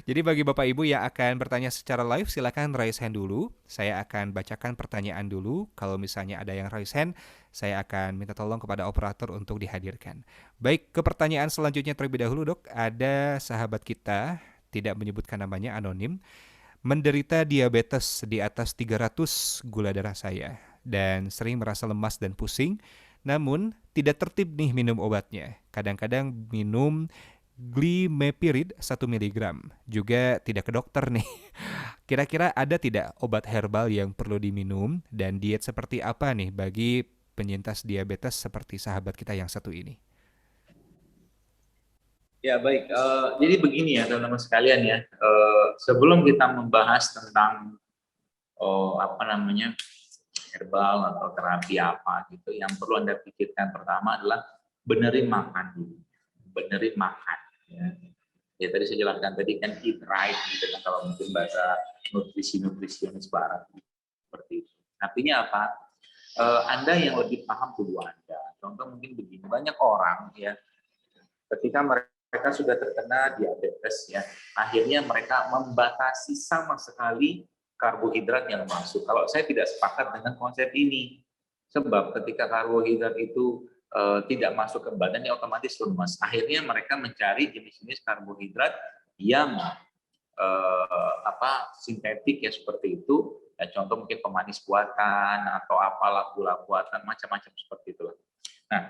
Jadi bagi Bapak Ibu yang akan bertanya secara live, silakan raise hand dulu. Saya akan bacakan pertanyaan dulu. Kalau misalnya ada yang raise hand, saya akan minta tolong kepada operator untuk dihadirkan. Baik, ke pertanyaan selanjutnya terlebih dahulu, Dok. Ada sahabat kita, tidak menyebutkan namanya, anonim, menderita diabetes di atas 300 gula darah saya, dan sering merasa lemas dan pusing, namun tidak tertib nih minum obatnya. Kadang-kadang minum Glimepirid 1 mg, juga tidak ke dokter nih. Kira-kira ada tidak obat herbal yang perlu diminum, dan diet seperti apa nih bagi penyintas diabetes seperti sahabat kita yang satu ini? Ya baik, jadi begini ya teman-teman sekalian ya, sebelum kita membahas tentang herbal atau terapi apa gitu, yang perlu Anda pikirkan pertama adalah benerin makan dulu. Benerin makan. Ya tadi saya jelaskan tadi kan eat right gitu kan, kalau mungkin bahasa nutrisionis barat seperti itu. Artinya apa? Anda yang lebih paham dulu Anda. Contoh mungkin begini, banyak orang ya ketika mereka sudah terkena diabetes ya, akhirnya mereka membatasi sama sekali karbohidrat yang masuk. Kalau saya tidak sepakat dengan konsep ini, sebab ketika karbohidrat itu tidak masuk ke badan, ya otomatis lemas. Akhirnya mereka mencari jenis-jenis karbohidrat yang sintetik ya seperti itu. Ya, contoh mungkin pemanis buatan atau apalah gula buatan, macam-macam seperti itu. Nah,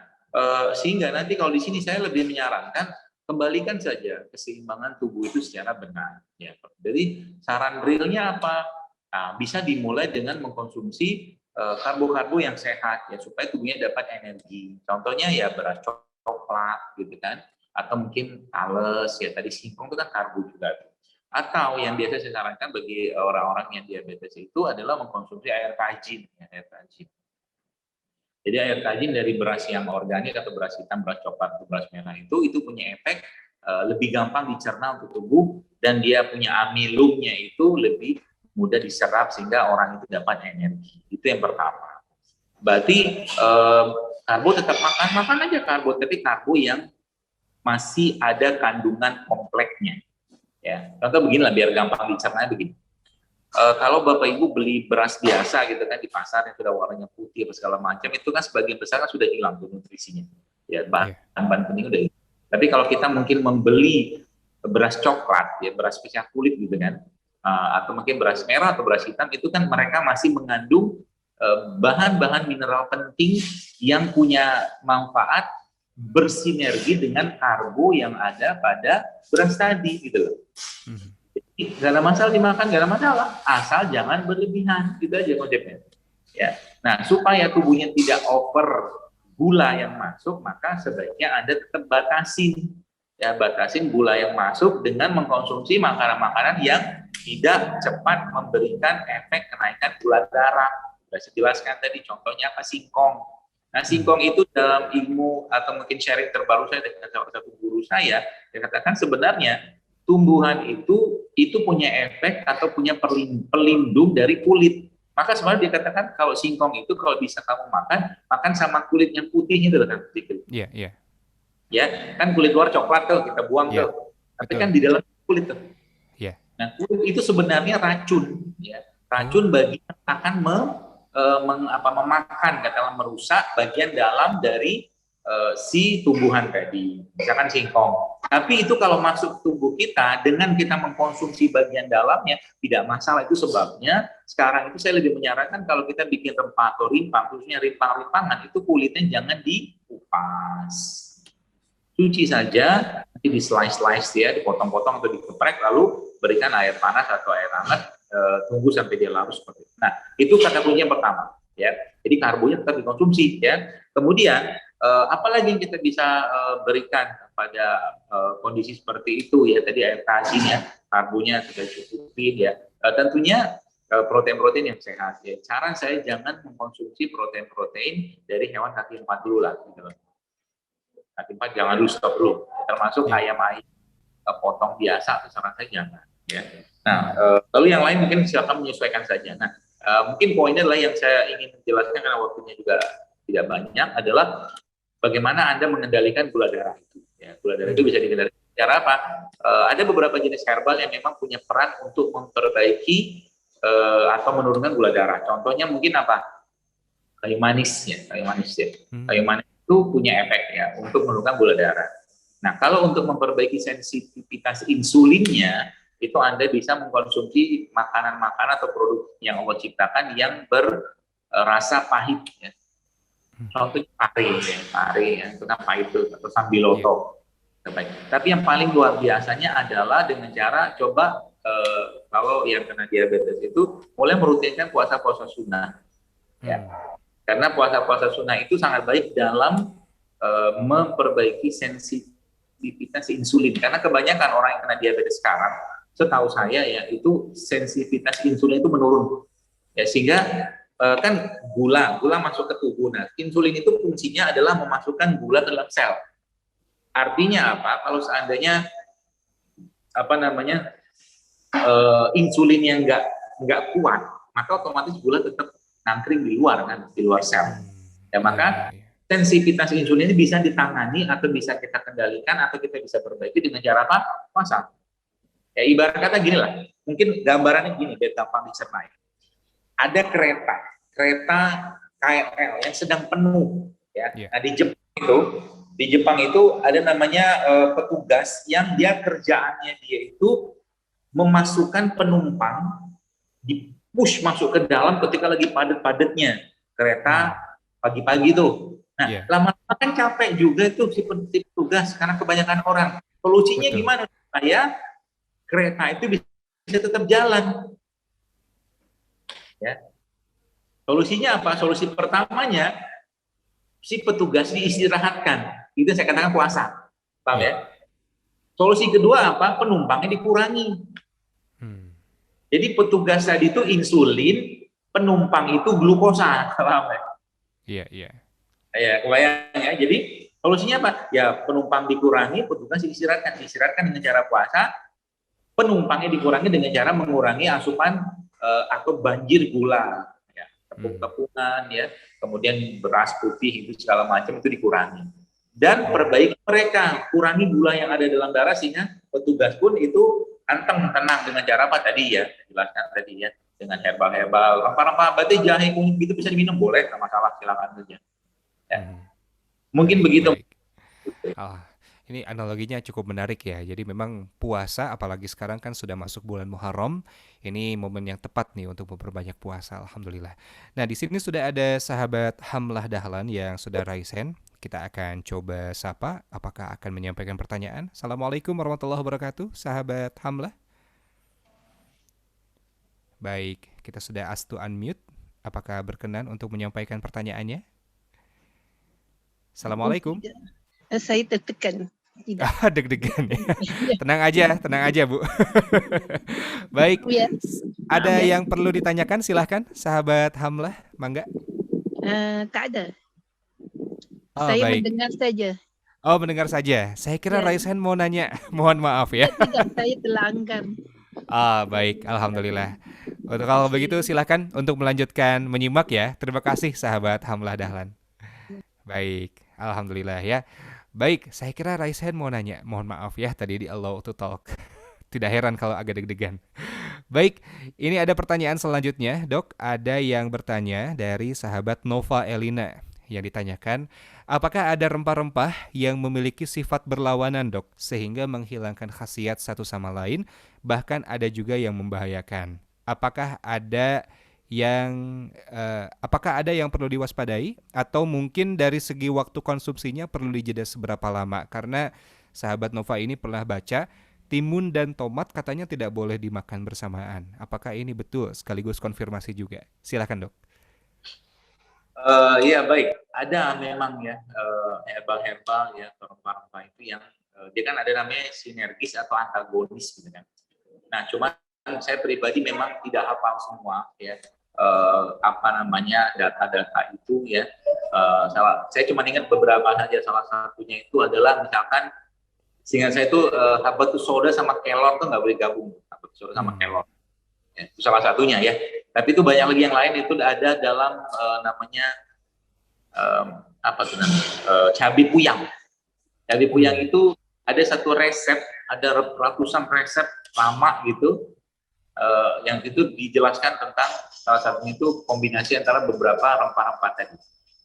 sehingga nanti kalau di sini saya lebih menyarankan kembalikan saja keseimbangan tubuh itu secara benar. Ya. Jadi saran realnya apa? Nah, bisa dimulai dengan mengkonsumsi karbo-karbo yang sehat ya supaya tubuhnya dapat energi. Contohnya ya beras coklat gitu kan, atau mungkin tales ya, tadi singkong itu kan karbo juga. Atau yang biasa saya sarankan bagi orang-orang yang diabetes itu adalah mengkonsumsi air tajin ya, air tajin. Jadi air tajin dari beras yang organik atau beras hitam, beras coklat atau beras merah itu punya efek lebih gampang dicerna untuk tubuh, dan dia punya amilumnya itu lebih mudah diserap sehingga orang itu dapat energi. Itu yang pertama. Berarti karbo tetap makan aja karbo, tapi karbo yang masih ada kandungan kompleksnya. Ya, contoh beginilah biar gampang dicerna begini. Kalau Bapak Ibu beli beras biasa gitu kan di pasar yang sudah warnanya putih atau segala macam, itu kan sebagian besar kan sudah hilang tuh nutrisinya. Ya, bahan penting udah hilang. Tapi kalau kita mungkin membeli beras coklat, ya beras spesial kulit gitu kan, atau mungkin beras merah atau beras hitam, itu kan mereka masih mengandung bahan-bahan mineral penting yang punya manfaat bersinergi dengan karbo yang ada pada beras tadi gitu loh. Jadi nggak ada masalah dimakan, nggak ada masalah, asal jangan berlebihan, gitu aja konsepnya. Ya, nah supaya tubuhnya tidak over gula yang masuk, maka sebaiknya Anda tetap batasin gula yang masuk dengan mengkonsumsi makanan-makanan yang tidak cepat memberikan efek kenaikan gula darah. Sudah saya jelaskan tadi, contohnya apa? Singkong. Nah, singkong itu dalam ilmu atau mungkin sharing terbaru saya dengan salah satu guru saya, dia katakan sebenarnya tumbuhan itu punya efek atau punya pelindung dari kulit. Maka sebenarnya dia katakan kalau singkong itu kalau bisa kamu makan sama kulit yang putihnya itu kan sedikit. Iya. Ya, kan kulit luar coklat tuh kita buang tuh. Tapi kan di dalam kulit tuh. Iya. Nah, kulit itu sebenarnya racun ya. Racun bagi yang akan memakan, katakanlah merusak bagian dalam dari si tumbuhan tadi, misalkan singkong. Tapi itu kalau masuk tubuh kita dengan kita mengkonsumsi bagian dalamnya tidak masalah. Itu sebabnya sekarang itu saya lebih menyarankan kalau kita bikin rempah atau rimpang, khususnya rimpang-rimpangan, itu kulitnya jangan dikupas, cuci saja, nanti di slice ya, dipotong-potong atau dikeprek, lalu berikan air panas atau air hangat, tunggu sampai dia larut seperti itu. Nah, itu kata kunci yang pertama ya. Jadi karbonya tetap dikonsumsi ya. Kemudian apalagi yang kita bisa berikan pada kondisi seperti itu ya, tadi air tajin ya, karbonya sudah cukupin ya. Tentunya protein-protein yang sehat ya. Cara saya jangan mengkonsumsi protein-protein dari hewan kaki 4 dulu lah gitu. Kaki 4 jangan dulu, stop dulu. Termasuk ayam-ayam potong biasa, saran saya jangan ya. Nah, lalu yang lain mungkin silakan menyesuaikan saja. Nah, mungkin poinnya adalah yang saya ingin menjelaskan karena waktunya juga tidak banyak adalah bagaimana Anda mengendalikan gula darah itu. Ya, gula darah itu bisa dikendalikan cara apa? Ada beberapa jenis herbal yang memang punya peran untuk memperbaiki atau menurunkan gula darah. Contohnya mungkin apa? Kayu manis ya. Kayu manis itu punya efek ya untuk menurunkan gula darah. Nah, kalau untuk memperbaiki sensitivitas insulinnya, itu Anda bisa mengkonsumsi makanan-makanan atau produk yang Allah ciptakan yang berasa pahit ya. Contohnya pare ya, itu kan pahit tuh, atau sambiloto. Tapi yang paling luar biasanya adalah dengan cara coba kalau yang kena diabetes itu mulai merutinkan puasa-puasa sunnah. Ya. Karena puasa-puasa sunnah itu sangat baik dalam memperbaiki sensitivitas insulin. Karena kebanyakan orang yang kena diabetes sekarang, setahu saya ya, itu sensitivitas insulin itu menurun. Ya, sehingga kan gula masuk ke tubuh. Nah, insulin itu fungsinya adalah memasukkan gula ke dalam sel. Artinya apa? Kalau seandainya insulin yang nggak kuat, maka otomatis gula tetap nangkring di luar kan, di luar sel. Ya maka sensitivitas insulin ini bisa ditangani atau bisa kita kendalikan atau kita bisa perbaiki dengan cara apa? Puasa. Ya ibarat kata gini lah, mungkin gambarannya gini biar gampang dicerna. Ada kereta KRL yang sedang penuh, ya. Nah di Jepang itu ada namanya petugas yang kerjaannya dia itu memasukkan penumpang, di push masuk ke dalam ketika lagi padat-padatnya kereta pagi-pagi tuh. Nah, lama-lama kan capek juga itu si petugas karena kebanyakan orang. Solusinya gimana supaya kereta itu bisa tetap jalan? Ya. Solusinya apa? Solusi pertamanya si petugas diistirahatkan. Itu saya katakan puasa. Paham ya? Solusi kedua apa? Penumpangnya dikurangi. Jadi petugas tadi itu insulin, penumpang itu glukosa. Paham ya? Iya. Ya, kebayang ya. Jadi solusinya apa? Ya penumpang dikurangi, petugas diistirahatkan. Diistirahatkan dengan cara puasa, penumpangnya dikurangi dengan cara mengurangi asupan atau banjir gula, ya, tepung-tepungan, ya, kemudian beras putih itu segala macam itu dikurangi. Dan perbaiki mereka, kurangi gula yang ada dalam darah sehingga petugas pun itu anteng, tenang dengan cara apa tadi ya, jelaskan tadi ya, dengan herbal-herbal, rempah-rempah, berarti jahe, kunyit itu bisa diminum, boleh, nggak masalah, silakan saja. Ya. Mungkin begitu. Ini analoginya cukup menarik ya. Jadi memang puasa, apalagi sekarang kan sudah masuk bulan Muharram, ini momen yang tepat nih untuk memperbanyak puasa. Alhamdulillah. Nah di sini sudah ada sahabat Hamlah Dahlan yang sudah raise hand. Kita akan coba sapa. Apakah akan menyampaikan pertanyaan? Assalamualaikum warahmatullahi wabarakatuh, sahabat Hamlah. Baik, kita sudah ask to unmute. Apakah berkenan untuk menyampaikan pertanyaannya? Assalamualaikum. Saya tertekan. Tidak. Deg-degan ya. Tenang aja Bu. Baik. Ada yang perlu ditanyakan? Silahkan, sahabat Hamlah, mangga. Tak ada. Saya baik. Mendengar saja. Oh, mendengar saja. Saya kira raise hand mau nanya. Mohon maaf ya. Tidak, saya terlanggar. Baik, alhamdulillah. Kalau begitu silahkan untuk melanjutkan menyimak ya. Terima kasih sahabat Hamlah Dahlan. Baik, alhamdulillah ya. Baik, saya kira raise hand mau nanya. Mohon maaf ya tadi di allow to talk. Tidak heran kalau agak deg-degan. Baik, ini ada pertanyaan selanjutnya, Dok. Ada yang bertanya dari sahabat Nova Elina yang ditanyakan, apakah ada rempah-rempah yang memiliki sifat berlawanan, Dok, sehingga menghilangkan khasiat satu sama lain, bahkan ada juga yang membahayakan. Apakah ada yang perlu diwaspadai atau mungkin dari segi waktu konsumsinya perlu dijeda seberapa lama? Karena sahabat Nova ini pernah baca timun dan tomat katanya tidak boleh dimakan bersamaan. Apakah ini betul? Sekaligus konfirmasi juga. Silakan Dok. Ya baik, ada memang ya herbal-herbal ya rempah-rempah itu yang dia kan ada namanya sinergis atau antagonis gitu kan. Nah cuma saya pribadi memang tidak hafal semua ya. Data-data itu ya. Saya cuma ingat beberapa saja. Salah satunya itu adalah misalkan seingat saya itu habatus soda sama kelor tuh nggak boleh gabung. Habatus soda sama kelor ya, itu salah satunya ya. Tapi itu banyak lagi yang lain, itu ada dalam cabai puyang. Cabai puyang itu ada satu resep, ada ratusan resep lama gitu yang itu dijelaskan tentang salah satunya itu kombinasi antara beberapa rempah-rempah tadi.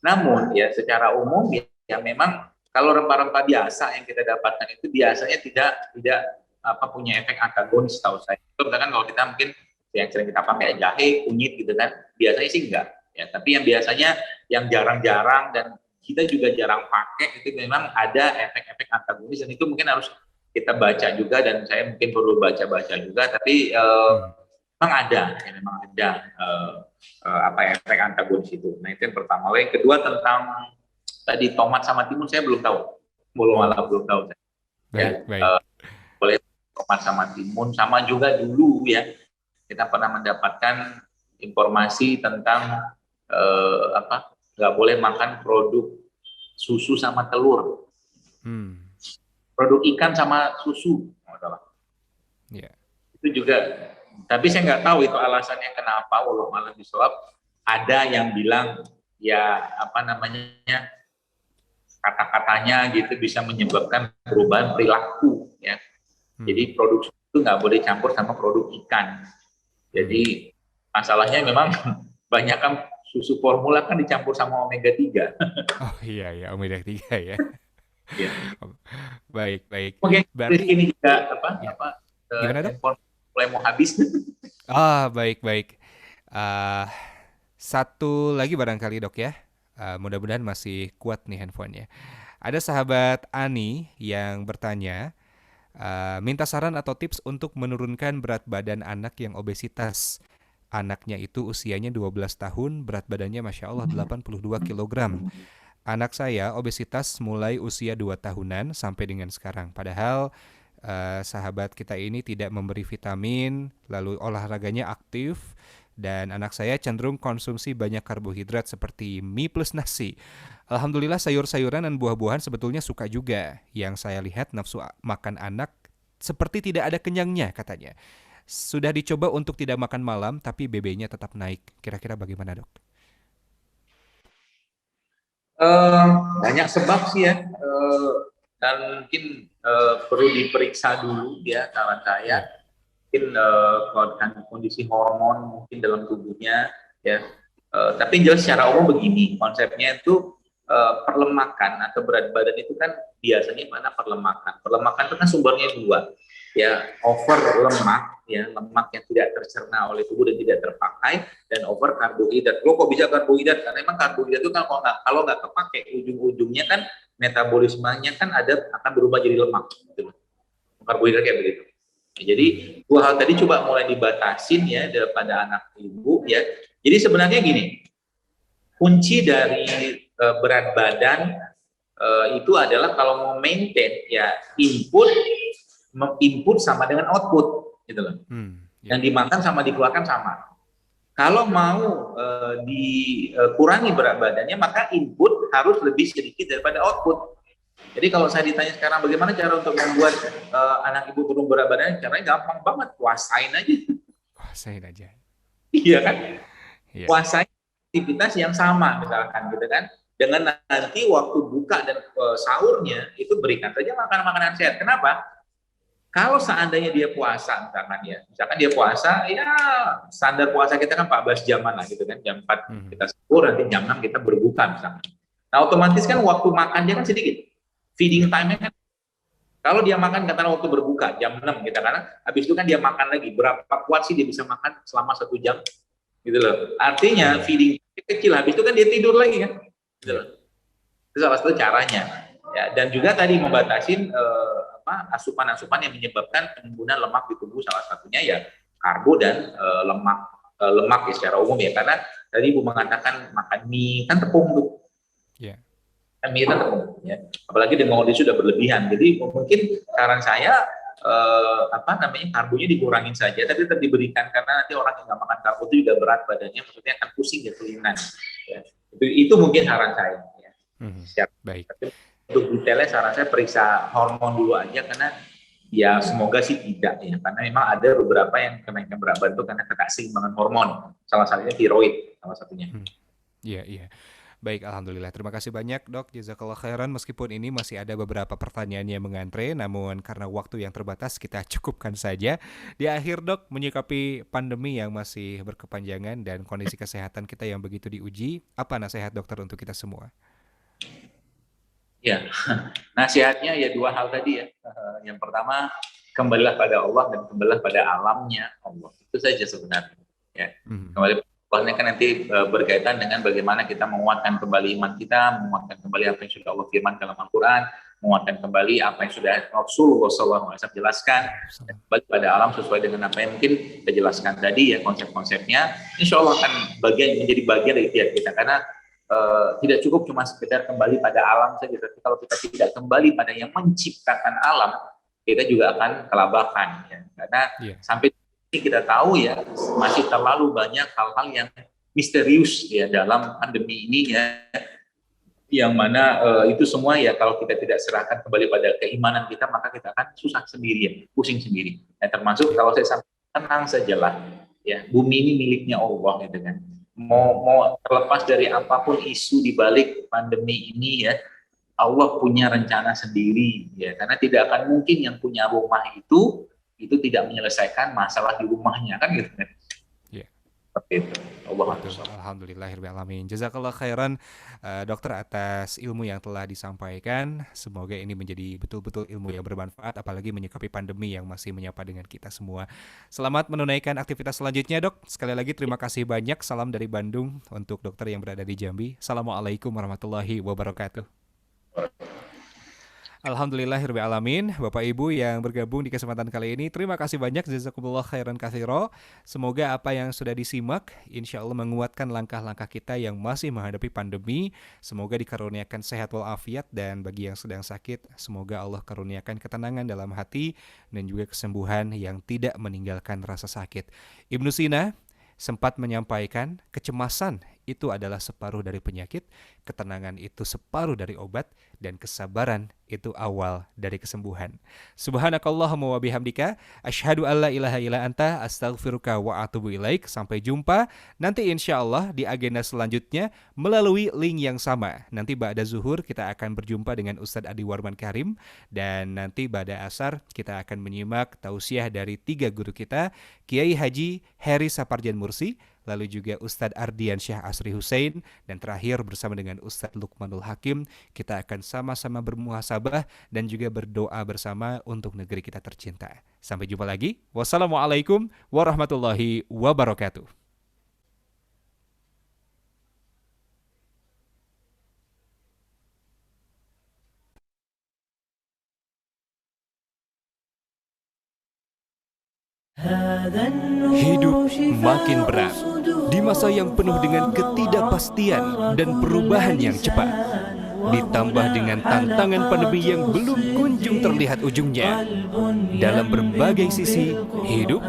Namun ya secara umum ya memang kalau rempah-rempah biasa yang kita dapatkan itu biasanya tidak punya efek antagonis, tahu saya. Itu misalkan kalau kita mungkin yang sering kita pakai jahe, kunyit gitu kan, biasanya sih enggak. Ya, tapi yang biasanya yang jarang-jarang dan kita juga jarang pakai itu memang ada efek-efek antagonis dan itu mungkin harus kita baca juga dan saya mungkin perlu baca-baca juga. Tapi memang ada efek antagonis itu. Nah itu yang pertama. Yang kedua tentang tadi tomat sama timun saya belum tahu. Belum tahu. Boleh tomat sama timun sama juga dulu ya kita pernah mendapatkan informasi tentang nggak boleh makan produk susu sama telur, Hmm. produk ikan sama susu, Ya. itu juga. Tapi saya nggak tahu itu alasannya kenapa. Walau malah bisawab, ada yang bilang ya kata-katanya gitu bisa menyebabkan perubahan perilaku ya. Jadi produk susu itu nggak boleh campur sama produk ikan. Jadi masalahnya memang banyak kan susu formula kan dicampur sama omega 3. Oh iya omega 3 ya. Ya. Baik. Oke, Berarti ini juga ya. Gimana, Dok? handphone mulai mau habis. Baik. Satu lagi barangkali, Dok ya. Mudah-mudahan masih kuat nih handphonenya. Ada sahabat Ani yang bertanya, minta saran atau tips untuk menurunkan berat badan anak yang obesitas. Anaknya itu usianya 12 tahun, berat badannya Masya Allah 82 kg. Anak saya obesitas mulai usia 2 tahunan sampai dengan sekarang. Padahal sahabat kita ini tidak memberi vitamin, lalu olahraganya aktif, dan anak saya cenderung konsumsi banyak karbohidrat seperti mie plus nasi. Alhamdulillah sayur-sayuran dan buah-buahan sebetulnya suka juga. Yang saya lihat nafsu makan anak seperti tidak ada kenyangnya katanya. Sudah dicoba untuk tidak makan malam, tapi BB-nya tetap naik. Kira-kira bagaimana, Dok? Banyak sebab sih ya, dan mungkin perlu diperiksa dulu ya kawan saya. Mungkin kondisi hormon mungkin dalam tubuhnya ya. Tapi jelas secara umum begini, konsepnya itu perlemakan atau berat badan itu kan biasanya mana perlemakan. Perlemakan itu kan sumbernya dua. Ya, over lemak, ya lemak yang tidak tercerna oleh tubuh dan tidak terpakai, dan over karbohidrat. Lo kok bisa karbohidrat? Karena memang karbohidrat itu kan kalau nggak terpakai, ujung-ujungnya kan metabolismenya kan akan berubah jadi lemak. Gitu. Karbohidrat kayak begitu. Ya, jadi dua hal tadi coba mulai dibatasin ya daripada anak ibu ya. Jadi sebenarnya gini, kunci dari berat badan itu adalah kalau mau maintain ya input sama dengan output gitu loh. Yang dimakan sama dikeluarkan sama. Kalau mau dikurangi berat badannya, maka input harus lebih sedikit daripada output. Jadi kalau saya ditanya sekarang bagaimana cara untuk membuat anak ibu turun berat badannya, caranya gampang banget, puasain aja. Puasain aja. Iya kan? Iya. Puasain aktivitas yang sama misalkan gitu kan. Dengan nanti waktu buka dan sahurnya itu berikan saja makanan-makanan sehat. Kenapa? Kalau seandainya dia puasa, misalkan dia puasa, ya standar puasa kita kan 14 jaman lah gitu kan, jam 4 kita sahur, nanti jam 6 kita berbuka misalkan. Nah otomatis kan waktu makan dia kan sedikit, feeding time-nya kan, kalau dia makan katakanlah waktu berbuka, jam 6 kita kan, habis itu kan dia makan lagi, berapa kuat sih dia bisa makan selama 1 jam, gitu loh. Artinya feeding kecil, habis itu kan dia tidur lagi kan, gitu loh. Itu salah satu caranya. Ya, dan juga tadi membatasin asupan-asupan yang menyebabkan penimbunan lemak di tubuh, salah satunya ya karbo dan lemak ya secara umum ya, karena tadi Ibu mengatakan makan mie kan tepung tuh. Yeah. Mie kan tepung ya. Apalagi dengan kondisi sudah berlebihan. Jadi mungkin saran saya karbonya dikurangin saja tapi tetap diberikan, karena nanti orang yang nggak makan karbo itu juga berat badannya, maksudnya akan pusing ya, kelainan. Ya. Itu mungkin saran saya ya. Baik. Untuk detailnya saran saya periksa hormon dulu aja, karena ya semoga sih tidak ya, karena memang ada beberapa yang kenaikan berat badan itu karena keseimbangan hormon, salah satunya tiroid salah satunya. Iya. Baik, alhamdulillah. Terima kasih banyak, Dok. Jazakallah khairan. Meskipun ini masih ada beberapa pertanyaan yang mengantre, namun karena waktu yang terbatas kita cukupkan saja. Di akhir, Dok, menyikapi pandemi yang masih berkepanjangan dan kondisi kesehatan kita yang begitu diuji, apa nasihat dokter untuk kita semua? Ya, nasihatnya ya dua hal tadi ya. Yang pertama, kembalilah pada Allah dan kembalilah pada alamnya Allah. Itu saja sebenarnya. Ya. Kembali Allahnya kan nanti berkaitan dengan bagaimana kita menguatkan kembali iman kita, menguatkan kembali apa yang sudah Allah firman dalam Al-Quran, menguatkan kembali apa yang sudah Rasulullah SAW jelaskan, dan kembali pada alam sesuai dengan apa yang mungkin kita jelaskan tadi ya, konsep-konsepnya. Insya Allah akan menjadi bagian dari ikhtiar kita, karena tidak cukup cuma sekedar kembali pada alam saja, tapi kalau kita tidak kembali pada yang menciptakan alam, kita juga akan kelabakan ya. Karena sampai ini kita tahu ya, masih terlalu banyak hal-hal yang misterius ya dalam pandemi ini ya, yang mana itu semua ya kalau kita tidak serahkan kembali pada keimanan kita, maka kita akan susah sendirian, pusing sendiri. Ya, termasuk kalau saya sampaikan, tenang sajalah ya, bumi ini miliknya Allah gitu kan. Mau terlepas dari apapun isu di balik pandemi ini ya, Allah punya rencana sendiri ya, karena tidak akan mungkin yang punya rumah itu tidak menyelesaikan masalah di rumahnya kan gitu kan. Iya. Seperti itu. Allah Betul. Alhamdulillahirrahmanirrahim. Jazakallah khairan dokter atas ilmu yang telah disampaikan. Semoga ini menjadi betul-betul ilmu yang bermanfaat, apalagi menyikapi pandemi yang masih menyapa dengan kita semua. Selamat menunaikan aktivitas selanjutnya, Dok. Sekali lagi terima kasih banyak. Salam dari Bandung untuk dokter yang berada di Jambi. Assalamualaikum warahmatullahi wabarakatuh. Alhamdulillahirrahmanirrahim. Bapak Ibu yang bergabung di kesempatan kali ini, terima kasih banyak, jazakumullah khairan katsira. Semoga apa yang sudah disimak insya Allah menguatkan langkah-langkah kita yang masih menghadapi pandemi. Semoga dikaruniakan sehat walafiat, dan bagi yang sedang sakit, semoga Allah karuniakan ketenangan dalam hati dan juga kesembuhan yang tidak meninggalkan rasa sakit. Ibnu Sina sempat menyampaikan, kecemasan itu adalah separuh dari penyakit, ketenangan itu separuh dari obat, dan kesabaran itu awal dari kesembuhan. Subhanakallahumma wa bihamdika, asyhadu alla ilaha illa anta, astaghfiruka wa atubu ilaik. Sampai jumpa nanti insya Allah di agenda selanjutnya melalui link yang sama. Nanti ba'da zuhur kita akan berjumpa dengan Ustadz Adi Warman Karim, dan nanti ba'da asar kita akan menyimak tausiah dari 3 guru kita, Kiai Haji Heri Saparjan Mursi, lalu juga Ustadz Ardian Syah Asri Hussein, dan terakhir bersama dengan Ustadz Luqmanul Hakim, kita akan sama-sama bermuhasabah dan juga berdoa bersama untuk negeri kita tercinta. Sampai jumpa lagi. Wassalamualaikum warahmatullahi wabarakatuh. Hidup makin berat di masa yang penuh dengan ketidakpastian dan perubahan yang cepat, ditambah dengan tantangan pandemi yang belum kunjung terlihat ujungnya. Dalam berbagai sisi, hidup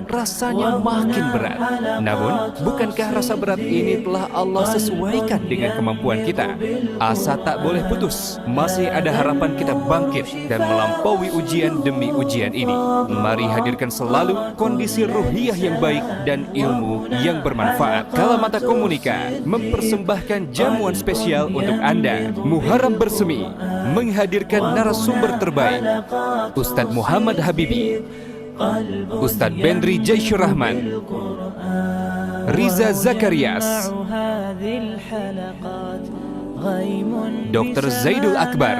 rasanya makin berat. Namun, bukankah rasa berat ini telah Allah sesuaikan dengan kemampuan kita? Asa tak boleh putus. Masih ada harapan kita bangkit dan melampaui ujian demi ujian ini. Mari hadirkan selalu kondisi ruhiyah yang baik dan ilmu yang bermanfaat. Kalamata Komunika mempersembahkan jamuan spesial untuk Anda. Muharram Bersemi menghadirkan narasumber terbaik, Ustadz Muhammad Habibi, Ustadz Bendri Jaisyur Rahman, Riza Zakarias, Dr. Zaidul Akbar,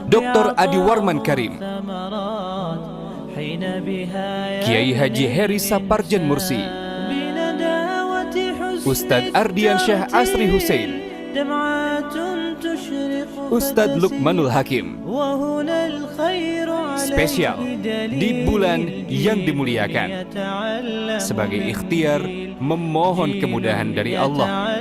Dr. Adi Warman Karim, Kiai Haji Heri Saparjan Mursi, Ustadz Ardian Syah Asri Hussein, Ustadz Luqmanul Hakim. Spesial di bulan yang dimuliakan, sebagai ikhtiar memohon kemudahan dari Allah.